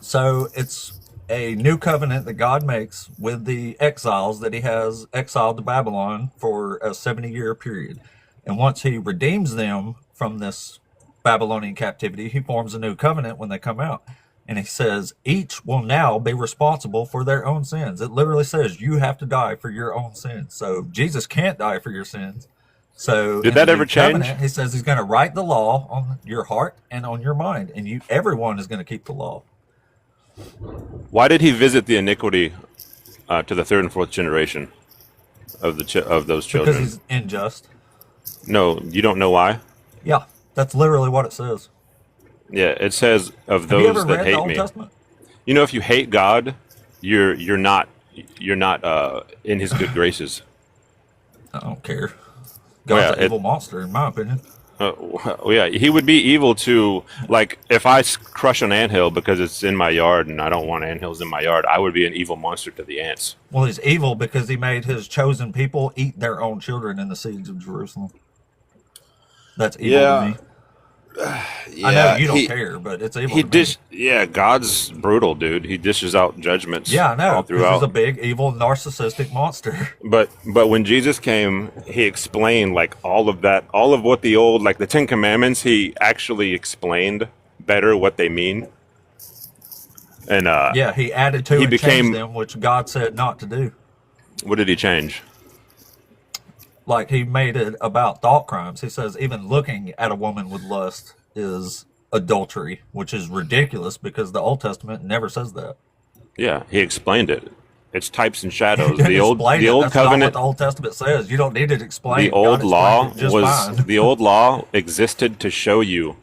So it's a new covenant that God makes with the exiles that he has exiled to Babylon for a 70-year period. And once he redeems them from this Babylonian captivity, he forms a new covenant when they come out. And he says, each will now be responsible for their own sins. It literally says you have to die for your own sins. So Jesus can't die for your sins. So Did in that the ever new change? covenant, he says he's going to write the law on your heart and on your mind. And everyone is going to keep the law. Why did he visit the iniquity to the third and fourth generation of of those Because children? he's unjust. No, you don't know why? Yeah, that's literally what it says. Yeah, it says of Have you ever those that read the hate Old me. Testament? You know, if you hate God, you're not in His good graces. I don't care. God's yeah, an evil monster, in my opinion. Well, yeah, He would be evil to, like, if I crush an anthill because it's in my yard and I don't want anthills in my yard, I would be an evil monster to the ants. Well, he's evil because he made his chosen people eat their own children in the siege of Jerusalem. That's evil to me. Yeah, I know you don't care, but it's evil to me. Yeah, God's brutal, dude. He dishes out judgments. Yeah, I know. All Because throughout. he's a big, evil, narcissistic monster. But when Jesus came, he explained like all of what the old, like the Ten Commandments, he actually explained better what they mean. And Yeah, he added to he and became- changed them, which God said not to do. what did he change? Like he made it about thought crimes. He says even looking at a woman with lust is adultery, which is ridiculous because the Old Testament never says that. Yeah, he explained it. It's types and He shadows. didn't The old explain it. That's covenant, not what the Old Testament says. You don't need it explained. the old God law explained it just was fine. the old law existed to show you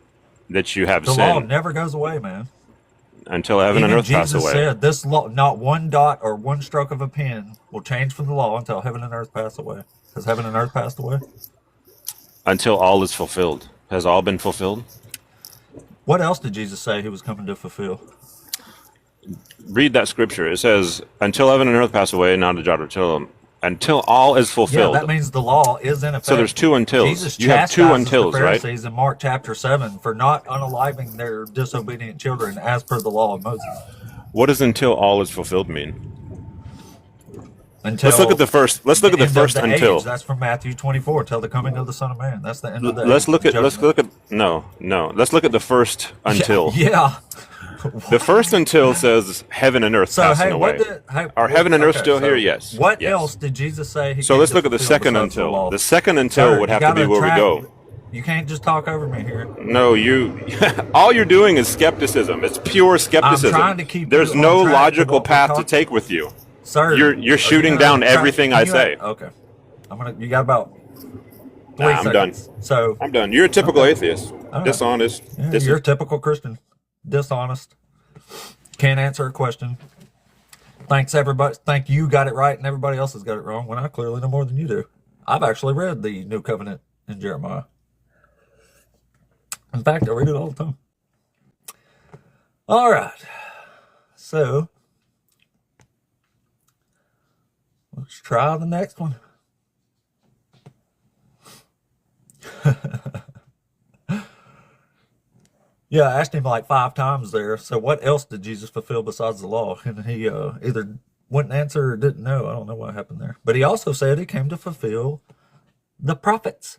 that you have The law sin never goes away, man. until heaven and Even earth pass Jesus away. said, "This law, not one dot or one stroke of a pen, will change from the law until heaven and earth pass away." Has heaven and earth passed away? Until all is fulfilled. Has all been fulfilled? What else did Jesus say he was coming to fulfill? Read that scripture. It says, "Until heaven and earth pass away, not a jot or tittle, until all is Yeah, fulfilled." that means the law is in effect. So there's two untils. Jesus You have two chastises the untils, right? Pharisees in Mark chapter 7 for not unaliving their disobedient children as per the law of Moses. What does "until all is fulfilled" mean? Until Let's look at the first. Let's look at the end of first the until. age. That's from Matthew 24 till the coming of the Son of Man. That's the end of the Let's age. look at. Let's Judgment. look at. No. Let's look at the first until. Yeah. The first until says heaven and earth So passing hey, away. Are what- heaven and earth okay, still so here? Yes. What Yes. else did Jesus say? He So came let's to look at the fulfill second besides the until. law? The second until Sir, would you have to be gotta where we go. You can't just talk over me here. No, you. All you're doing is skepticism. It's pure skepticism. trying to keep There's you no on track to logical what we're path to talking- take with you. Sir, You're are shooting you down gonna try- everything can I you- say. Okay, you got about 3 Nah, I'm done. seconds. So I'm done. You're a typical atheist. right. Dishonest. yeah, you're a typical Christian, dishonest, can't answer a question. Thanks everybody. Think you got it right and everybody else has got it wrong when I clearly know more than you do. I've actually read the New Covenant in Jeremiah. In fact, I read it all the time. All right. So let's try the next one. Yeah, I asked him like 5 times there. So what else did Jesus fulfill besides the law? And he either wouldn't answer or didn't know. I don't know what happened there. But he also said he came to fulfill the prophets.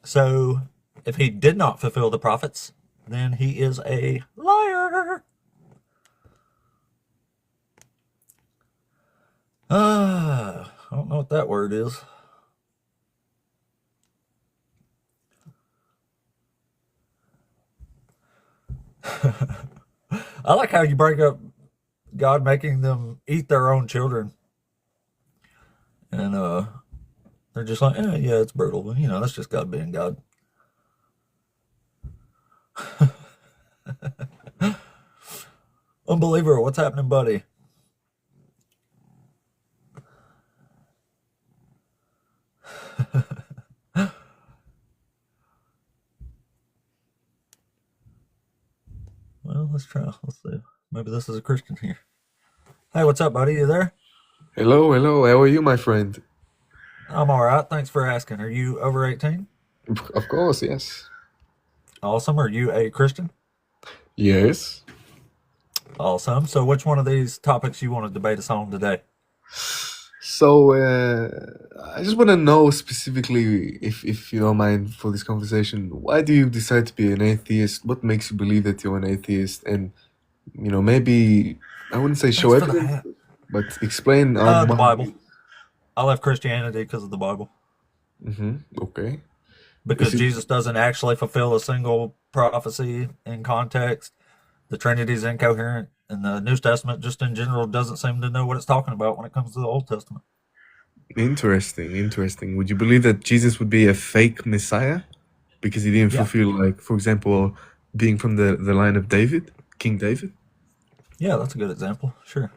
So if he did not fulfill the prophets, then he is a liar. I don't know what that word is. I like how you bring up God making them eat their own children. And they're just like, yeah, it's brutal. But, that's just God being God. Unbeliever, what's happening, buddy? Well, let's try. Let's see. Maybe this is a Christian here. Hey, what's up, buddy? You there? Hello, hello. How are you, my friend? I'm all right. Thanks for asking. Are you over 18? Of course, yes. Awesome. Are you a Christian? Yes. Awesome. So which one of these topics you want to debate us on today? So, I just want to know specifically, if you don't mind, for this conversation, why do you decide to be an atheist? What makes you believe that you're an atheist? And, maybe, I wouldn't say show Thanks for the evidence, hat. but explain The why. Bible. I left Christianity because of the Bible. Okay. Because Is it, Jesus doesn't actually fulfill a single prophecy in context. The Trinity's incoherent, and the New Testament just in general doesn't seem to know what it's talking about when it comes to the Old Testament. interesting. Would you believe that Jesus would be a fake Messiah because he didn't Yeah. fulfill, like, for example, being from the line of David, King David? Yeah, that's a good example. Sure.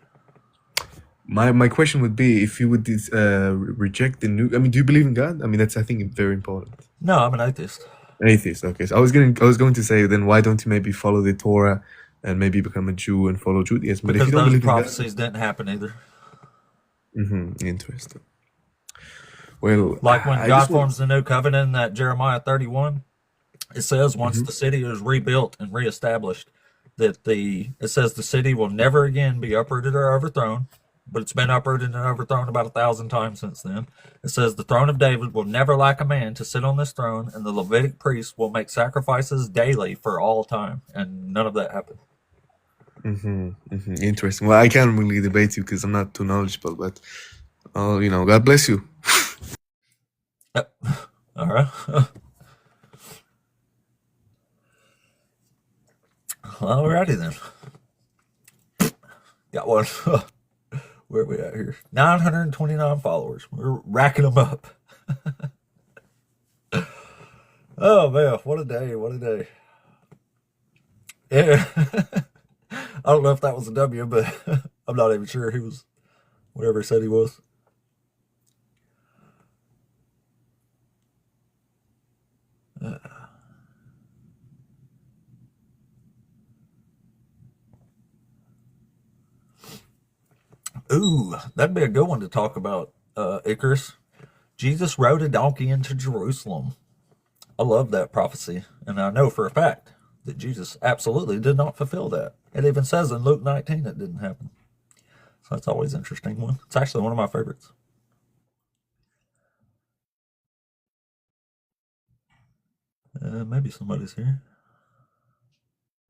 My question would be if you would reject the new. I mean, do you believe in God? I mean, that's, I think, very important. No, I'm an atheist. Atheist. Okay, so I was going to say, then why don't you maybe follow the Torah and maybe become a Jew and follow Judaism? But if Because you don't those believe in God, prophecies didn't happen either. interesting. Well, Like when I God just want. forms the new covenant in that Jeremiah 31, it says once the city is rebuilt and reestablished, that it says the city will never again be uprooted or overthrown, but it's been uprooted and overthrown about 1,000 times since then. It says the throne of David will never lack a man to sit on this throne, and the Levitic priests will make sacrifices daily for all time. And none of that happened. Interesting. Well, I can't really debate you because I'm not too knowledgeable, but God bless you. All right. Alrighty then. Got one. Where are we at here? 929 followers. We're racking them up. Oh man, what a day! What a day! Yeah, I don't know if that was a W, but I'm not even sure he was whatever he said he was. Ooh, that'd be a good one to talk about, Icarus. Jesus rode a donkey into Jerusalem. I love that prophecy, and I know for a fact that Jesus absolutely did not fulfill that. It even says in Luke 19 it didn't happen. So that's always an interesting one. It's actually one of my favorites. Maybe somebody's here,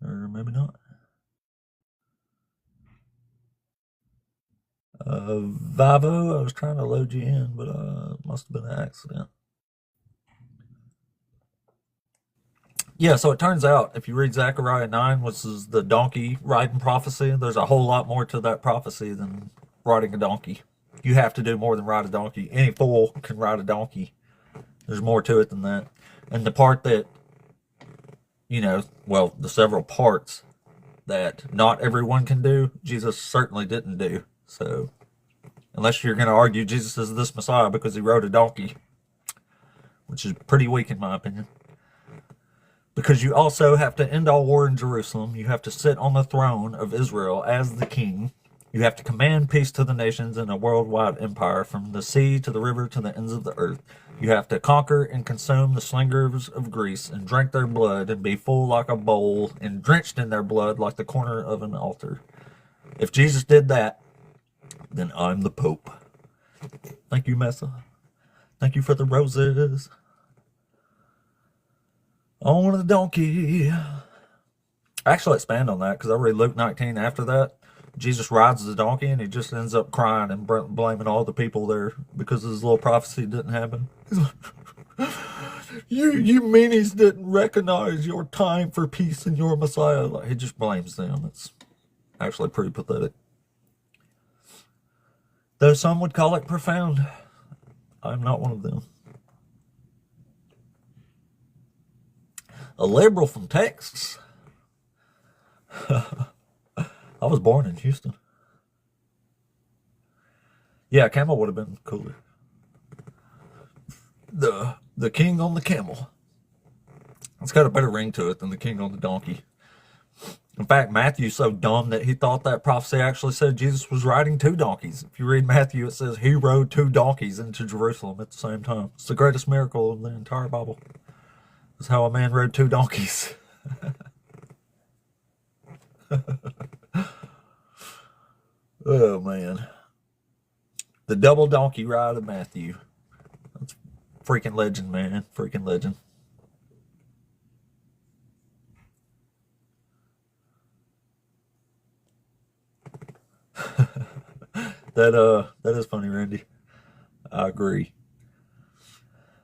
or maybe not. Vivo, I was trying to load you in, but it must have been an accident. Yeah, so it turns out if you read Zechariah 9, which is the donkey riding prophecy, there's a whole lot more to that prophecy than riding a donkey. You have to do more than ride a donkey. Any fool can ride a donkey. There's more to it than that. And the part that, well, the several parts that not everyone can do, Jesus certainly didn't do. So, unless you're going to argue Jesus is this Messiah because he rode a donkey, which is pretty weak in my opinion. Because you also have to end all war in Jerusalem. You have to sit on the throne of Israel as the king. You have to command peace to the nations in a worldwide empire, from the sea to the river to the ends of the earth. You have to conquer and consume the slingers of Greece and drink their blood and be full like a bowl and drenched in their blood like the corner of an altar. If Jesus did that, then I'm the Pope. Thank you, Messa. Thank you for the roses. On a donkey. Actually, expand on that because I read Luke 19 after that. Jesus rides the donkey and he just ends up crying and blaming all the people there because his little prophecy didn't happen. You meanies didn't recognize your time for peace and your Messiah. Like, he just blames them. It's actually pretty pathetic. Though some would call it profound. I'm not one of them. A liberal from Texas. I was born in Houston. Yeah, camel would have been cooler. The king on the camel. It's got a better ring to it than the king on the donkey. In fact, Matthew's so dumb that he thought that prophecy actually said Jesus was riding two donkeys. If you read Matthew, it says he rode two donkeys into Jerusalem at the same time. It's the greatest miracle of the entire Bible. It's how a man rode two donkeys. Oh, man. The double donkey ride of Matthew. That's freaking legend, man. Freaking legend. That is funny, Randy. I agree.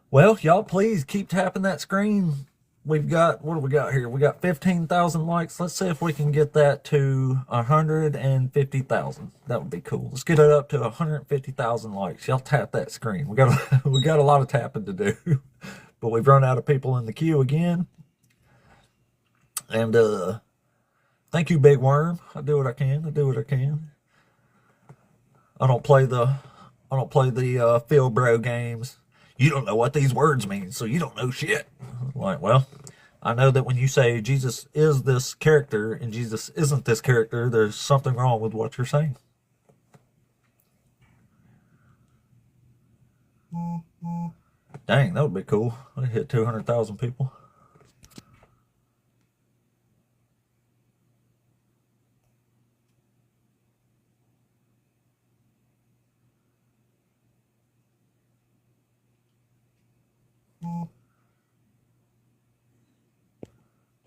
Well, y'all please keep tapping that screen. We've got, what do we got here? We got 15,000 likes. Let's see if we can get that to 150,000. That would be cool. Let's get it up to 150,000 likes. Y'all tap that screen. We got a lot of tapping to do. But we've run out of people in the queue again. And thank you, Big Worm. I do what I can. I don't play the Phil Bro games. You don't know what these words mean, so you don't know shit. Like, well, I know that when you say Jesus is this character and Jesus isn't this character, there's something wrong with what you're saying. Dang, that would be cool. I hit 200,000 people.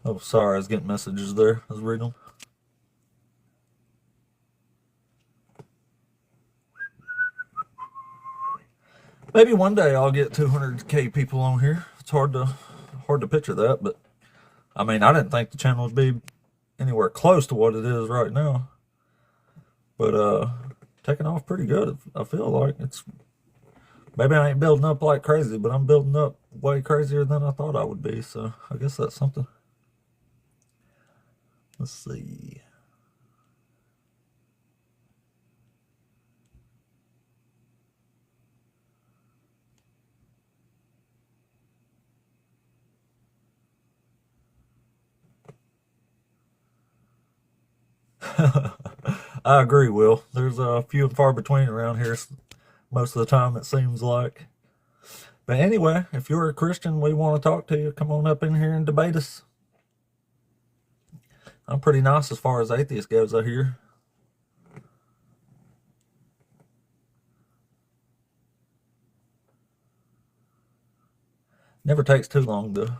Oh, sorry, I was getting messages there. I was reading them. Maybe one day I'll get 200K people on here. It's hard to picture that, but I mean, I didn't think the channel would be anywhere close to what it is right now. But taking off pretty good. I feel like it's, maybe I ain't building up like crazy, but I'm building up way crazier than I thought I would be, so I guess that's something. Let's see. I agree, Will. There's a few and far between around here most of the time, it seems like. But anyway, if you're a Christian, we want to talk to you. Come on up in here and debate us. I'm pretty nice as far as atheist goes, I hear. Never takes too long to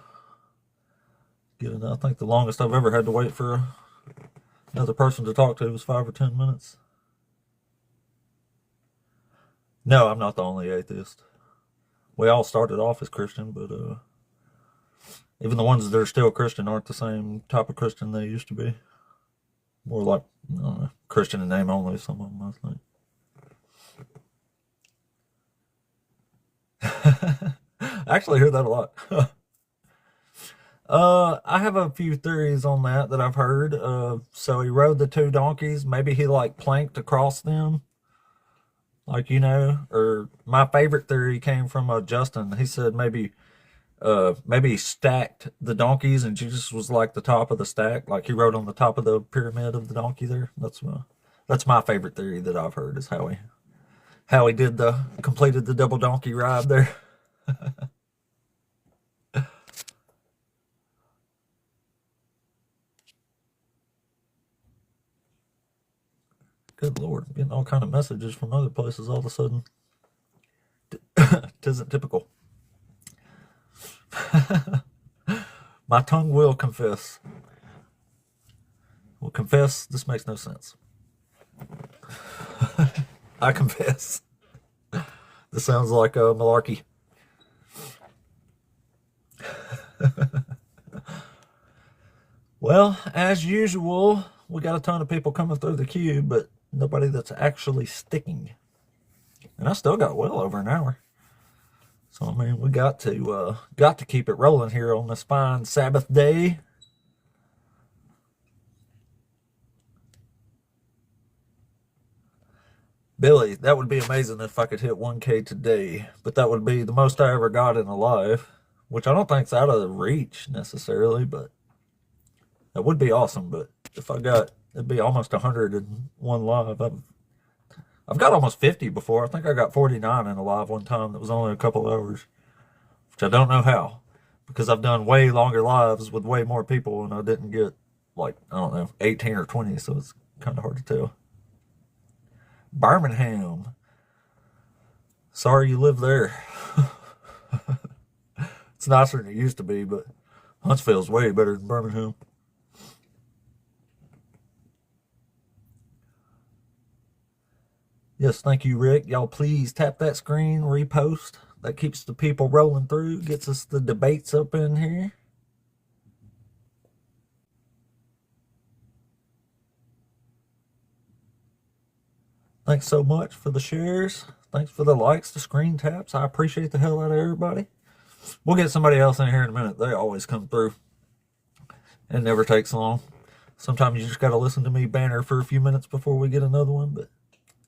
get it. I think the longest I've ever had to wait for another person to talk to was 5 or 10 minutes. No, I'm not the only atheist. We all started off as Christian, but even the ones that are still Christian aren't the same type of Christian they used to be. More like, I don't know, Christian in name only, some of them, I think. I actually hear that a lot. I have a few theories on that I've heard. So he rode the 2 donkeys. Maybe he like planked across them. Like, or my favorite theory came from Justin. He said maybe he stacked the donkeys and Jesus was like the top of the stack. Like he rode on the top of the pyramid of the donkey there. That's my favorite theory that I've heard, is how he completed the double donkey ride there. Good Lord, I'm getting all kind of messages from other places all of a sudden. Tisn't typical. My tongue will confess. Will confess, this makes no sense. I confess. This sounds like a malarkey. Well, as usual, we got a ton of people coming through the queue, but nobody that's actually sticking. And I still got well over an hour. So, I mean, we got to keep it rolling here on this fine Sabbath day. Billy, that would be amazing if I could hit 1K today, but that would be the most I ever got in a live, which I don't think's out of reach necessarily, but that would be awesome. But if it'd be almost 101 live. I've got almost 50 before. I think I got 49 in a live one time that was only a couple hours, which I don't know how, because I've done way longer lives with way more people and I didn't get, like, I don't know, 18 or 20, so it's kind of hard to tell. Birmingham. Sorry you live there. It's nicer than it used to be, but Huntsville's way better than Birmingham. Yes, thank you, Rick. Y'all please tap that screen, repost. That keeps the people rolling through, gets us the debates up in here. Thanks so much for the shares. Thanks for the likes, the screen taps. I appreciate the hell out of everybody. We'll get somebody else in here in a minute. They always come through. It never takes long. Sometimes you just got to listen to me banter for a few minutes before we get another one, but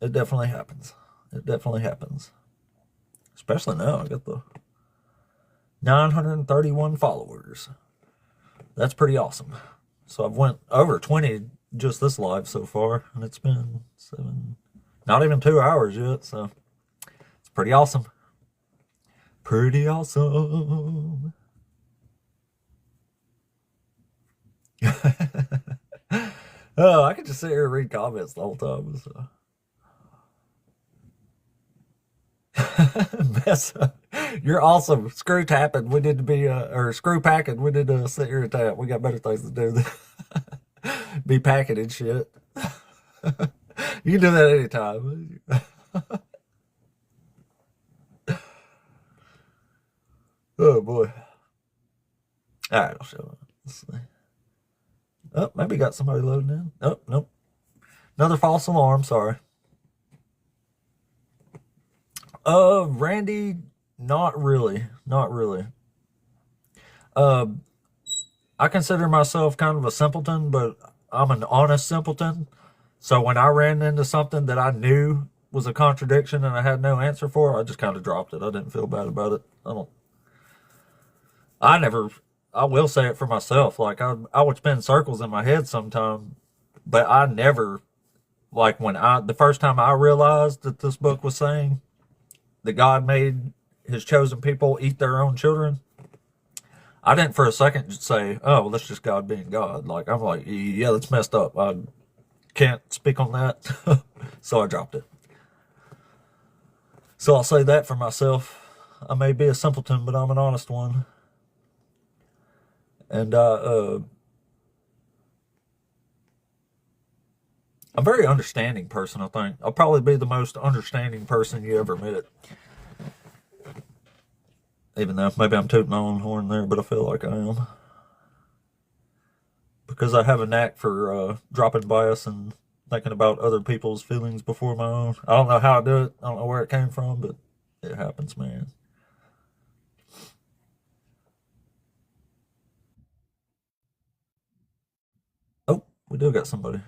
it definitely happens. It definitely happens. Especially now. I got the 931 followers. That's pretty awesome. So I've went over 20 just this live so far, and it's been not even 2 hours yet, so it's pretty awesome. Pretty awesome. Oh, I could just sit here and read comments the whole time. So. You're awesome. Screw tapping. We need to be, or screw packing. We need to sit here and tap. We got better things to do than be packing and shit. You can do that anytime. Oh boy. All right, I'll show it. Let's see. Oh, maybe got somebody loading in. Oh, nope. Another false alarm. Sorry. Randy, not really. Not really. Uh, I consider myself kind of a simpleton, but I'm an honest simpleton. So when I ran into something that I knew was a contradiction and I had no answer for, I just kind of dropped it. I didn't feel bad about it. I never, I will say it for myself. Like I would spin circles in my head sometime, but I never, like the first time I realized that this book was saying that God made his chosen people eat their own children, I didn't for a second say, oh, well, that's just God being God. Like, I'm like, yeah, that's messed up. I can't speak on that. So I dropped it. So I'll say that for myself. I may be a simpleton, but I'm an honest one. And I'm a very understanding person, I think. I'll probably be the most understanding person you ever met. Even though maybe I'm tooting my own horn there, but I feel like I am. Because I have a knack for dropping bias and thinking about other people's feelings before my own. I don't know how I do it. I don't know where it came from, but it happens, man. Oh, we do got somebody.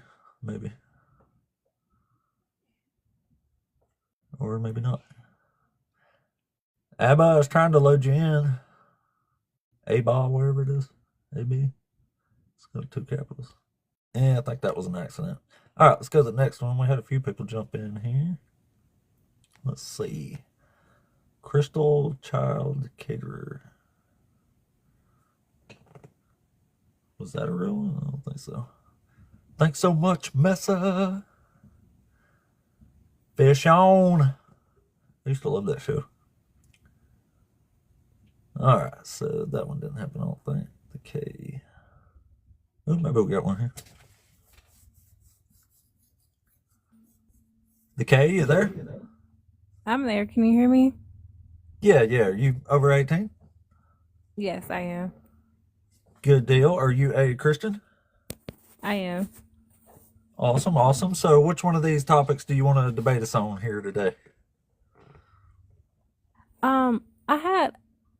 Maybe. Or maybe not. Abba is trying to load you in. A-Ba, wherever it is. A-B. Let's go to 2 capitals. Yeah, I think that was an accident. All right, let's go to the next one. We had a few people jump in here. Let's see. Crystal Child Caterer. Was that a real one? I don't think so. Thanks so much, Messa. Fish on. I used to love that show. All right, so that one didn't happen, I don't think. The K. Oh, maybe we got one here. The K, you there? I'm there. Can you hear me? Yeah. Are you over 18? Yes, I am. Good deal. Are you a Christian? I am. Awesome. So which one of these topics do you want to debate us on here today?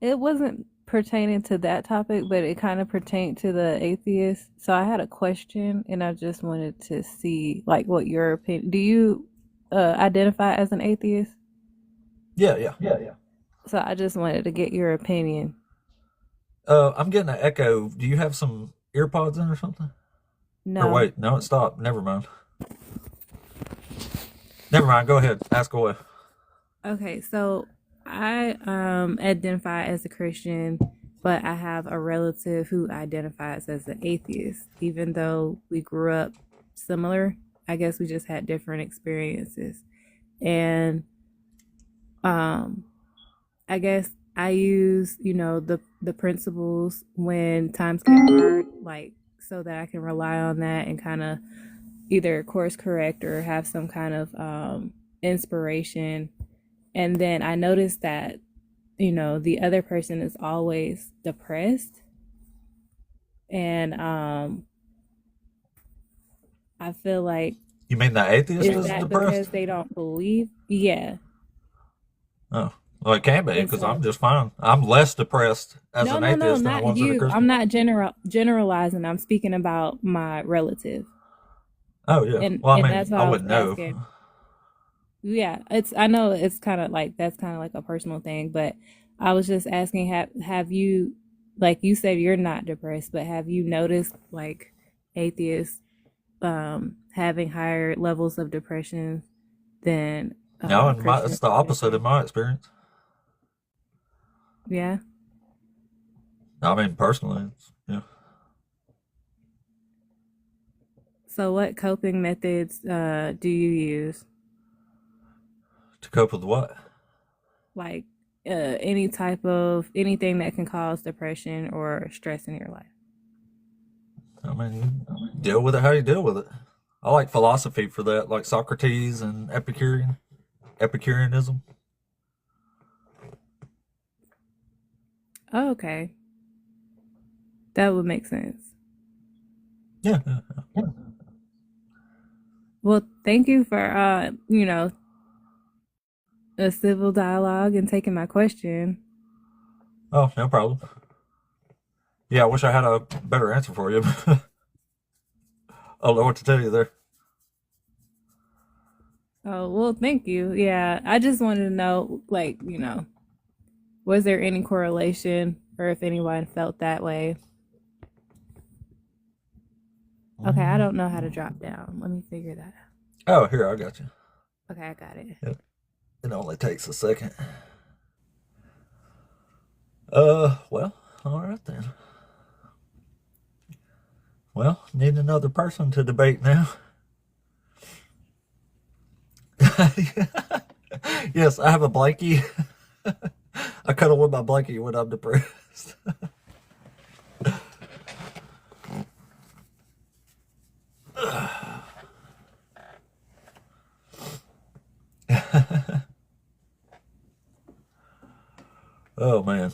It wasn't pertaining to that topic, but it kind of pertained to the atheist. So I had a question, and I just wanted to see, like, what your opinion. Do you identify as an atheist? Yeah. So I just wanted to get your opinion. I'm getting an echo. Do you have some earpods in or something? Or No. wait, no, it stopped. Never mind. Go ahead. Ask away. Okay, so I identify as a Christian, but I have a relative who identifies as an atheist. Even though we grew up similar, I guess we just had different experiences. And I guess I use, the principles when times get hard, like so that I can rely on that and kind of either course correct or have some kind of inspiration. And then I noticed that, the other person is always depressed. And I feel like, You mean the atheist is is that depressed? because they don't believe? Yeah. Oh, well, it can be And because I'm so, just fine. I'm less depressed as no, an no, no, atheist than I not was as a you. I'm Christian. not generalizing. I'm speaking about my relative. Oh, yeah. And Well, I and mean, that's why I I was wouldn't know. asking. Yeah, I know it's kind of like that's kind of like a personal thing, but I was just asking, have you, like you said, you're not depressed, but have you noticed like atheists having higher levels of depression than No, and it's Christians the opposite in identify? my experience. Yeah. I mean, personally, yeah. So what coping methods do you use? To cope with what? Like any type of anything that can cause depression or stress in your life? I mean, you deal with it how you deal with it. I like philosophy for that, like Socrates and Epicureanism. Oh, okay. That would make sense. Yeah. Well, thank you for a civil dialogue and taking my question. Oh, no problem. Yeah, I wish I had a better answer for you. I don't know what to tell you there. Oh, well, thank you. Yeah, I just wanted to know, like, was there any correlation or if anyone felt that way? Okay, I don't know how to drop down. Let me figure that Oh, here, I got you. out. Okay, I got it. It only takes a second. Well, all right then. Well, need another person to debate now. Yes, I have a blankie. I cuddle with my blankie when I'm depressed. Oh man.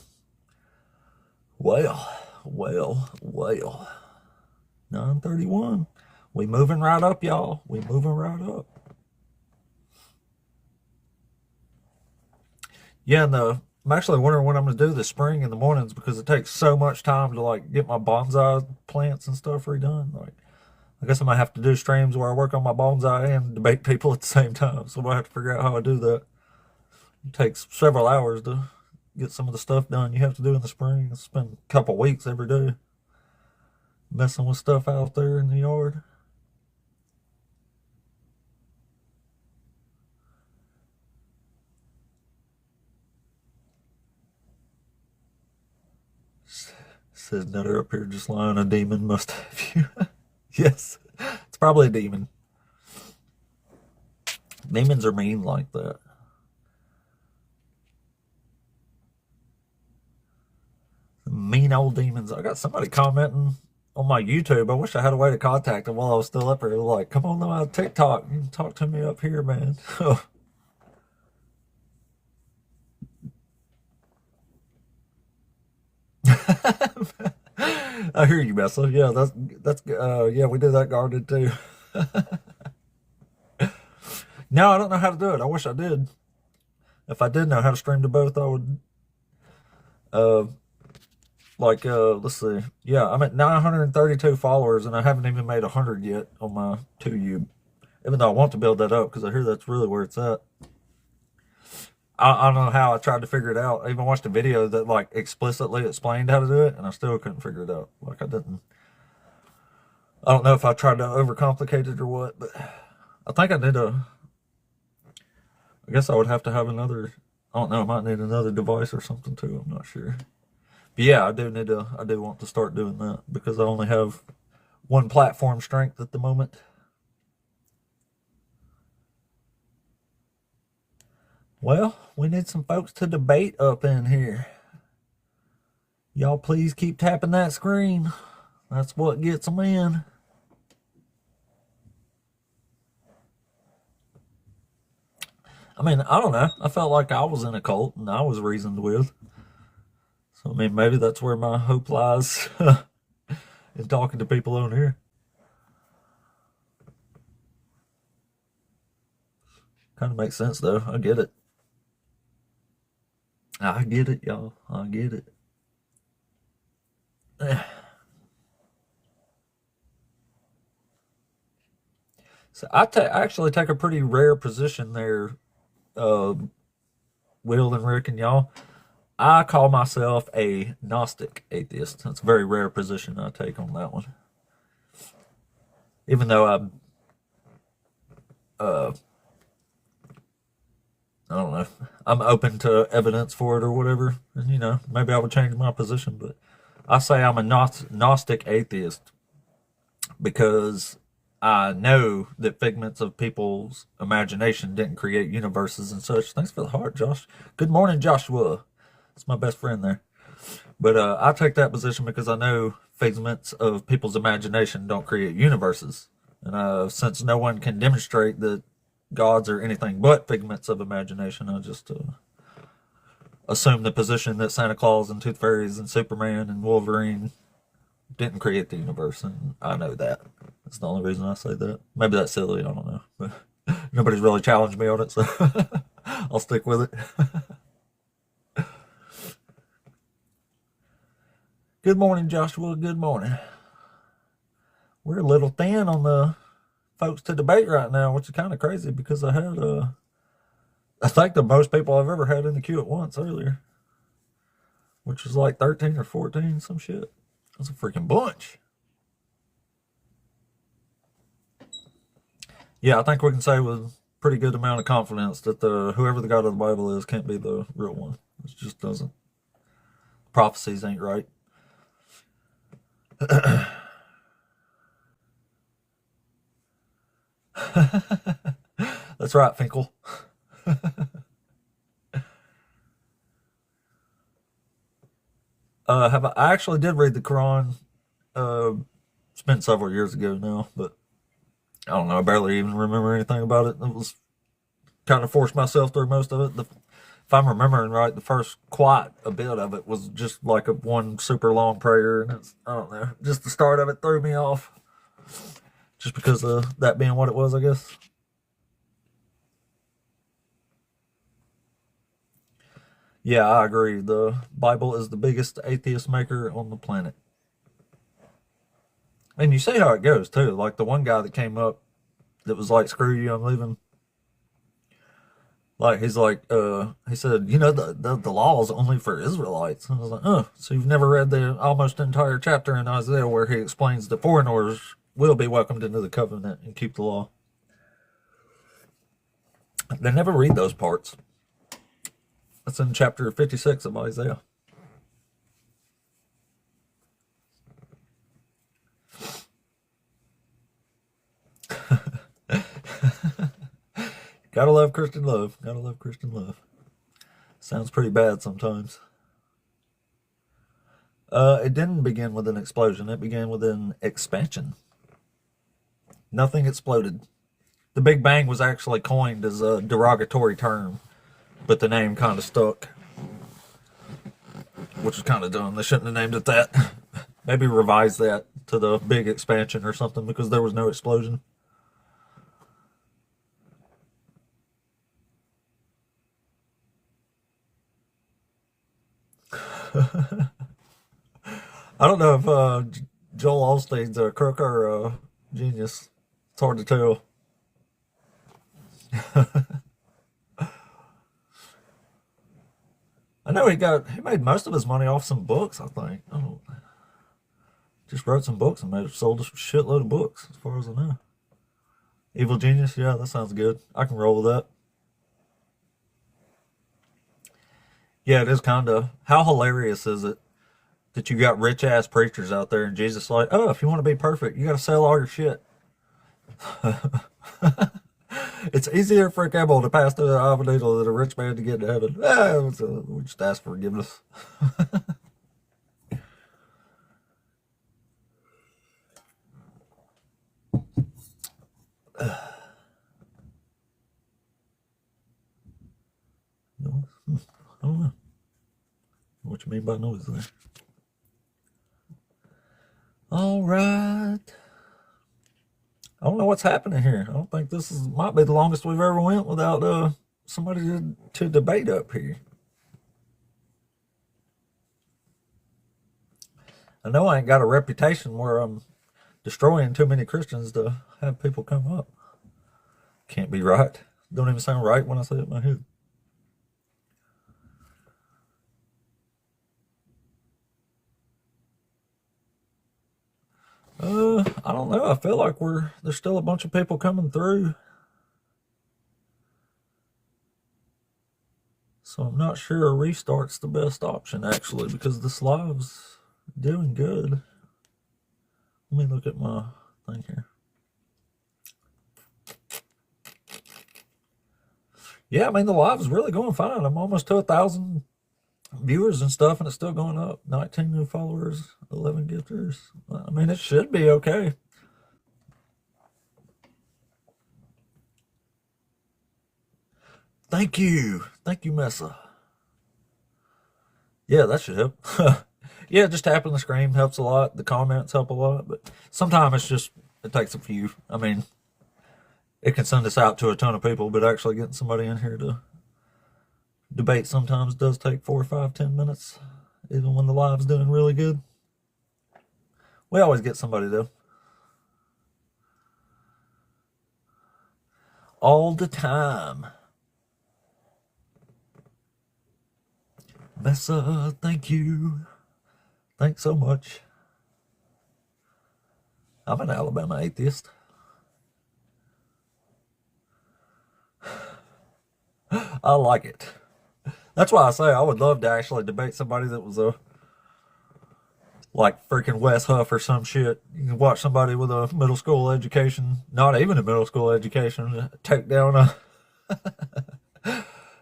Well. 9:31. We moving right up, y'all. We moving right up. Yeah, and I'm actually wondering what I'm gonna do this spring in the mornings because it takes so much time to like get my bonsai plants and stuff redone. Like, I guess I might have to do streams where I work on my bonsai and debate people at the same time. So I have to figure out how I do that. It takes several hours to get some of the stuff done you have to do in the spring. I spend a couple weeks every day messing with stuff out there in the yard. Says Nutter up here just lying. A demon must have you. Yes, it's probably a demon. Demons are mean like that. Mean old demons. I got somebody commenting on my YouTube. I wish I had a way to contact them while I was still up here. Like, come on my TikTok. You can talk to me up here, man. I hear you, Messa. Yeah, that's yeah, we do that garden too. No, I don't know how to do it. I wish I did. If I did know how to stream to both, I would. Uh, let's see. Yeah, I'm at 932 followers, and I haven't even made 100 yet on my 2U. Even though I want to build that up because I hear that's really where it's at. I don't know how I tried to figure it out. I even watched a video that like explicitly explained how to do it, and I still couldn't figure it out. Like I didn't. I don't know if I tried to overcomplicate it or what, but I think I did a. I guess I would have to have another. I don't know. I might need another device or something too. I'm not sure. But yeah, I do need to. I do want to start doing that because I only have one platform strength at the moment. Well, we need some folks to debate up in here. Y'all please keep tapping that screen. That's what gets them in. I mean, I don't know. I felt like I was in a cult and I was reasoned with. So, I mean, maybe that's where my hope lies in talking to people on here. Kind of makes sense, though. I get it. I get it, y'all. I get it. So I actually take a pretty rare position there, uh, Will and Rick and y'all. I call myself a Gnostic atheist. That's a very rare position I take on that one. Even though uh, I don't know, I'm open to evidence for it or whatever. And, maybe I would change my position, but I say I'm a Gnostic atheist because I know that figments of people's imagination didn't create universes and such. Thanks for the heart, Josh. Good morning, Joshua. It's my best friend there. But I take that position because I know figments of people's imagination don't create universes. And since no one can demonstrate that gods are anything but figments of imagination, I just assume the position that Santa Claus and Tooth Fairies and Superman and Wolverine didn't create the universe, and I know that. That's the only reason I say that. Maybe that's silly, I don't know. But nobody's really challenged me on it, so I'll stick with it. Good morning, Joshua. Good morning. We're a little thin on the folks to debate right now, which is kind of crazy because I had, I think the most people I've ever had in the queue at once earlier, which was like 13 or 14, some shit. That's a freaking bunch. Yeah, I think we can say with pretty good amount of confidence that whoever the God of the Bible is can't be the real one. It just doesn't. Prophecies ain't right. That's right, Finkel. I actually did read the Quran. It's been several years ago now, but I don't know. I barely even remember anything about it. It was kind of forced myself through most of it. If I'm remembering right, the first quite a bit of it was just like one super long prayer, and I don't know. Just the start of it threw me off, just because of that being what it was, I guess. Yeah, I agree. The Bible is the biggest atheist maker on the planet. And you see how it goes, too. Like the one guy that came up that was like, screw you, I'm leaving. Like, he's like, he said, the law is only for Israelites. And I was like, oh, so you've never read the almost entire chapter in Isaiah where he explains that foreigners will be welcomed into the covenant and keep the law. They never read those parts. That's in chapter 56 of Isaiah. Gotta love Christian love. Gotta love Christian love. Sounds pretty bad sometimes. It didn't begin with an explosion. It began with an expansion. Nothing exploded. The Big Bang was actually coined as a derogatory term, but the name kind of stuck, which is kind of dumb. They shouldn't have named it that. Maybe revise that to the Big Expansion or something, because there was no explosion. I don't know if Joel Osteen's a crook or a genius. It's hard to tell. I know he made most of his money off some books, I think. Just wrote some books and sold a shitload of books, as far as I know. Evil Genius, yeah, that sounds good. I can roll with that. Yeah, it is kind of. How hilarious is it that you got rich ass preachers out there and Jesus like, oh, if you want to be perfect, you got to sell all your shit. It's easier for a camel to pass through the eye of a needle than a rich man to get to heaven. We just ask for forgiveness. I don't know what you mean by noise there. All right. I don't know what's happening here. I don't think might be the longest we've ever went without somebody to debate up here. I know I ain't got a reputation where I'm destroying too many Christians to have people come up. Can't be right. Don't even sound right when I say it in my head. I don't know. I feel like there's still a bunch of people coming through. So I'm not sure a restart's the best option, actually, because this live's doing good. Let me look at my thing here. Yeah, I mean, the live's really going fine. I'm almost to 1,000 viewers and stuff, and it's still going up. 19 new followers, 11 gifters. I mean, it should be okay. Thank you, Mesa. Yeah, that should help. Yeah, just tapping the screen helps a lot. The comments help a lot, but sometimes it takes a few. I mean, it can send us out to a ton of people, but actually getting somebody in here to debate sometimes does take 4 or 5, 10 minutes, even when the live's doing really good. We always get somebody though. All the time. Messa, thank you. Thanks so much. I'm an Alabama atheist. I like it. That's why I say I would love to actually debate somebody that was a like freaking Wes Huff or some shit. You can watch somebody with a middle school education, not even a middle school education, take down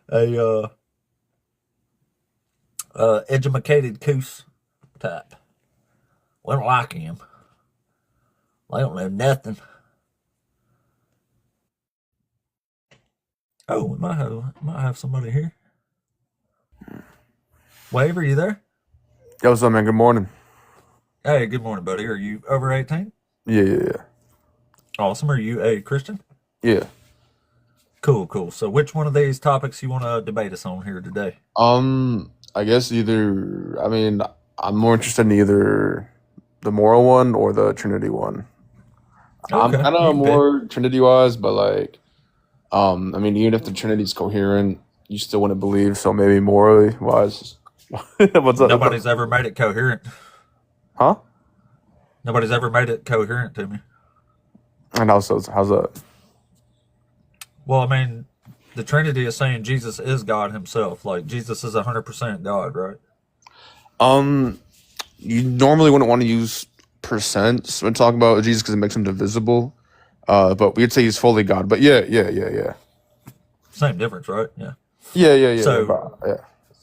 a educated coos type. We don't like him. They don't know nothing. Oh, we might have somebody here. Wave, are you there? Yo, what's up, man? Good morning. Hey, good morning, buddy. Are you over 18? Yeah. Awesome. Are you a Christian? Yeah. Cool. So which one of these topics you want to debate us on here today? I guess I'm more interested in either the moral one or the Trinity one. I'm Okay, kind you of can pick. more Trinity wise, but like, even if the Trinity's coherent, you still wouldn't believe. So maybe morally wise. What's up? Nobody's ever made it coherent. Huh? Nobody's ever made it coherent to me. And how's that? Well, I mean, the Trinity is saying Jesus is God himself. Like, Jesus is 100% God, right? You normally wouldn't want to use percents when talking about Jesus because it makes him divisible. But we'd say he's fully God. But yeah. Same difference, right? Yeah. Yeah. So,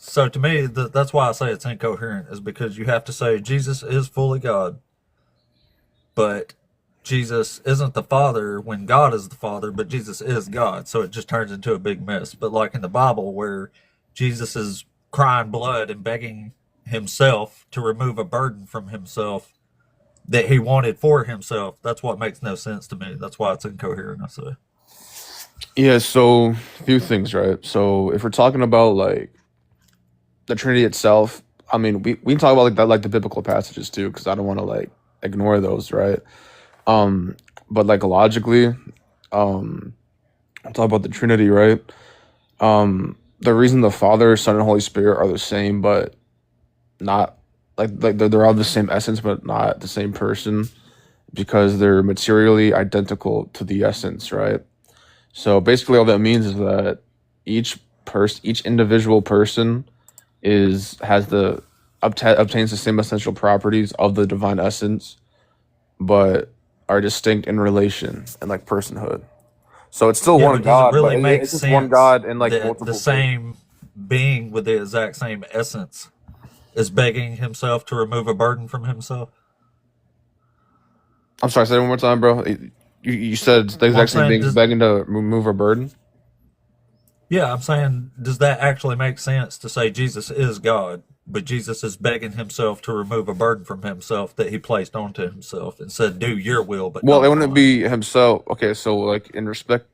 so to me, that's why I say it's incoherent, is because you have to say Jesus is fully God, but Jesus isn't the Father when God is the Father, but Jesus is God. So it just turns into a big mess. But like in the Bible, where Jesus is crying blood and begging himself to remove a burden from himself that he wanted for himself, that's what makes no sense to me. That's why it's incoherent, I say. Yeah, so a few things, right? So if we're talking about like the Trinity itself, I mean, we can talk about like that, like the biblical passages too, because I don't want to like ignore those, right? But like logically, I'll talk about the Trinity, right? The reason the Father, Son, and Holy Spirit are the same, but not like they're all the same essence, but not the same person, because they're materially identical to the essence, right? So basically, all that means is that each individual person obtains the same essential properties of the divine essence, but are distinct in relation and like personhood. So it's still Yeah, one but does it God, but really make it's just one sense God and like that the multiple persons. same being with the exact same essence is begging himself to remove a burden from himself? I'm sorry, say it one more time, bro. You said the Well, I'm exact same saying, thing, begging to remove a burden. I'm saying, does that actually make sense to say Jesus is God, but Jesus is begging himself to remove a burden from himself that he placed onto himself and said, "Do your will, but Well, it not wouldn't mine"? be himself. Okay, so like in respect,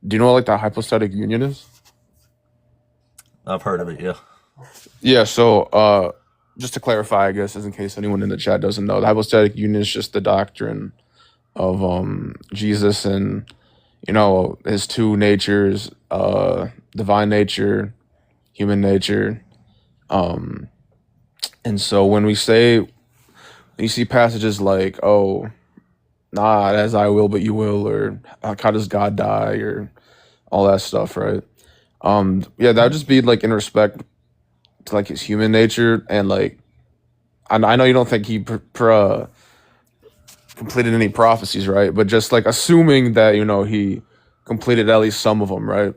do you know what like the hypostatic union is? I've heard of it. Yeah. Yeah, so just to clarify, I guess, as in case anyone in the chat doesn't know, the hypostatic union is just the doctrine of Jesus and his two natures, divine nature, human nature. And so when you see passages like, oh, not as I will, but you will, or like, how does God die, or all that stuff, right? That would just be like in respect to like his human nature, and like I know you don't think he completed any prophecies, right? But just like assuming that he completed at least some of them, right?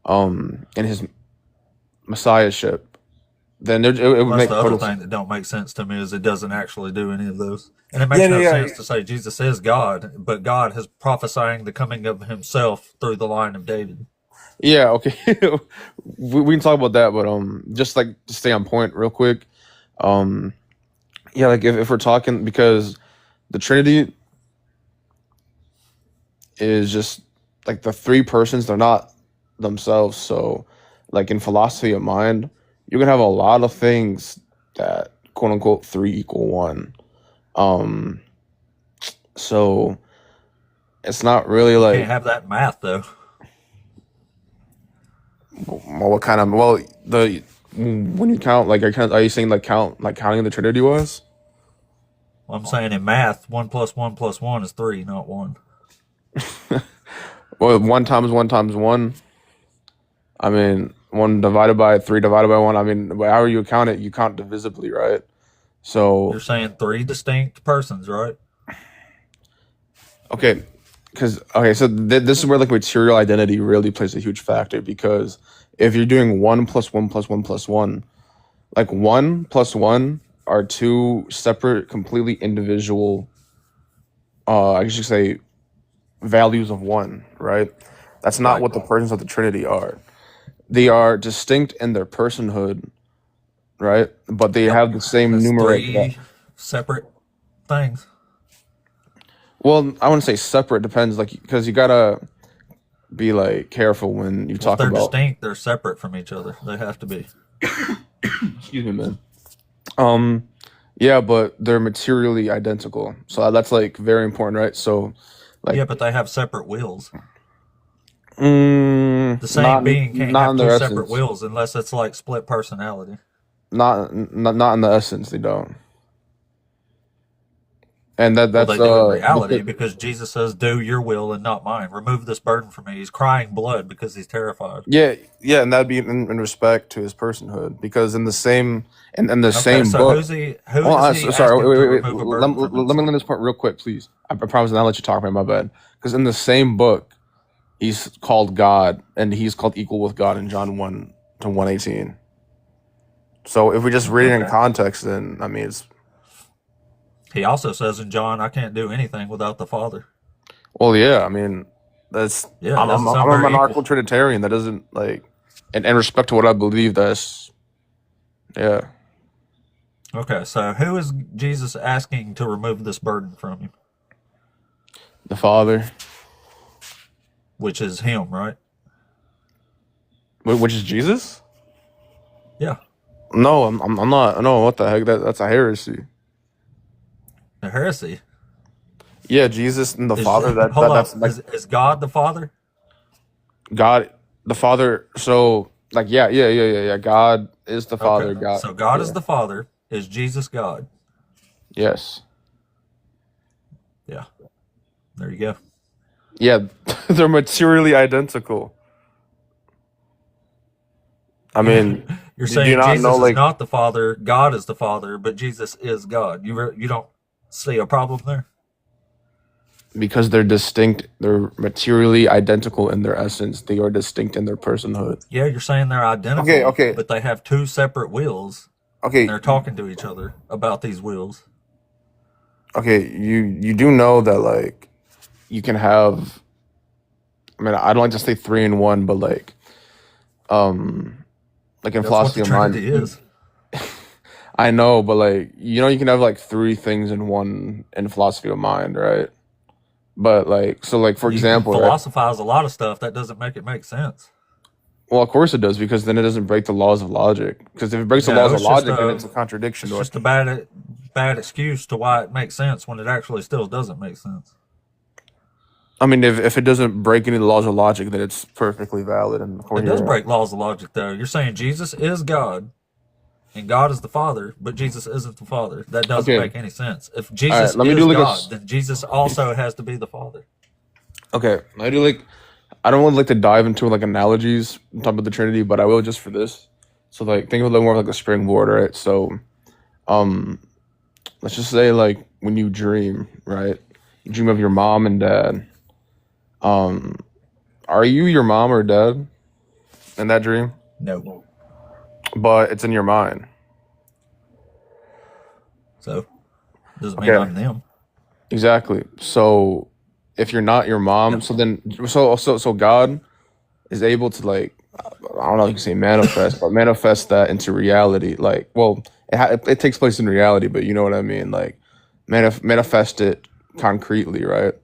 In his messiahship, then it would Well, that's make the other total thing sense. that don't make sense to me, is it doesn't actually do any of those. And it makes no Yeah. sense to say Jesus is God, but God is prophesying the coming of himself through the line of David. Yeah, okay. we can talk about that, but just like to stay on point real quick. Like if we're talking, because the Trinity is just like the three persons, they're not themselves. So like in philosophy of mind, you can have a lot of things that quote unquote three equal one. So it's not really You like, can't have that in math though. well, what kind of, well, the when you count, like, are you saying like counting the Trinity was? Well, I'm saying in math, 1 + 1 + 1 is 3, not 1. Well, 1 times 1 times 1. I mean, 1 divided by 3 divided by 1. I mean, however you count it, you count divisibly, right? You're So, saying 3 distinct persons, right? okay, so this is where like material identity really plays a huge factor, because if you're doing 1 + 1 + 1 + 1, like 1 + 1 are two separate, completely individual, I guess you could say, values of one, right? That's not Right. what the persons of the Trinity are. They are distinct in their personhood, right? But they Yep. have the same That's numeric. 3 separate things. Well, I wouldn't say separate. Depends, like, because you gotta be like careful when you Well, if talk they're about. distinct, they're separate from each other. They have to be. Excuse me, man. Yeah, but they're materially identical, so that's like very important, right? So, like, Yeah, but they have separate wills. mm, The not same being can't not have in two their separate essence. wills unless it's like split personality. Not in the essence. They don't. And Well, that's they do in reality because, because Jesus says, "Do your will and not mine. Remove this burden from me." He's crying blood because he's terrified. yeah, and that'd be in respect to his personhood, because in the Okay, same so book. who Oh, is he sorry, asking to wait. remove a burden from Let me himself? learn this part real quick, please. I promise, and I'll let you talk, man. My bad. Because in the same book, he's called God, and he's called equal with God in John 1 to 1:18. So if we just read it in Okay. context, then I mean, it's He also says in John, "I can't do anything without the Father." well, yeah. I mean, that's Yeah, it doesn't sound I'm a very equal. monarchical Trinitarian. That doesn't like, in respect to what I believe, that's yeah. Okay, so who is Jesus asking to remove this burden from you? The Father, Which is him, right? which is Jesus. Yeah, No, I'm not. No, what the heck? That's a heresy. the heresy Yeah, Jesus and the is. Father. Hold on, That's like is God the Father? God, the Father. So like, yeah. God is the Okay, Father. God, so God is yeah, the Father. Is Jesus God? yes, Yeah, there you go. yeah. They're materially identical. I mean, You're do you saying not know Jesus is like, not the Father, God is the Father, but Jesus is God. You don't see a problem there? because they're distinct, they're materially identical in their essence. They are distinct in their personhood. Yeah, you're saying they're Okay, identical, okay, but they have two separate wills, and okay, they're talking to each other about these wills. okay. You do know that like you can have. I mean, I don't like to say three in one, but um, like in That's what the philosophy of mind, Trinity is. I know, but like, you can have like three things in one in philosophy of mind, right? But like, so like, for You can example, right? philosophize a lot of stuff. That doesn't make it make sense. Well, of course it does, because then it doesn't break the laws of logic. Because if it breaks the laws No, of logic, then it's a contradiction it's to it. just a bad excuse to why it makes sense when it actually still doesn't make sense. I mean, if it doesn't break any of the laws of logic, then it's perfectly valid and It does coherent. break laws of logic, though. You're saying Jesus is God and God is the Father, but Jesus isn't the Father. That doesn't Okay, make any sense. If all right. Jesus Let me do is like God, then Jesus also has to be the Father. okay. I do like. I don't want like to dive into like analogies on top of the Trinity, but I will just for this. So like, think of it like more of like a springboard, right? So, um, let's just say like when you dream, right? You dream of your mom and dad. Um, are you your mom or dad in that dream? No. But it's in your mind. So, doesn't mean Okay, I'm them. exactly. So if you're not your mom, Yep. so then so God is able to like, I don't know if you can say manifest, but manifest that into reality. Like, well, it takes place in reality, but you know what I mean. Like, manifest it concretely, right?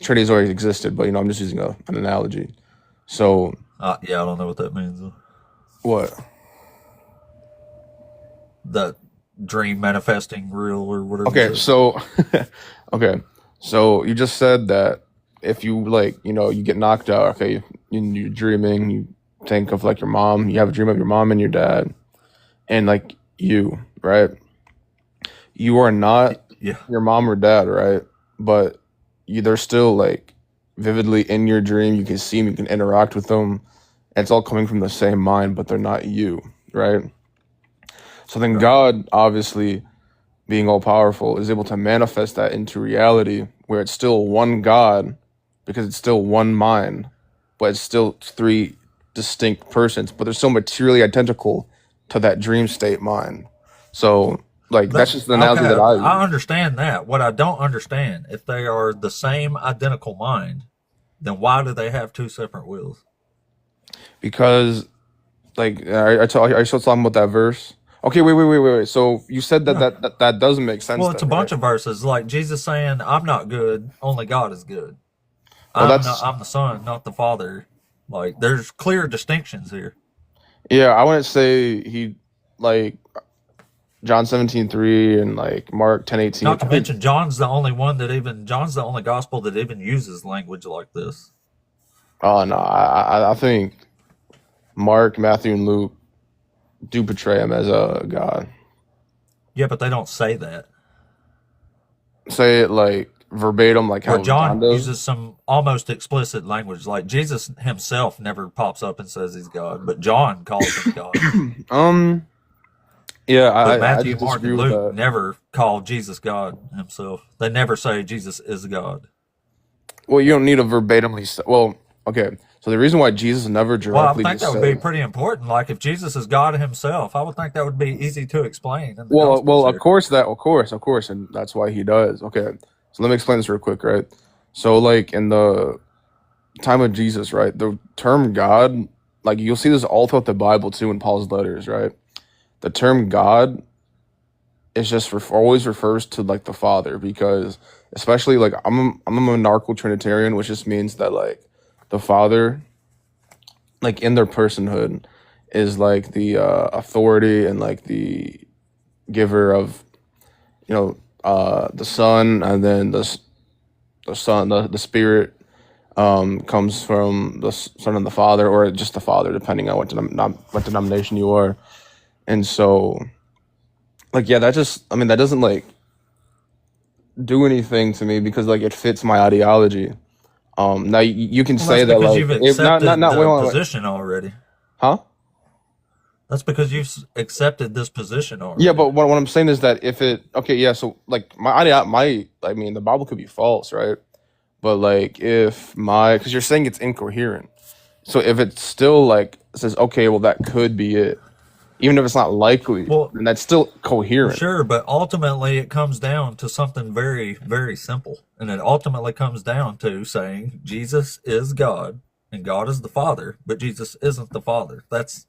Trinity's always existed, but I'm just using an analogy. So Yeah, I don't know what that means. what? That dream manifesting real or whatever you Okay, said. so okay, so you just said that if you like, you get knocked out. Okay, you're dreaming. You think of like your mom. You have a dream of your mom and your dad, and like you, right? You are not Yeah. your mom or dad, right? But they're still like vividly in your dream. You can see them. You can interact with them. It's all coming from the same mind, but they're not you, right? So then Right. God, obviously, being all powerful, is able to manifest that into reality where it's still one God because it's still one mind, but it's still three distinct persons, but they're still materially identical to that dream state mind. So, like, that's just the Okay, analogy that I I use. understand that. What I don't understand, if they are the same identical mind, then why do they have two separate wills? Because, like, are you still talking about that verse? Okay, wait. So you said that Yeah. that doesn't make sense Well, it's a then, right? bunch of verses like Jesus saying, "I'm not good, only God is good. Well, I'm not. that's I'm the Son, not the Father." Like, there's clear distinctions here. yeah. I wouldn't say he like John 17:3 and like Mark 10:18. Not to mention, John's the only one that even John's the only gospel that even uses language like this. Oh no, I think Mark, Matthew, and Luke do portray him as a god. Yeah, but they don't say that. Say it like verbatim, like Where how John John does. uses some almost explicit language, like Jesus himself never pops up and says he's God, but John calls him God. um, yeah, But I Matthew, just Mark, disagree and with Luke that. never call Jesus God himself. They never say Jesus is God. Well, you don't need to verbatimly say. Well, okay. So the reason why Jesus never Well, I directly think just that would be said, pretty important. Like if Jesus is God himself, I would think that would be easy to explain in the well, Gospels of here. course of course, and that's why he does. Okay, so let me explain this real quick, right? So, like in the time of Jesus, right, the term God, like you'll see this all throughout the Bible too in Paul's letters, right? The term God is just always refers to like the Father because especially like I'm a monarchical Trinitarian, which just means that like the Father, like in their personhood, is like the authority and like the giver of the Son, and then the Son, the Spirit comes from the Son and the Father, or just the Father, depending on what denomination you are. And so, like, yeah, that doesn't like do anything to me because like it fits my ideology. Now you can Well, say that's that because like you've if accepted not wait, the hold on, wait. position already. Huh? That's because you've accepted this position Yeah, already. but what I'm saying is that if it okay, yeah, so like I mean the Bible could be false, right? But like if my because you're saying it's incoherent, so if it still like says okay, well that could be it, even if it's not likely, Well, then that's still well, coherent. sure, but ultimately it comes down to something very, very simple. And it ultimately comes down to saying Jesus is God and God is the Father, but Jesus isn't the Father. That's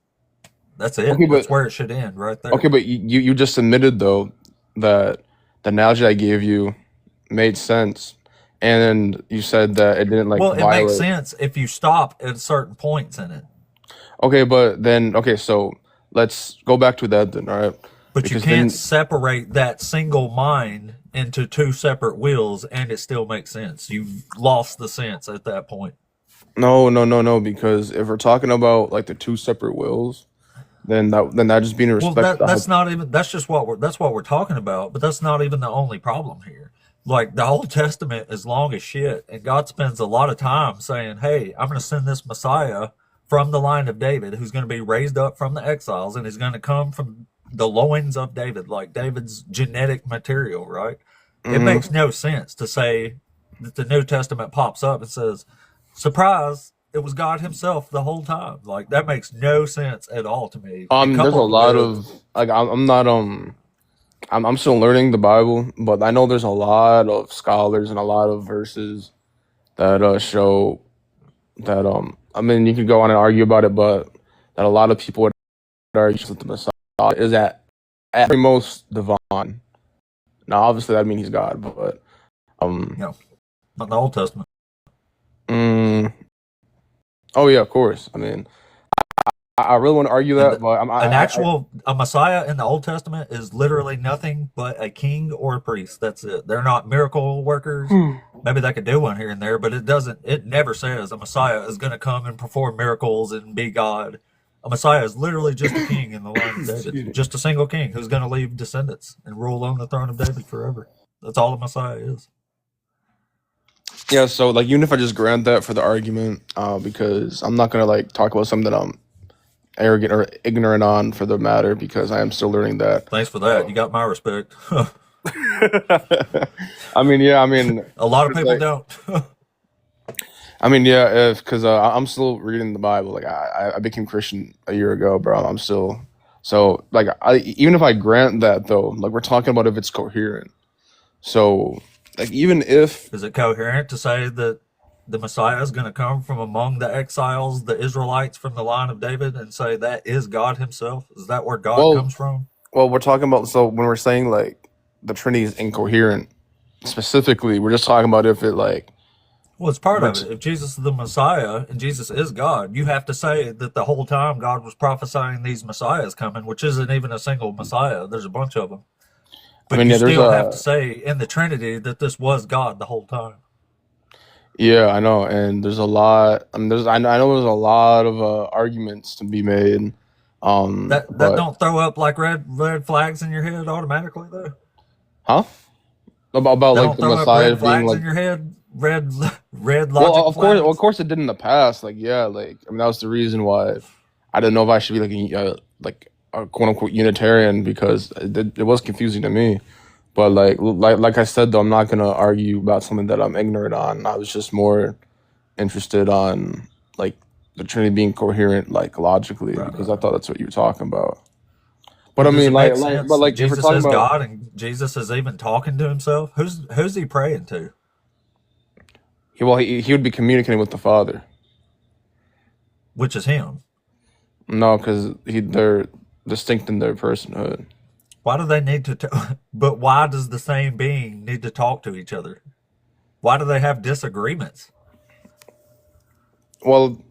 Okay, it. but That's where it should end right okay, there. but you just admitted though that the analogy I gave you made sense, and you said that it didn't like Well, it makes violate. sense if you stop at certain points in it, Okay, but then okay, so let's go back to that then, all right? but you Because can't then separate that single mind into two separate wills and it still makes sense. You've lost the sense at that point. no, because if we're talking about like the two separate wills, then that just being Well, respect to the that's not even that's just what we're talking about, but that's not even the only problem here. Like the Old Testament is long as shit, and God spends a lot of time saying, "Hey, I'm going to send this Messiah from the line of David, who's going to be raised up from the exiles, and he's going to come from the loins of David, like David's genetic material." Right? It hmm makes no sense to say that the New Testament pops up and says, "Surprise, it was God Himself the whole time." Like that makes no sense at all to me. And there's a coupled lot with, of like I'm not I'm still learning the Bible, but I know there's a lot of scholars and a lot of verses that show that I mean you could go on and argue about it, but that a lot of people would argue that the Messiah is at most divine. Now obviously that means he's God, but um you know, not the Old Testament. mm, oh yeah, of course. I mean I really want to argue And that, but a Messiah in the Old Testament is literally nothing but a king or a priest. That's it. They're not miracle workers. Maybe they could do one here and there, but it never says a Messiah is going to come and perform miracles and be God. A Messiah is literally just a king in the line of David, just a single king who's going to leave descendants and rule on the throne of David forever. That's all a Messiah is. yeah. So like, even if I just grant that for the argument, because I'm not gonna like talk about something that I'm arrogant or ignorant on for the matter, because I am still learning that. Thanks for that. You got my respect. I mean, yeah. I mean, A lot of people like, don't. I mean, yeah. Because I'm still reading the Bible. Like I became Christian a year ago, bro. I'm still so like even if I grant that though, like we're talking about if it's coherent. So like even if Is it coherent to say that the Messiah is going to come from among the exiles, the Israelites from the line of David, and say that is God himself? Is that where God comes from? well, we're talking about, so when we're saying like the Trinity is incoherent, specifically, we're just talking about if it like. Well, it's part of But it. If Jesus is the Messiah and Jesus is God, you have to say that the whole time God was prophesying these Messiahs coming, which isn't even a single Messiah. There's a bunch of them. I But mean, you yeah, there's still have to a say in the Trinity that this was God the whole time. yeah, I know, and there's a lot. I mean, I know there's a lot of arguments to be made. That But don't throw up like red flags in your head automatically though. huh? About That like don't the throw up Messiah red being flags like. in your head. Red Well, logic flags. of course, it did in the past. Like, yeah, like I mean, that was the reason why I didn't know if I should be like a quote unquote Unitarian, because it was confusing to me. But like I said though, I'm not gonna argue about something that I'm ignorant on. I was just more interested on like the Trinity being coherent, like logically, because I thought that's what you were talking about. But I Does mean, it make sense that if we're Jesus talking is about, God and Jesus is even talking to himself? Who's he praying to? he would be communicating with the Father. Which is him. No, because they're distinct in their personhood. Why do they need to? But why does the same being need to talk to each other? Why do they have disagreements? Well,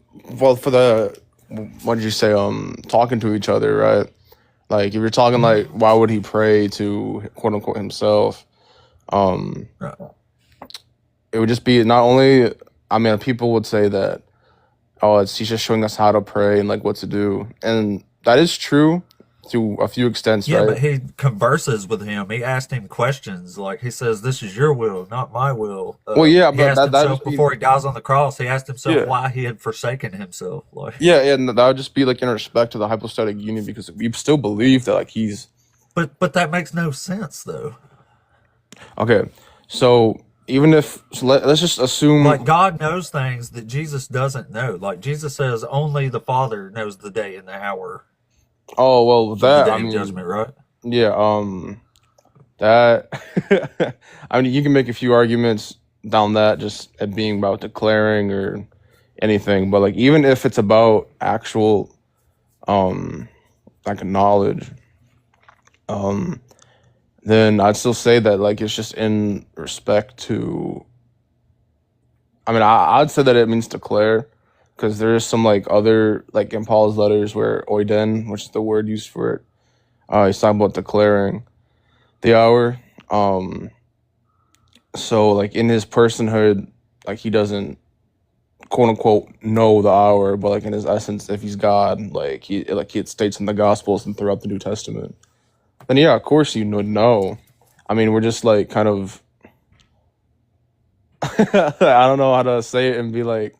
for the what did you say? Talking to each other, right? Like if you're talking like, why would he pray to quote unquote himself? Right. It would just be not only. I mean, people would say that, oh, he's just showing us how to pray and like what to do, and that is true to a few extents, Yeah, right? but he converses with him. He asked him questions. Like he says, "This is your will, not my will." Well, yeah, He but asked that himself just be before he dies on the cross. He asked himself yeah, why he had forsaken himself. Like, yeah, and that would just be like in respect to the hypostatic union, because we still believe that like he's but that makes no sense though. okay. So even if let's just assume. Like God knows things that Jesus doesn't know. Like Jesus says, only the Father knows the day and the hour Oh well, of the that I day of mean, judgment. Right? yeah, that I mean, you can make a few arguments down that just it being about declaring or anything, but like even if it's about actual like knowledge, um, then I'd still say that like it's just in respect to. I mean, I'd say that it means declare, because there is some like other like in Paul's letters where oiden, which is the word used for it, he's talking about declaring the hour. So like in his personhood, like he doesn't quote unquote know the hour, but like in his essence, if he's God, like he states in the Gospels and throughout the New Testament, then yeah, of course you would know. I mean, we're just like kind of I don't know how to say it and be like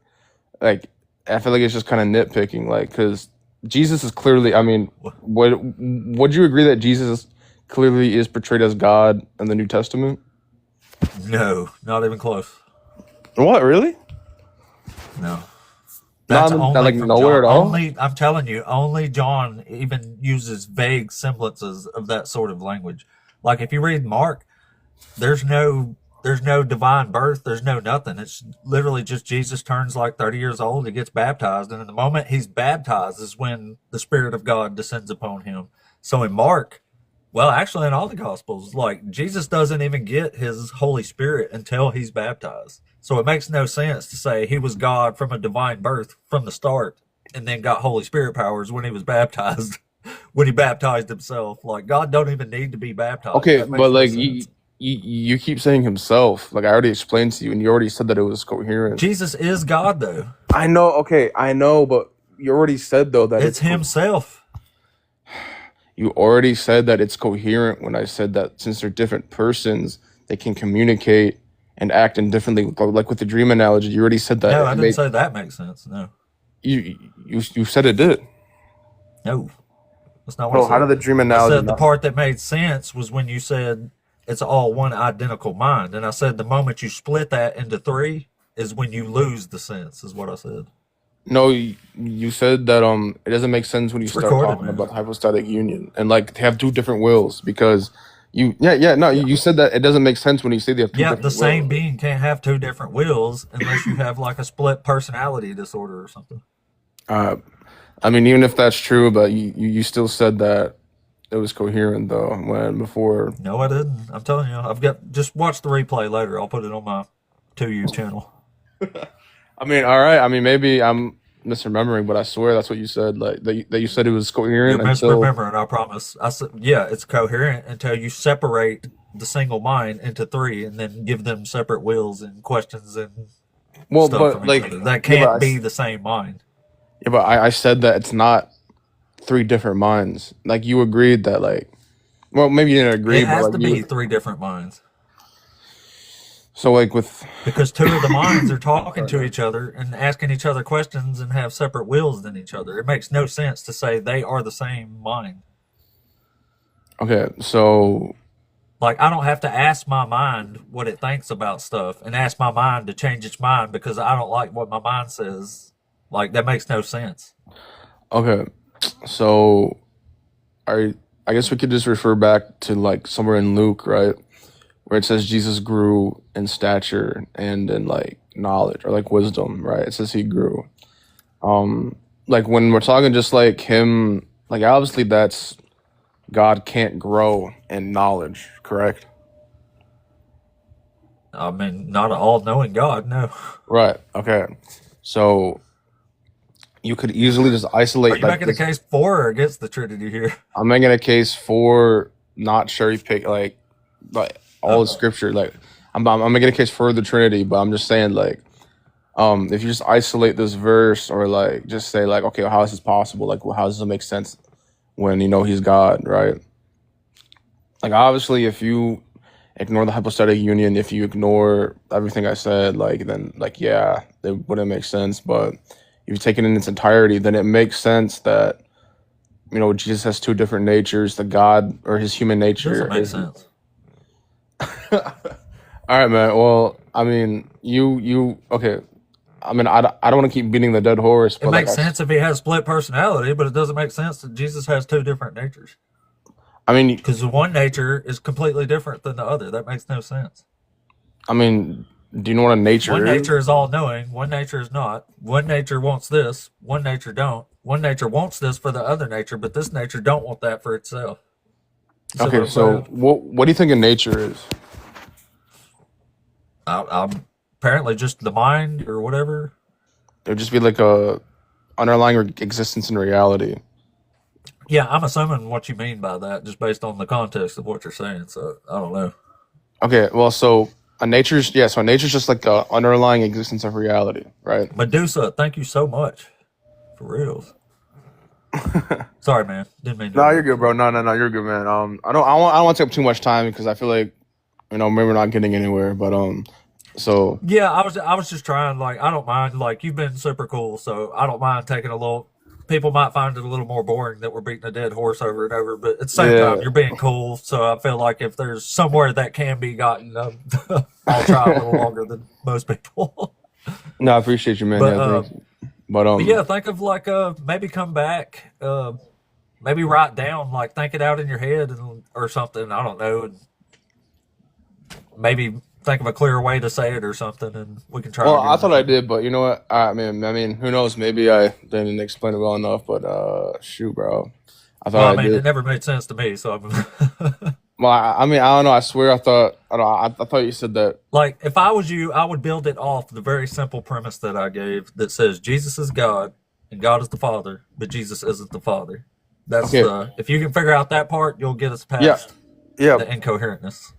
I feel like it's just kind of nitpicking, like because Jesus is clearly. I mean, would you agree that Jesus clearly is portrayed as God in the New Testament? No, not even close. What, really? No. That's Not only like from nowhere John. at all. Only I'm telling you, only John even uses vague semblances of that sort of language. Like if you read Mark, there's no divine birth, there's no nothing. It's literally just Jesus turns like 30 years old, he gets baptized, and in the moment he's baptized is when the Spirit of God descends upon him. So in Mark, well, actually in all the Gospels, like Jesus doesn't even get his Holy Spirit until he's baptized. So it makes no sense to say he was God from a divine birth from the start and then got Holy Spirit powers when he was baptized. When he baptized himself, like God don't even need to be baptized. Okay, That but makes no like sense. you keep saying himself. Like I already explained to you, and you already said that it was coherent. Jesus is God, though. I know. Okay, I know, but you already said though that It's himself. you already said that it's coherent when I said that since they're different persons, they can communicate and act indifferently. Like with the dream analogy, you already said that. No, I didn't say that makes sense. No, you said it did. no, that's not what I No, how said. did the dream I analogy said the not? part that made sense was when you said it's all one identical mind, and I said the moment you split that into three is when you lose the sense. Is what I said. No, you said that it doesn't make sense when you It's start recorded, talking man. about hypostatic union and like they have two different wills because Yeah. you said that it doesn't make sense when you say they have two Yeah, the different same wills. being can't have two different wills unless you have like a split personality disorder or something. Uh, I mean, even if that's true, but you still said that it was coherent though when before. No, I didn't. I'm telling you, I've got just watch the replay later. I'll put it on my 2U channel. I mean, all right. I mean, maybe I'm misremembering, but I swear that's what you said. Like that you said it was You're coherent until. misremembering, I promise. I said, yeah, it's coherent until you separate the single mind into three and then give them separate wills and questions and Well, stuff but from each like other. That yeah, can't be the same mind. I said that it's not three different minds. Like you agreed that like, well, maybe you didn't agree, It but has like to you. be three different minds So like with. because two of the minds are talking to each other and asking each other questions and have separate wills than each other. It makes no sense to say they are the same mind. Okay, so Like, I don't have to ask my mind what it thinks about stuff and ask my mind to change its mind because I don't like what my mind says. Like, that makes no sense. okay, so I guess we could just refer back to like somewhere in Luke, right, where it says Jesus grew in stature and in like knowledge or like wisdom, right? It says he grew. Like when we're talking just like him, like obviously that's God can't grow in knowledge, correct? I mean, not an all knowing God, no. Right. Okay. So you could easily just Are isolate you like making a this. case for or against the Trinity here? I'm making a case for not cherry pick like all the Okay. scripture. Like I'm making a case for the Trinity, but I'm just saying like if you just isolate this verse or like just say like okay, well, how is this possible? Like well, how does it make sense when you know he's God, right? Like obviously if you ignore the hypostatic union, if you ignore everything I said, like then like yeah, it wouldn't make sense. But if you take it in its entirety, then it makes sense that you know Jesus has two different natures. The God or his human It doesn't nature make is. sense. All right, man. Well, I mean, you okay. I mean, I don't want to keep beating the dead horse, It but like makes sense if he has split personality, but it doesn't make sense that Jesus has two different natures. I mean, Because the one nature is completely different than the other. That makes no sense. I mean, do you know what a One nature is? nature is all knowing, one nature is not. One nature wants this, one nature don't. One nature wants this for the other nature, but this nature don't want that for itself. You see what Okay, I'm so saying? what do you think a nature is? I'm apparently just the mind or whatever. It would just be like a underlying existence in reality. Yeah, I'm assuming what you mean by that just based on the context of what you're saying. So I don't know. Okay, well, so so a nature's just like the underlying existence of reality, right? Medusa, thank you so much. For reals. Sorry, man. Didn't mean to No, you're interrupt good, you. bro. No, you're good, man. I don't want to take up too much time because I feel like maybe we're not getting anywhere. But so Yeah, I was just trying. Like, I don't mind. Like, you've been super cool, so I don't mind taking a little. People might find it a little more boring that we're beating a dead horse over and over, but at the same yeah. time, you're being cool. So I feel like if there's somewhere that can be gotten, I'll try a little longer than most people. No, I appreciate you, man. but Yeah, thanks. But yeah, think of like maybe come back, maybe write down, like think it out in your head or something. I don't know, and maybe think of a clearer way to say it or something, and we can try well, again I or thought I something. did, but you know what? I mean, who knows? Maybe I didn't explain it well enough. But shoot, bro, I Well, I thought I mean, it did. never made sense to me. So, Well, I mean, I don't know. I swear, I don't know, I thought you said that. like, if I was you, I would build it off the very simple premise that I gave that says Jesus is God and God is the Father, but Jesus isn't the Father. That's Okay. the if you can figure out that part, you'll get us Yeah. past Yeah. the incoherentness.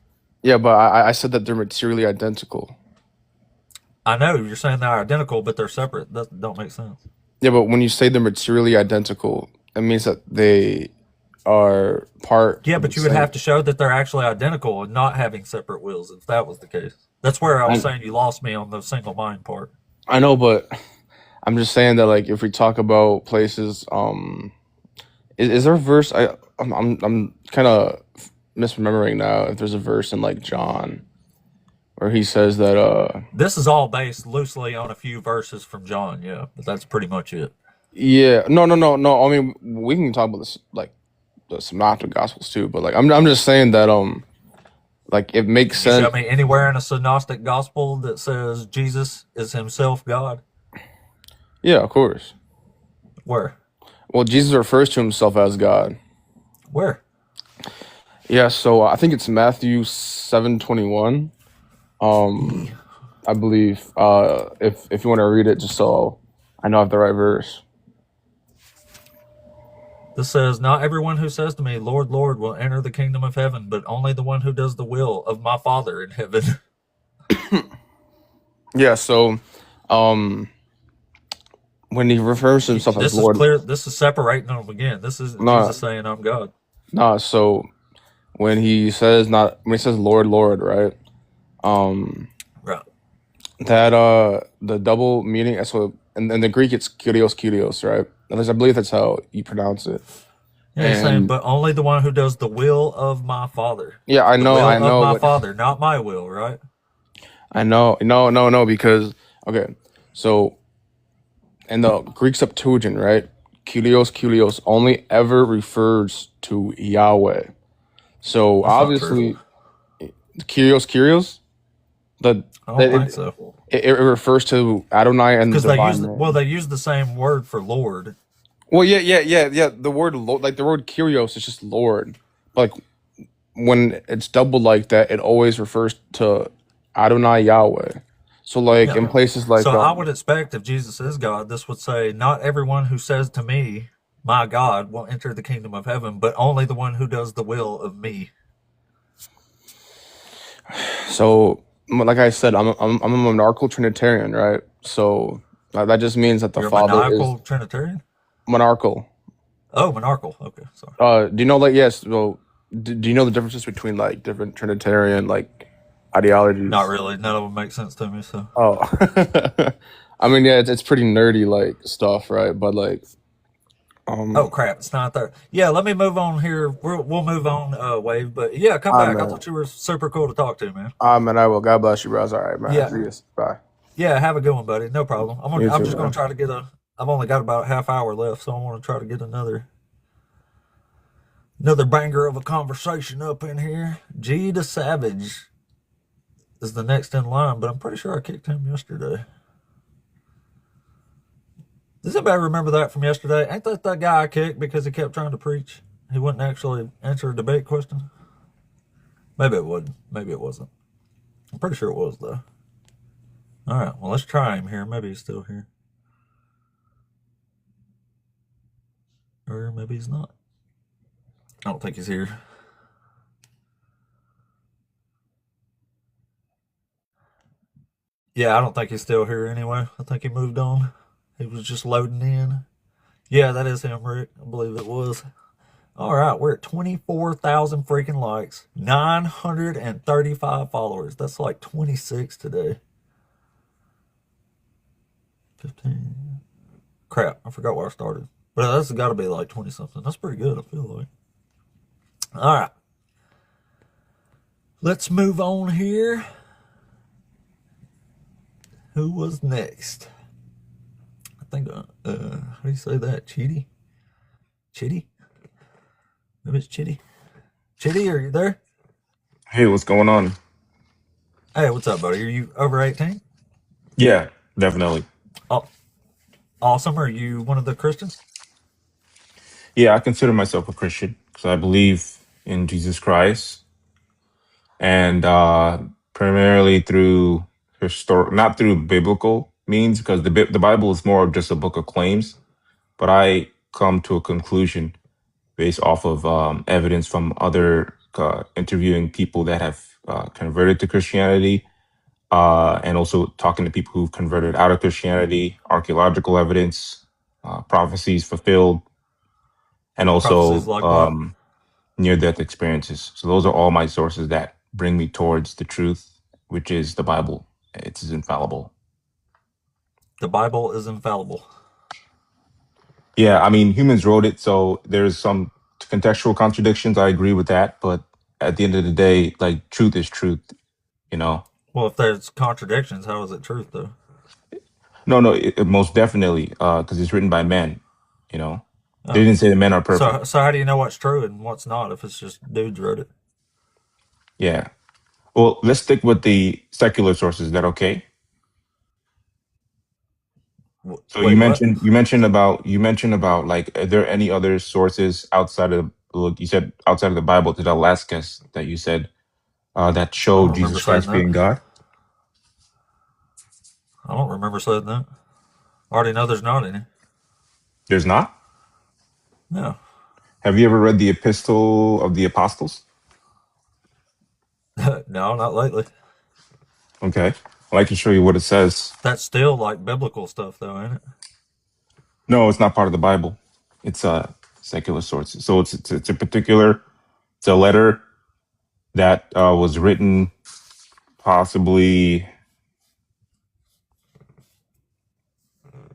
Yeah. But I said that they're materially identical. I know you're saying they're identical, but they're separate. That don't make sense. Yeah. But when you say they're materially identical, it means that they are part Yeah, of the but you would same. have to show that they're actually identical and not having separate wills if that was the case. That's where I was saying you lost me on the single mind part. I know, but I'm just saying that like if we talk about places, is there a verse? I'm kind of misremembering now. If there's a verse in like John where he says that This is all based loosely on a few verses from John, yeah, but that's pretty much it. yeah, no. I mean, we can talk about this like the synoptic gospels too, but like I'm just saying that like it makes Can you show sense. me anywhere in a synoptic gospel that says Jesus is himself God? Yeah, of course. Where? Well, Jesus refers to himself as God. Where? Yeah, so I think it's Matthew 7:21. I believe. If you want to read it, just so I know I have the right verse. This says, "Not everyone who says to me, 'Lord, Lord,' will enter the kingdom of heaven, but only the one who does the will of my Father in heaven." Yeah, so when he refers to himself as This is Lord, clear. This is separating them again. This isn't nah, Jesus saying, "I'm God." nah. So when he says Lord, Lord, right? Right. That the double meaning. So in the Greek, it's Kyrios, Kyrios, right? At least I believe that's how you pronounce it. Yeah, he's saying, And "But only the one who does the will of my Father." yeah, The I will of know, my but Father, not my will, right? I know, no, because okay, so in the Greek Septuagint, right? Kyrios, Kyrios only ever refers to Yahweh. So That's not true. obviously, Kyrios, Kyrios, the I don't think so. it refers to Adonai and the Because they divine use name. they use the same word for Lord. Well, yeah. The word like the word Kyrios is just Lord. Like when it's doubled like that, it always refers to Adonai Yahweh. So like Yeah. in places like So I would expect if Jesus is God, this would say, "Not everyone who says to me, 'My God,' will enter the kingdom of heaven, but only the one who does the will of me." so like I said, I'm a monarchical Trinitarian, right? So that just means that the You're a Father is maniacal Trinitarian? monarchical. Oh, monarchical. Okay, sorry. Do you know like yes? Well, do you know the differences between like different Trinitarian like ideologies? Not really. None of them make sense to me. So, Oh, I mean, yeah, it's pretty nerdy like stuff, right? But like, oh crap, it's not there. Yeah, let me move on here. We'll move on, Wave. But yeah, come back. I man, thought you were super cool to talk to, man. man, I will. God bless you, bros. All right, man. Yeah, See you. Bye. yeah. Have a good one, buddy. No problem. You I'm too, just gonna man. try to get a. I've only got about a half hour left, so I want to try to get another banger of a conversation up in here. G the Savage is the next in line, but I'm pretty sure I kicked him yesterday. Does anybody remember that from yesterday? Ain't that guy I kicked because he kept trying to preach? He wouldn't actually answer a debate question. Maybe it wasn't. Maybe it wasn't. I'm pretty sure it was, though. All right, well, let's try him here. Maybe he's still here. Or maybe he's not. I don't think he's here. Yeah, I don't think he's still here anyway. I think he moved on. He was just loading in. Yeah, that is him, Rick. I believe it was. All right, we're at 24,000 freaking likes, 935 followers. That's like 26 today. 15. Crap, I forgot where I started. But that's got to be like 20 something. That's pretty good, I feel like. All right. Let's move on here. Who was next? I think, how do you say that? Chitty? Maybe it's Chitty. Chitty, are you there? Hey, what's going on? Hey, what's up, buddy? Are you over 18? Yeah, definitely. Oh, awesome. Are you one of the Christians? Yeah, I consider myself a Christian because I believe in Jesus Christ and primarily through not through biblical means because the Bible is more of just a book of claims. but I come to a conclusion based off of evidence from other interviewing people that have converted to Christianity, and also talking to people who've converted out of Christianity, archaeological evidence, prophecies fulfilled, and Prophecies also like what? near-death experiences. So those are all my sources that bring me towards the truth, which is the Bible. It's infallible. The Bible is infallible. Yeah, I mean, humans wrote it, so there's some contextual contradictions. I agree with that, but at the end of the day, like, truth is truth, you know? Well, if there's contradictions, how is it truth, though? No, it most definitely, because it's written by men, you know? They Oh. didn't say the men are perfect. So how do you know what's true and what's not if it's just dudes wrote it? Yeah. Well, let's stick with the secular sources. Is that okay? So Wait, what? you mentioned about like, are there any other sources outside of, look, you said outside of the Bible to the last guess that you said that I show don't remember Jesus saying Christ that. being God? I don't remember saying that. I already know there's not any. There's not? No. Have you ever read the Epistle of the Apostles? No, not lately. Okay. I'd like to show you what it says. That's still like biblical stuff, though, ain't it? No, it's not part of the Bible. It's a secular source. So it's a particular, it's a letter that was written possibly,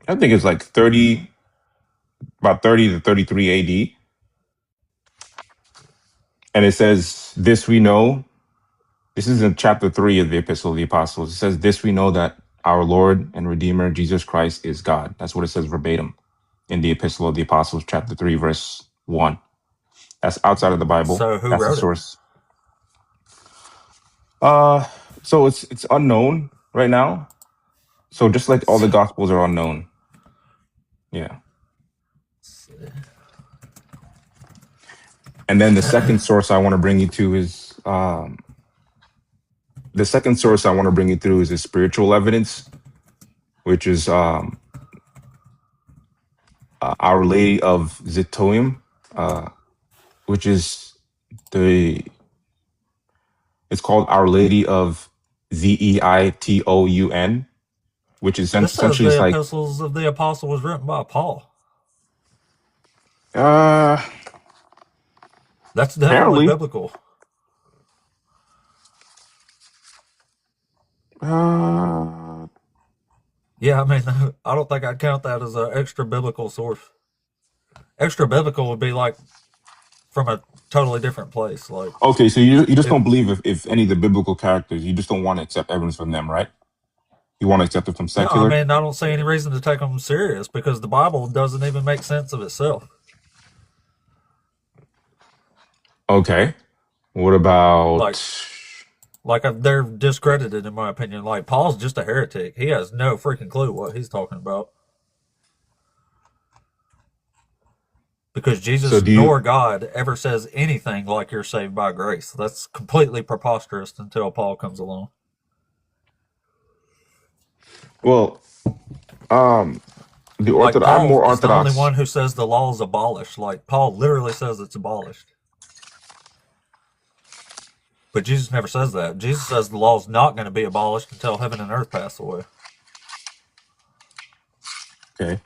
I think it's like about 30 to 33 AD. And it says, this we know. This is in chapter 3 of the Epistle of the Apostles. It says, this we know, that our Lord and Redeemer, Jesus Christ, is God. That's what it says verbatim in the Epistle of the Apostles, chapter 3, verse 1. That's outside of the Bible. So who That's the wrote it? source. So it's unknown right now. So just like all the Gospels are unknown. Yeah. And then the second source I want to bring you to is the spiritual evidence, which is Our Lady of Zetoim, which is it's called Our Lady of Zeitoun, which is This says essentially, it's the like, epistles of the apostle was written by Paul. That's definitely apparently, biblical. Yeah, I mean, I don't think I'd count that as an extra biblical source. Extra biblical would be like from a totally different place. Like, okay, so you just it, don't believe if any of the biblical characters, you just don't want to accept evidence from them, right? You want to accept it from no, I secular? mean, I don't see any reason to take them serious because the Bible doesn't even make sense of itself. Okay. What about? They're discredited in my opinion. Like Paul's just a heretic. He has no freaking clue what he's talking about. Because So Jesus do you? nor God ever says anything like you're saved by grace. That's completely preposterous until Paul comes along. Well, the Like Orthodox. I'm Paul more is the only Orthodox. one who says the law is abolished. Like Paul literally says it's abolished. But Jesus never says that. Jesus says the law is not going to be abolished until heaven and earth pass away. Okay.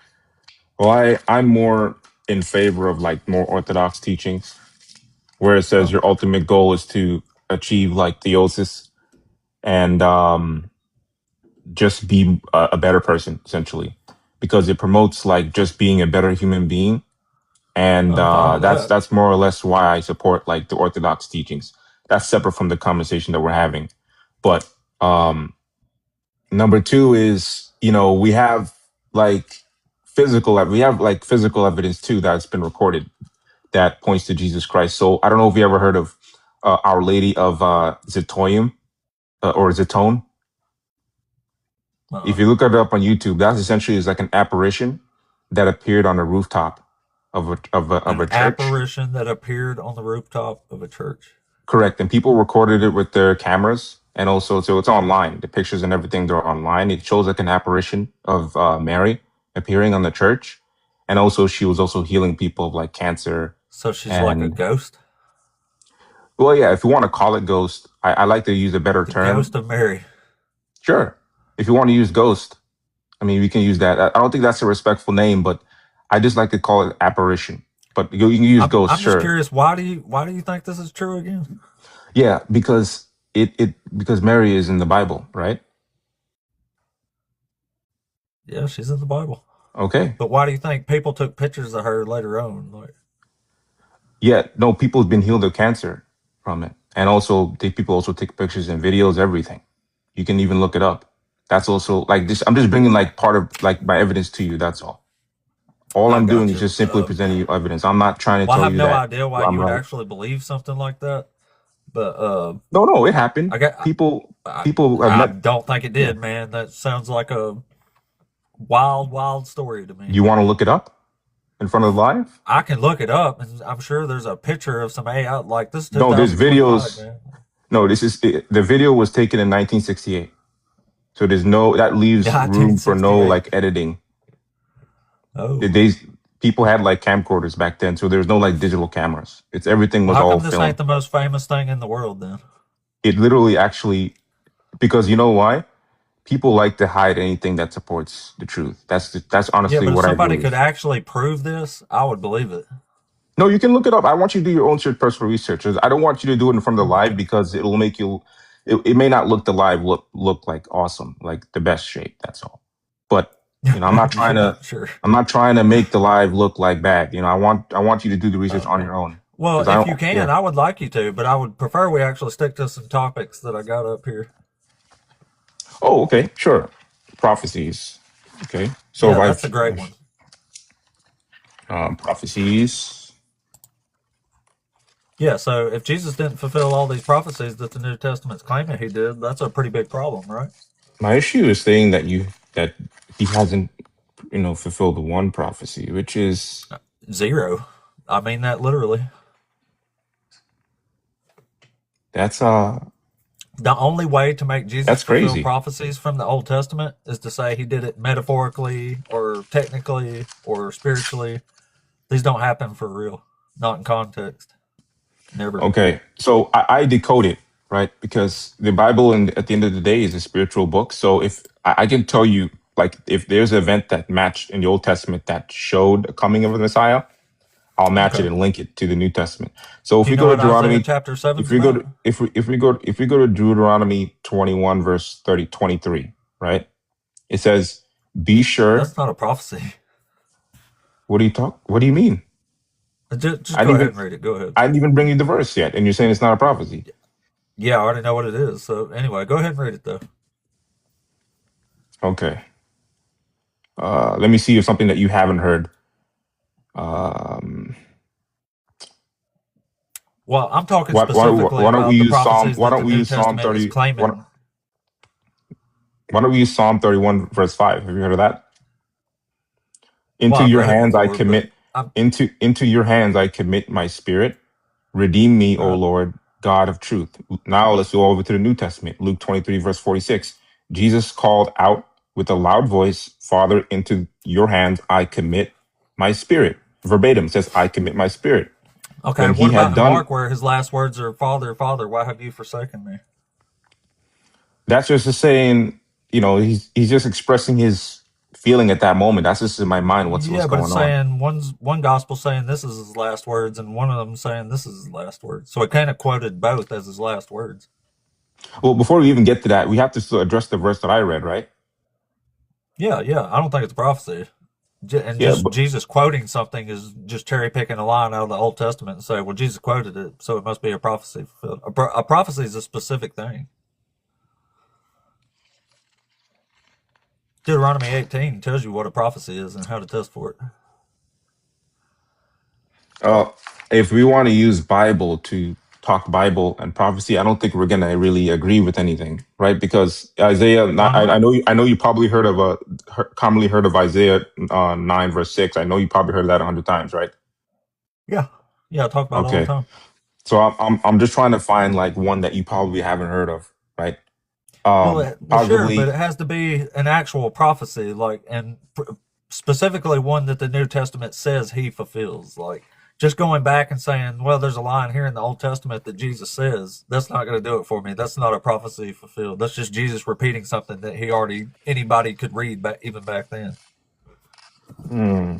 Well, I'm more in favor of like more Orthodox teachings, where it says Oh, your ultimate goal is to achieve like theosis and just be a better person, essentially, because it promotes like just being a better human being. And I'm fine with that. that's more or less why I support like the Orthodox teachings. That's separate from the conversation that we're having. But number two is, we have like physical evidence too that's been recorded that points to Jesus Christ. So I don't know if you ever heard of Our Lady of Zetoim or Zetone. Uh-uh. If you look it up on YouTube, that essentially is like an apparition that appeared on the rooftop of An a church. apparition that appeared on the rooftop of a church. Correct. And people recorded it with their cameras. And also, so it's online. The pictures and everything, they're online. It shows like an apparition of Mary appearing on the church. and also she was also healing people of like cancer. So she's like a And ghost, well, yeah, if you want to call it ghost, I like to use a better the term. ghost of Mary. Sure, if you want to use ghost, I mean, we can use that. I don't think that's a respectful name, but I just like to call it apparition. But you can use ghost, I'm just sure. curious. Why do you think this is true again? Yeah, because because Mary is in the Bible, right? Yeah, she's in the Bible. Okay. But why do you think people took pictures of her later on? Like, Yeah, no, people have been healed of cancer from it, and also people also take pictures and videos, everything. You can even look it up. That's also like this. I'm just bringing like part of like my evidence to you. That's all. All I I'm doing got is you. just simply presenting you evidence. I'm not trying to Well, I tell have you no that idea why I'm you would right. actually believe something like that. But No, it happened. I got. I, People have I met. don't think it Yeah. did, man. That sounds like a wild story to me. You want to look it up in front of live? I can look it up, and I'm sure there's a picture of some AI. Like, this is No, there's 2025, videos. man. No, the video was taken in 1968. So that leaves room for no 1968. like editing. Oh. People had like camcorders back then, so there's no like digital cameras. Everything Well, was how all come this ain't film. the most famous thing in the world then? It literally actually, because you know why? People like to hide anything that supports the truth. That's Yeah, honestly but if what I somebody could believe. actually prove this, I would believe it. No, you can look it up. I want you to do your own personal research. I don't want you to do it in front of the live Okay. because it'll make you. It may not look the live look like awesome, like the best shape. That's all. But I'm not trying Yeah, to. sure. I'm not trying to make the live look like bad. I want you to do the research on Okay. your own. Well, 'Cause I if don't. you can, Yeah. I would like you to, but I would prefer we actually stick to some topics that I got up here. Oh, okay, sure. Prophecies. Okay, so Yeah, that's a if great one. prophecies. Yeah, so if Jesus didn't fulfill all these prophecies that the New Testament's claiming he did, that's a pretty big problem, right? My issue is saying that he hasn't fulfilled the one prophecy, which is Zero. I mean that literally. that's The only way to make Jesus fulfill crazy. prophecies from the Old Testament is to say he did it metaphorically or technically or spiritually. These don't happen for real, not in context. Never. Okay, so I decode it, right? Because the Bible, at the end of the day, is a spiritual book. So if I can tell you, like, if there's an event that matched in the Old Testament that showed the coming of the Messiah, I'll match it Okay. and link it to the New Testament. So if Do you we know go to what Isaiah Deuteronomy, chapter 7 is if we go about? to if we go to Deuteronomy 21 verse 23, right? It says, "Be sure." That's not a prophecy. What do you mean? Just I go didn't ahead even and read it. Go ahead. I didn't even bring you the verse yet, and you're saying it's not a prophecy. Yeah, I already know what it is. So anyway, go ahead and read it though. Okay. Let me see if something that you haven't heard. Um, Well, I'm talking why specifically don't we about the use Psalm? prophecies Why that don't the we New use Psalm Testament is 30? claiming. Why don't we use Psalm 31 verse 5? Have you heard of that? Well, Into I've your read it hands I before, but commit. Into your hands I commit my spirit. Redeem me, O right. Lord, God of truth. Now let's go over to the New Testament. Luke 23 verse 46. Jesus called out with a loud voice, "Father, into your hands I commit my spirit." Verbatim says, "I commit my spirit." Okay, When he what had about in done, Mark where his last words are, Father, Father, why have you forsaken me? that's just saying, he's just expressing his feeling at that moment. That's just in my mind. What's Yeah, but it's going on? saying one gospel saying this is his last words, and one of them saying this is his last words. So it kind of quoted both as his last words. Well, before we even get to that, we have to still address the verse that I read, right? Yeah, I don't think it's prophecy. And Yeah, just but Jesus quoting something is just cherry picking a line out of the Old Testament and say, well, Jesus quoted it, so it must be a prophecy fulfilled. A prophecy is a specific thing. Deuteronomy 18 tells you what a prophecy is and how to test for it. if we want to use Bible to talk Bible and prophecy, I don't think we're gonna really agree with anything, right? Because Isaiah, Why not? I know you probably commonly heard of Isaiah 9 verse 6. I know you probably heard that 100 times, right? Yeah, I talk about it all the Okay, time. so I'm just trying to find like one that you probably haven't heard of, right? Well, sure, but Positively, it has to be an actual prophecy, like, and specifically one that the New Testament says he fulfills. Like, just going back and saying, well, there's a line here in the Old Testament that Jesus says, that's not going to do it for me. That's not a prophecy fulfilled. That's just Jesus repeating something that anybody could read back, even back then. Hmm.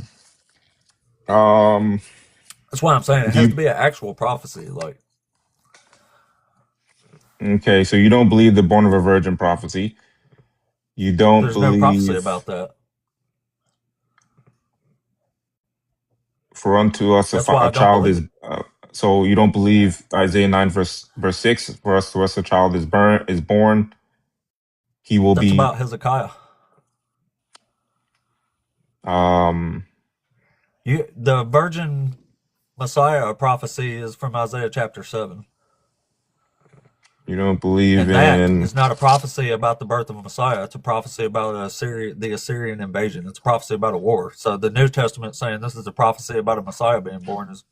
That's why I'm saying it has to be an actual prophecy. Like, Okay, so you don't believe the born of a virgin prophecy. You don't there's no prophecy believe about that. for unto us That's why I a don't child believe is. it. So you don't believe Isaiah 9 verse 6. For us to us a child is born. He will That's be. about Hezekiah. The virgin Messiah prophecy is from Isaiah chapter 7. You don't believe And that in. is not a prophecy about the birth of a Messiah. It's a prophecy about the Assyrian invasion. It's a prophecy about a war. So the New Testament saying this is a prophecy about a Messiah being born is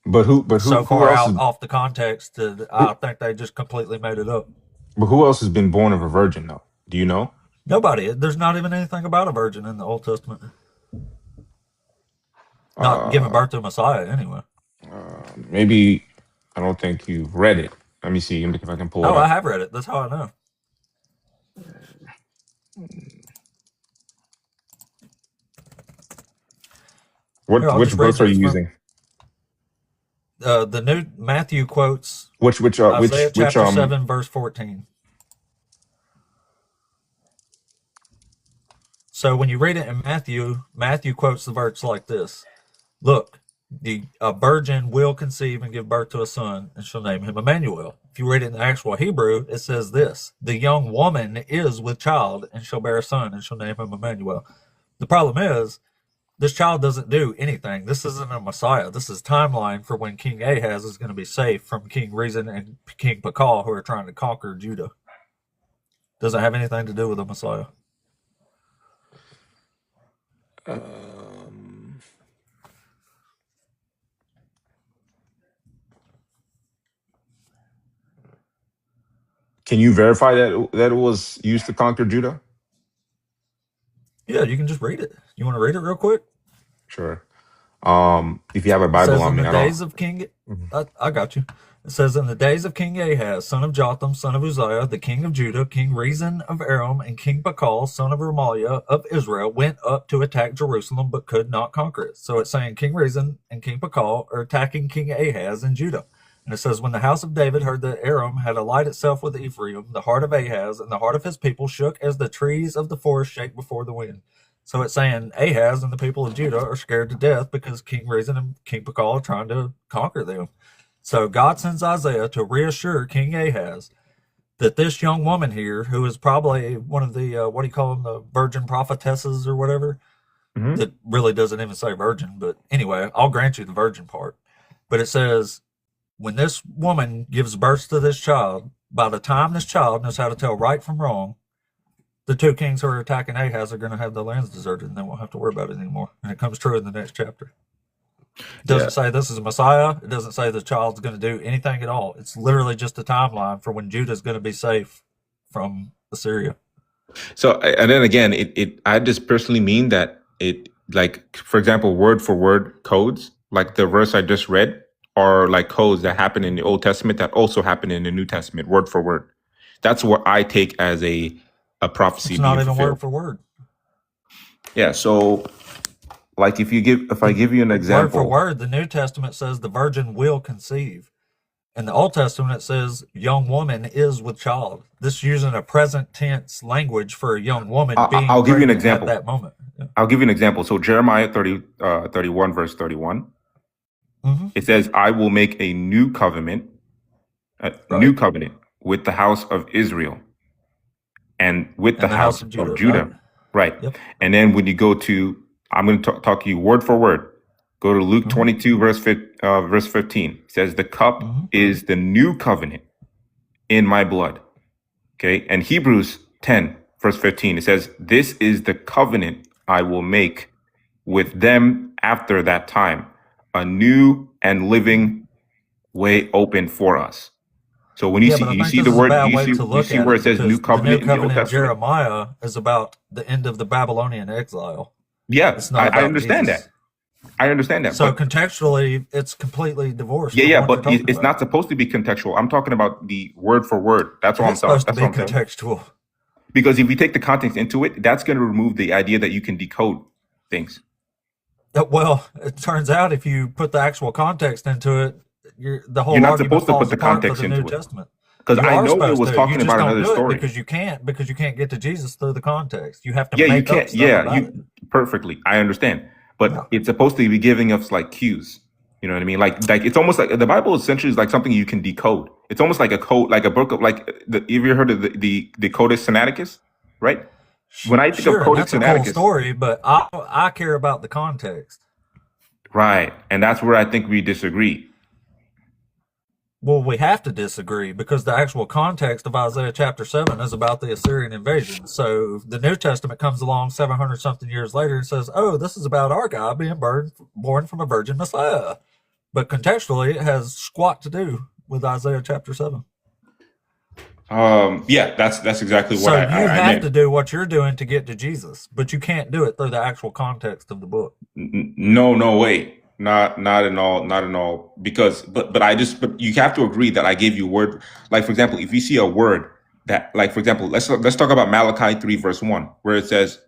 But who so who far else out is? off the context that I think they just completely made it up. But who else has been born of a virgin though? Do you know? Nobody. There's not even anything about a virgin in the Old Testament. Not giving birth to a Messiah, anyway. Maybe I don't think you've read it. Let me see if I can pull it Oh, I up. have read it. That's how I know. Here, I'll Which just read verse are you. you using? The new Matthew quotes Which Isaiah chapter 7, verse 14. So when you read it in Matthew quotes the verse like this: "Look, a virgin will conceive and give birth to a son, and shall name him Emmanuel." If you read it in the actual Hebrew, it says this: "The young woman is with child, and shall bear a son, and shall name him Emmanuel." The problem is, this child doesn't do anything. This isn't a Messiah. This is timeline for when King Ahaz is going to be safe from King Rezin and King Pakal, who are trying to conquer Judah. Doesn't have anything to do with a Messiah. Can you verify that it was used to conquer Judah? Yeah, you can just read it. You want to read it real quick? Sure. If you have a It Bible says, on in me, the I don't. days of King, I got you. It says, in the days of King Ahaz, son of Jotham, son of Uzziah, the king of Judah, King Rezin of Aram, and King Pakal, son of Remaliah of Israel, went up to attack Jerusalem, but could not conquer it. So it's saying King Rezin and King Pakal are attacking King Ahaz in Judah. And it says, when the house of David heard that Aram had allied itself with Ephraim, the heart of Ahaz and the heart of his people shook as the trees of the forest shake before the wind. So it's saying Ahaz and the people of Judah are scared to death because King Rezin and King Pakal are trying to conquer them. So God sends Isaiah to reassure King Ahaz that this young woman here, who is probably one of the, what do you call them, the virgin prophetesses or whatever, that really doesn't even say virgin. But anyway, I'll grant you the virgin part. But it says, when this woman gives birth to this child, by the time this child knows how to tell right from wrong, the two kings who are attacking Ahaz are going to have the lands deserted, and they won't have to worry about it anymore. And it comes true in the next chapter. It doesn't say this is a Messiah. It doesn't say the child's going to do anything at all. It's literally just a timeline for when Judah's going to be safe from Assyria. So, and then again, I just personally mean that it, like, for example, word for word codes, like the verse I just read, are like codes that happen in the Old Testament that also happen in the New Testament, word for word. That's what I take as a prophecy It's being not even fulfilled. word for word. Yeah. So, like, if I give you an example, Word for word, the New Testament says the virgin will conceive. In the Old Testament, it says young woman is with child. This is using a present tense language for a young woman being I'll give you an pregnant example. at that moment. Yeah. I'll give you an example. So Jeremiah 31, verse 31, it says, I will make a new covenant, new covenant with the house of Israel and with the house of Judah. Right. Yep. And then when you go to, I'm going to talk to you word for word. Go to Luke 22, verse 15. It says, the cup is the new covenant in my blood. Okay. And Hebrews 10, verse 15, it says, this is the covenant I will make with them after that time, a new and living way open for us. So when you see the word, you see where it says new covenant in the Old Testament? Jeremiah is about the end of the Babylonian exile. Yeah, It's not I about understand Jesus. that. I understand that. So But contextually, it's completely divorced yeah, from yeah, what you're but talking it's about. not supposed to be contextual. I'm talking about the word for word. That's It all is supposed to That's be what I'm saying. contextual. Because if you take the context into it, that's going to remove the idea that you can decode things. Well, it turns out if you put the actual context into it, the You're whole not argument supposed to put falls the apart for context the New into it. Testament. Because You I are know it supposed was to. You talking just about don't another do it story. because you can't get to Jesus through the context. You have to Yeah, you make up can't. stuff Yeah, about it. perfectly. I understand, Yeah. but it's supposed to be giving us like cues. You know what I mean? Like it's almost like the Bible essentially is like something you can decode. It's almost like a code, like a book of like the. Have you ever heard of the Codex Sinaiticus? Right. When I think of Sure, and Codex that's a cool Sinaiticus, story, but I care about the context. right, and that's where I think we disagree. Well, we have to disagree because the actual context of Isaiah chapter 7 is about the Assyrian invasion. So the New Testament comes along 700 something years later and says, oh, this is about our guy being born from a virgin Messiah. But contextually, it has squat to do with Isaiah chapter 7. Yeah, that's exactly what So you I have to meant. do what you're doing to get to Jesus, but you can't do it through the actual context of the book. No, no way. Not at all, not at all. Because but you have to agree that I gave you a word. Like for example, if you see a word that, like for example, let's talk about Malachi 3 verse 1, where it says,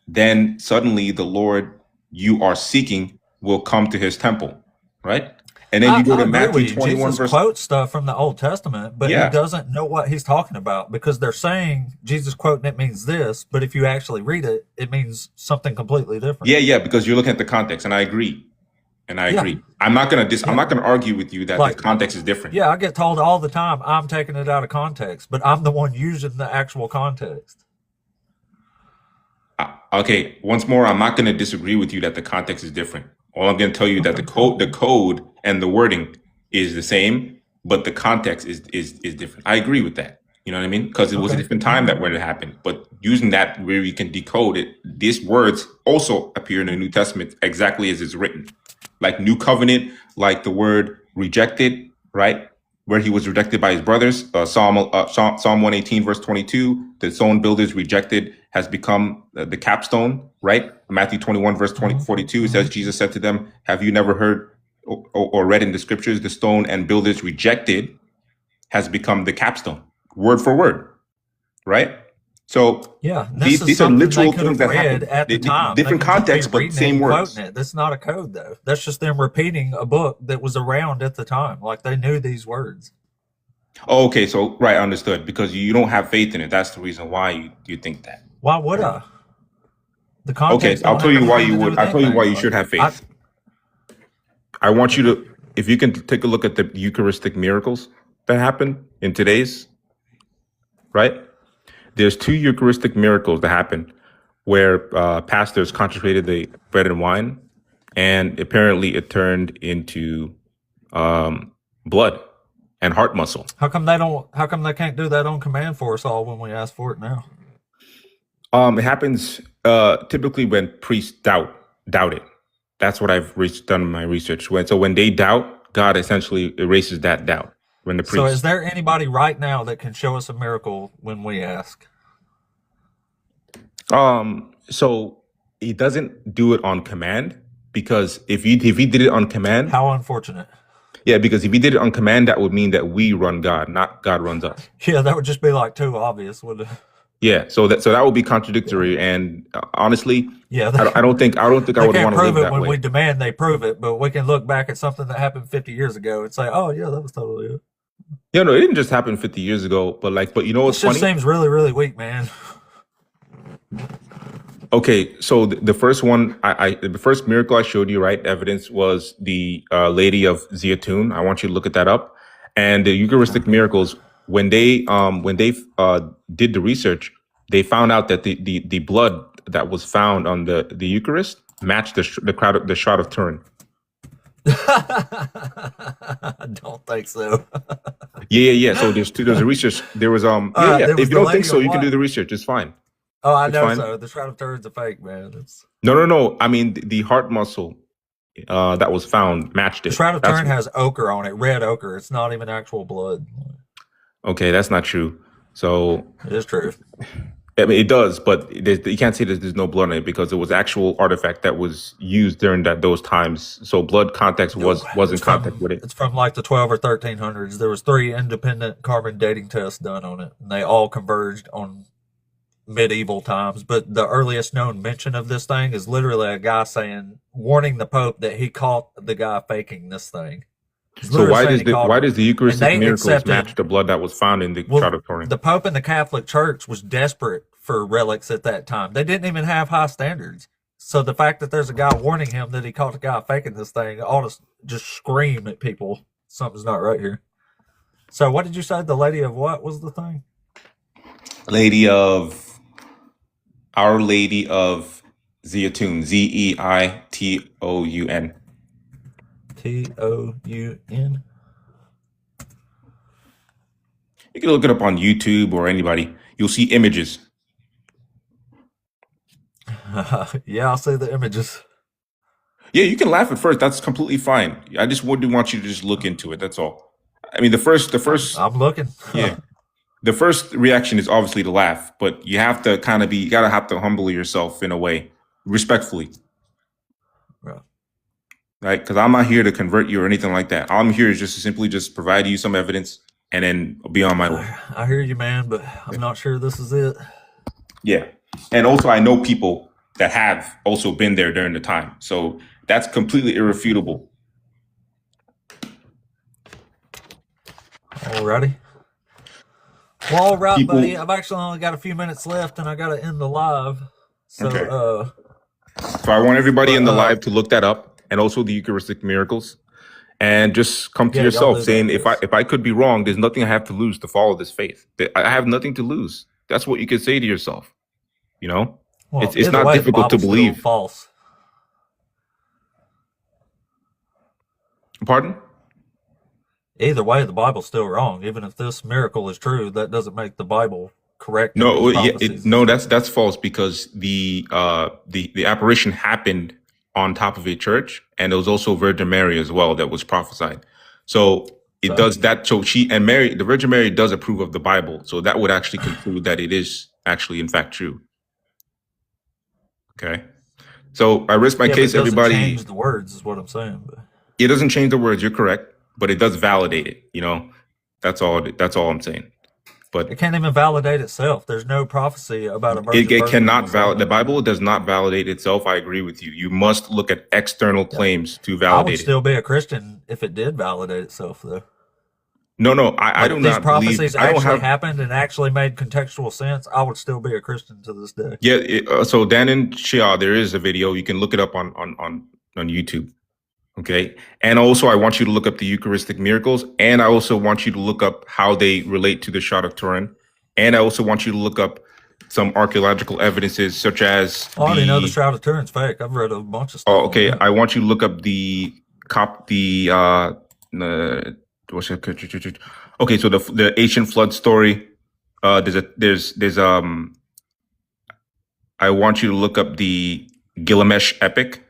then suddenly the Lord you are seeking will come to his temple, right? And then you go I to agree with Matthew you. 21 Jesus verse, quotes stuff from the Old Testament, but he yeah. doesn't know what he's talking about because they're saying Jesus quoting it means this, but if you actually read it, it means something completely different. Yeah, because you're looking at the context, and I agree. And I Yeah, agree. I'm not gonna I'm yeah. not gonna argue with you that the Like, context is different. yeah, I get told all the time I'm taking it out of context, but I'm the one using the actual context. Okay, once more, I'm not going to disagree with you that the context is different. All I'm going to tell you that Okay. the code and the wording is the same, but the context is different. I agree with that. You know what I mean? Because it was a Okay. different time that when it happened. But using that where we can decode it, these words also appear in the New Testament exactly as it's written. Like new covenant, like the word rejected, right? Where he was rejected by his brothers. Psalm 118 verse 22, the stone builders rejected has become the capstone, right? Matthew 21 verse 42, it says, Jesus said to them, have you never heard or read in the scriptures, the stone and builders rejected has become the capstone, word for word, right? So Yeah, this is these are something they literal could things have that read happen. at the time. They Different can just be context, but reading it same and words. quoting it. That's not a code, though. That's just them repeating a book that was around at the time. Like they knew these words. Oh, okay, so right, understood. Because you don't have faith in it. That's the reason why you think that. Why would I? The Okay, context I'll don't tell have you why anything you to do would. with I'll tell you why anything. you should have I faith. I want you okay. to, if you can take a look at the Eucharistic miracles that happen in today's, right? There's two Eucharistic miracles that happen where pastors consecrated the bread and wine, and apparently it turned into blood and heart muscle. How come they don't? How come they can't do that on command for us all when we ask for it now? It happens typically when priests doubt it. That's what I've done in my research. When they doubt, God essentially erases that doubt. When the So, is priest, there anybody right now that can show us a miracle when we ask? so he doesn't do it on command, because if he did it on command, How unfortunate. yeah, because if he did it on command, that would mean that we run God, not God runs us. Yeah, that would just be like too obvious, wouldn't it? Yeah, so that would be contradictory, and honestly, Yeah, I don't think I they would can't want to live prove it that when we way. demand they prove it, but we can look back at something that happened 50 years ago and say, "Oh, yeah, that was totally it." You know, it didn't just happen 50 years ago, but you know what's This just funny? seems really, really weak, man. Okay, so the first one, the first miracle I showed you, right? Evidence was the Lady of Zeytun. I want you to look at that up. And the Eucharistic miracles, when they did the research, they found out that the blood that was found on the Eucharist matched the shroud of Turin. I don't think so. Yeah. So there's a research. There was All right, there If was you the don't think lady so, of you can do what? the research. It's fine. Oh, I It's know fine. so. The Shroud of Turin's a fake, man. It's No. I mean the heart muscle that was found matched the it. Shroud of That's Turin has ochre on it, red ochre. It's not even actual blood. okay. That's not true. So It is true. I mean, it does, but you can't say that there's no blood on it because it was actual artifact that was used during those times. So blood context No, was in contact with it. it's from like the 12 or 1300s. There was 3 independent carbon dating tests done on it, and they all converged on medieval times. But the earliest known mention of this thing is literally a guy warning the Pope that he caught the guy faking this thing. So why does why the Eucharistic miracles match the blood that was found in the shroud of Turin? The Pope and the Catholic Church was desperate for relics at that time. They didn't even have high standards. So the fact that there's a guy warning him that he caught a guy faking this thing ought to just scream at people something's not right here. So what did you say? The Lady of what was the thing? Our Lady of Zeitoun, Zeitoun. Toun. You can look it up on YouTube or anybody. You'll see images. Yeah, I'll see the images. Yeah, you can laugh at first. That's completely fine. I just wouldn't want you to just look into it. That's all. I mean, the first. I'm looking. Yeah, the first reaction is obviously to laugh, but you have to you gotta have to humble yourself in a way, respectfully. Yeah. Right? Because I'm not here to convert you or anything like that. All I'm here is just to simply just provide you some evidence and then be on my way. I hear you, man, but I'm not sure this is it. Yeah. And also, I know people that have also been there during the time. So that's completely irrefutable. Alrighty. Well, all right, buddy. I've actually only got a few minutes left, and I got to end the live. So, okay. So I want everybody in the live to look that up, and also the Eucharistic miracles, and just come to yourself saying, if I could be wrong, there's nothing I have to lose to follow this faith. I have nothing to lose. That's what you could say to yourself. You know, well, it's not difficult to believe. False. Pardon? Either way, the Bible's still wrong. Even if this miracle is true, that doesn't make the Bible correct. No, that's false because the apparition happened on top of a church, and there was also Virgin Mary as well that was prophesied. So it does that. So the Virgin Mary does approve of the Bible. So that would actually conclude that it is actually in fact true. Okay. So I risk my case, everybody. It doesn't change the words is what I'm saying. But it doesn't change the words. You're correct, but it does validate it. You know, that's all I'm saying. But it can't even validate itself. There's no prophecy about a virgin. It cannot validate. The Bible does not validate itself. I agree with you. You must look at external claims to validate it. I would still be a Christian if it did validate itself, though. No, I do not believe. These prophecies actually happened and actually made contextual sense. I would still be a Christian to this day. Yeah. So Dan and Shia, there is a video. You can look it up on YouTube. Okay. And also, I want you to look up the Eucharistic miracles, and I also want you to look up how they relate to the Shroud of Turin, and I also want you to look up some archaeological evidences, such as I already know the Shroud of Turin's fake. I've read a bunch of stuff. Oh, okay. I want you to look up okay, so the ancient flood story. I want you to look up the Gilgamesh epic,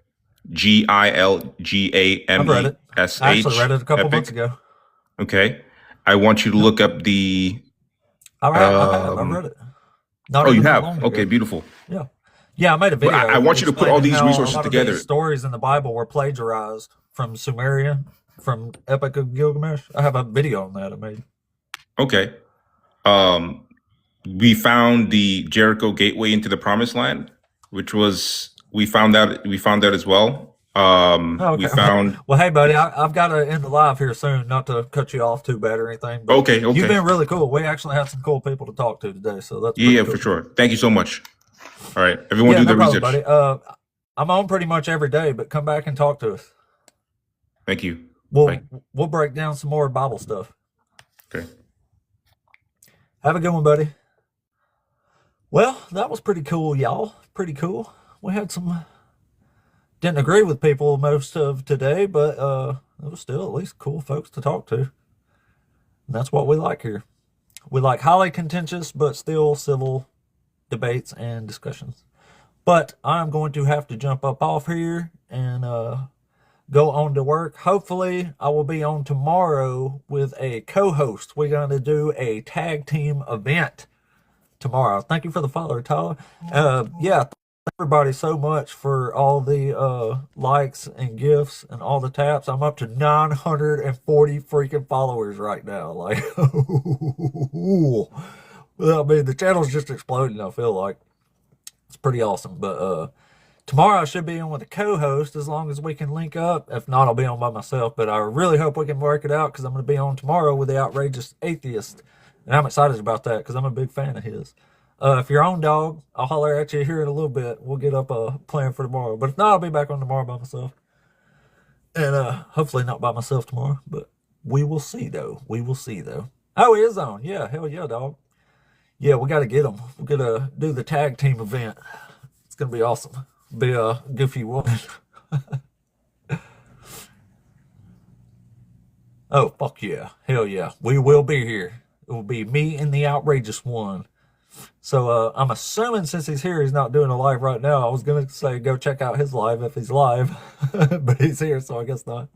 Gilgamesh. I've read it. I actually read it a couple months ago. Okay, I want you to look up the. I've read it. You have? Okay, beautiful. Yeah, I made a video. I want you to put all these resources together. These stories in the Bible were plagiarized from Sumerian, from Epic of Gilgamesh. I have a video on that I made. Okay. We found the Jericho gateway into the Promised Land, which was we found that as well. Okay. We found. Well, hey, buddy, I've got to end the live here soon. Not to cut you off too bad or anything. But okay. You've been really cool. We actually had some cool people to talk to today, so that's cool. For sure. Thank you so much. All right, everyone, do the research. Buddy. I'm on pretty much every day, but come back and talk to us. Thank you. We'll break down some more Bible stuff. Okay. Have a good one, buddy. Well, that was pretty cool, y'all. Pretty cool. We had didn't agree with people most of today, but it was still at least cool folks to talk to. And that's what we like here. We like highly contentious, but still civil debates and discussions. But I'm going to have to jump up off here and go on to work. Hopefully, I will be on tomorrow with a co-host. We're going to do a tag team event tomorrow. Thank you for the follow, Tyler. Yeah, everybody so much for all the likes and gifts and all the taps. I'm up to 940 freaking followers right now. Like, well, I mean, the channel's just exploding, I feel like. It's pretty awesome. But tomorrow I should be in with a co-host as long as we can link up. If not, I'll be on by myself. But I really hope we can work it out because I'm going to be on tomorrow with the Outrageous Atheist. And I'm excited about that because I'm a big fan of his. If you're on, dog, I'll holler at you here in a little bit. We'll get up a plan for tomorrow. But if not, I'll be back on tomorrow by myself. And hopefully not by myself tomorrow. But we will see, though. We will see, though. Oh, he is on. Yeah, hell yeah, dog. Yeah, we got to get him. We're going to do the tag team event. It's going to be awesome. Be a goofy woman. Oh, fuck yeah. Hell yeah. We will be here. It will be me and the outrageous one. So I'm assuming since he's here, he's not doing a live right now. I was going to say go check out his live if he's live. But he's here, so I guess not.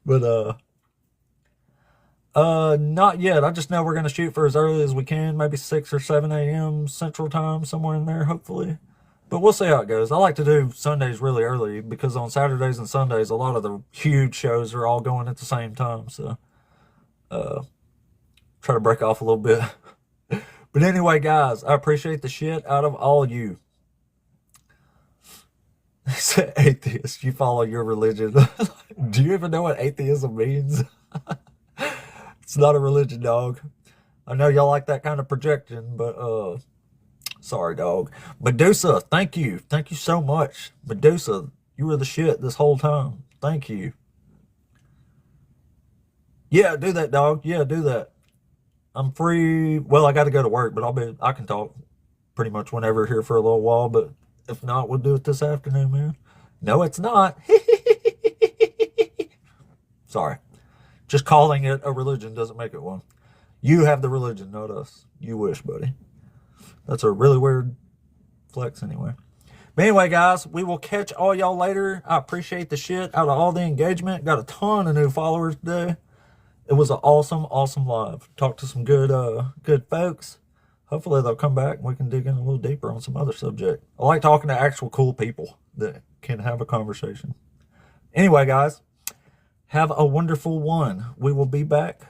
But not yet. I just know we're going to shoot for as early as we can. Maybe 6 or 7 a.m. Central Time, somewhere in there, hopefully. But we'll see how it goes. I like to do Sundays really early because on Saturdays and Sundays, a lot of the huge shows are all going at the same time. So, try to break off a little bit. But anyway, guys, I appreciate the shit out of all of you. Atheist, you follow your religion. Do you even know what atheism means? It's not a religion, dog. I know y'all like that kind of projection, but sorry, dog. Medusa, thank you. Thank you so much. Medusa, you were the shit this whole time. Thank you. Yeah, do that, dog. Yeah, do that. I'm free. Well, I got to go to work, but I can talk pretty much whenever here for a little while. But if not, we'll do it this afternoon, man. No, it's not. Sorry. Just calling it a religion doesn't make it one. You have the religion, not us. You wish, buddy. That's a really weird flex anyway. But anyway, guys, we will catch all y'all later. I appreciate the shit out of all the engagement. Got a ton of new followers today. It was an awesome, awesome live. Talked to some good folks. Hopefully they'll come back and we can dig in a little deeper on some other subject. I like talking to actual cool people that can have a conversation. Anyway, guys, have a wonderful one. We will be back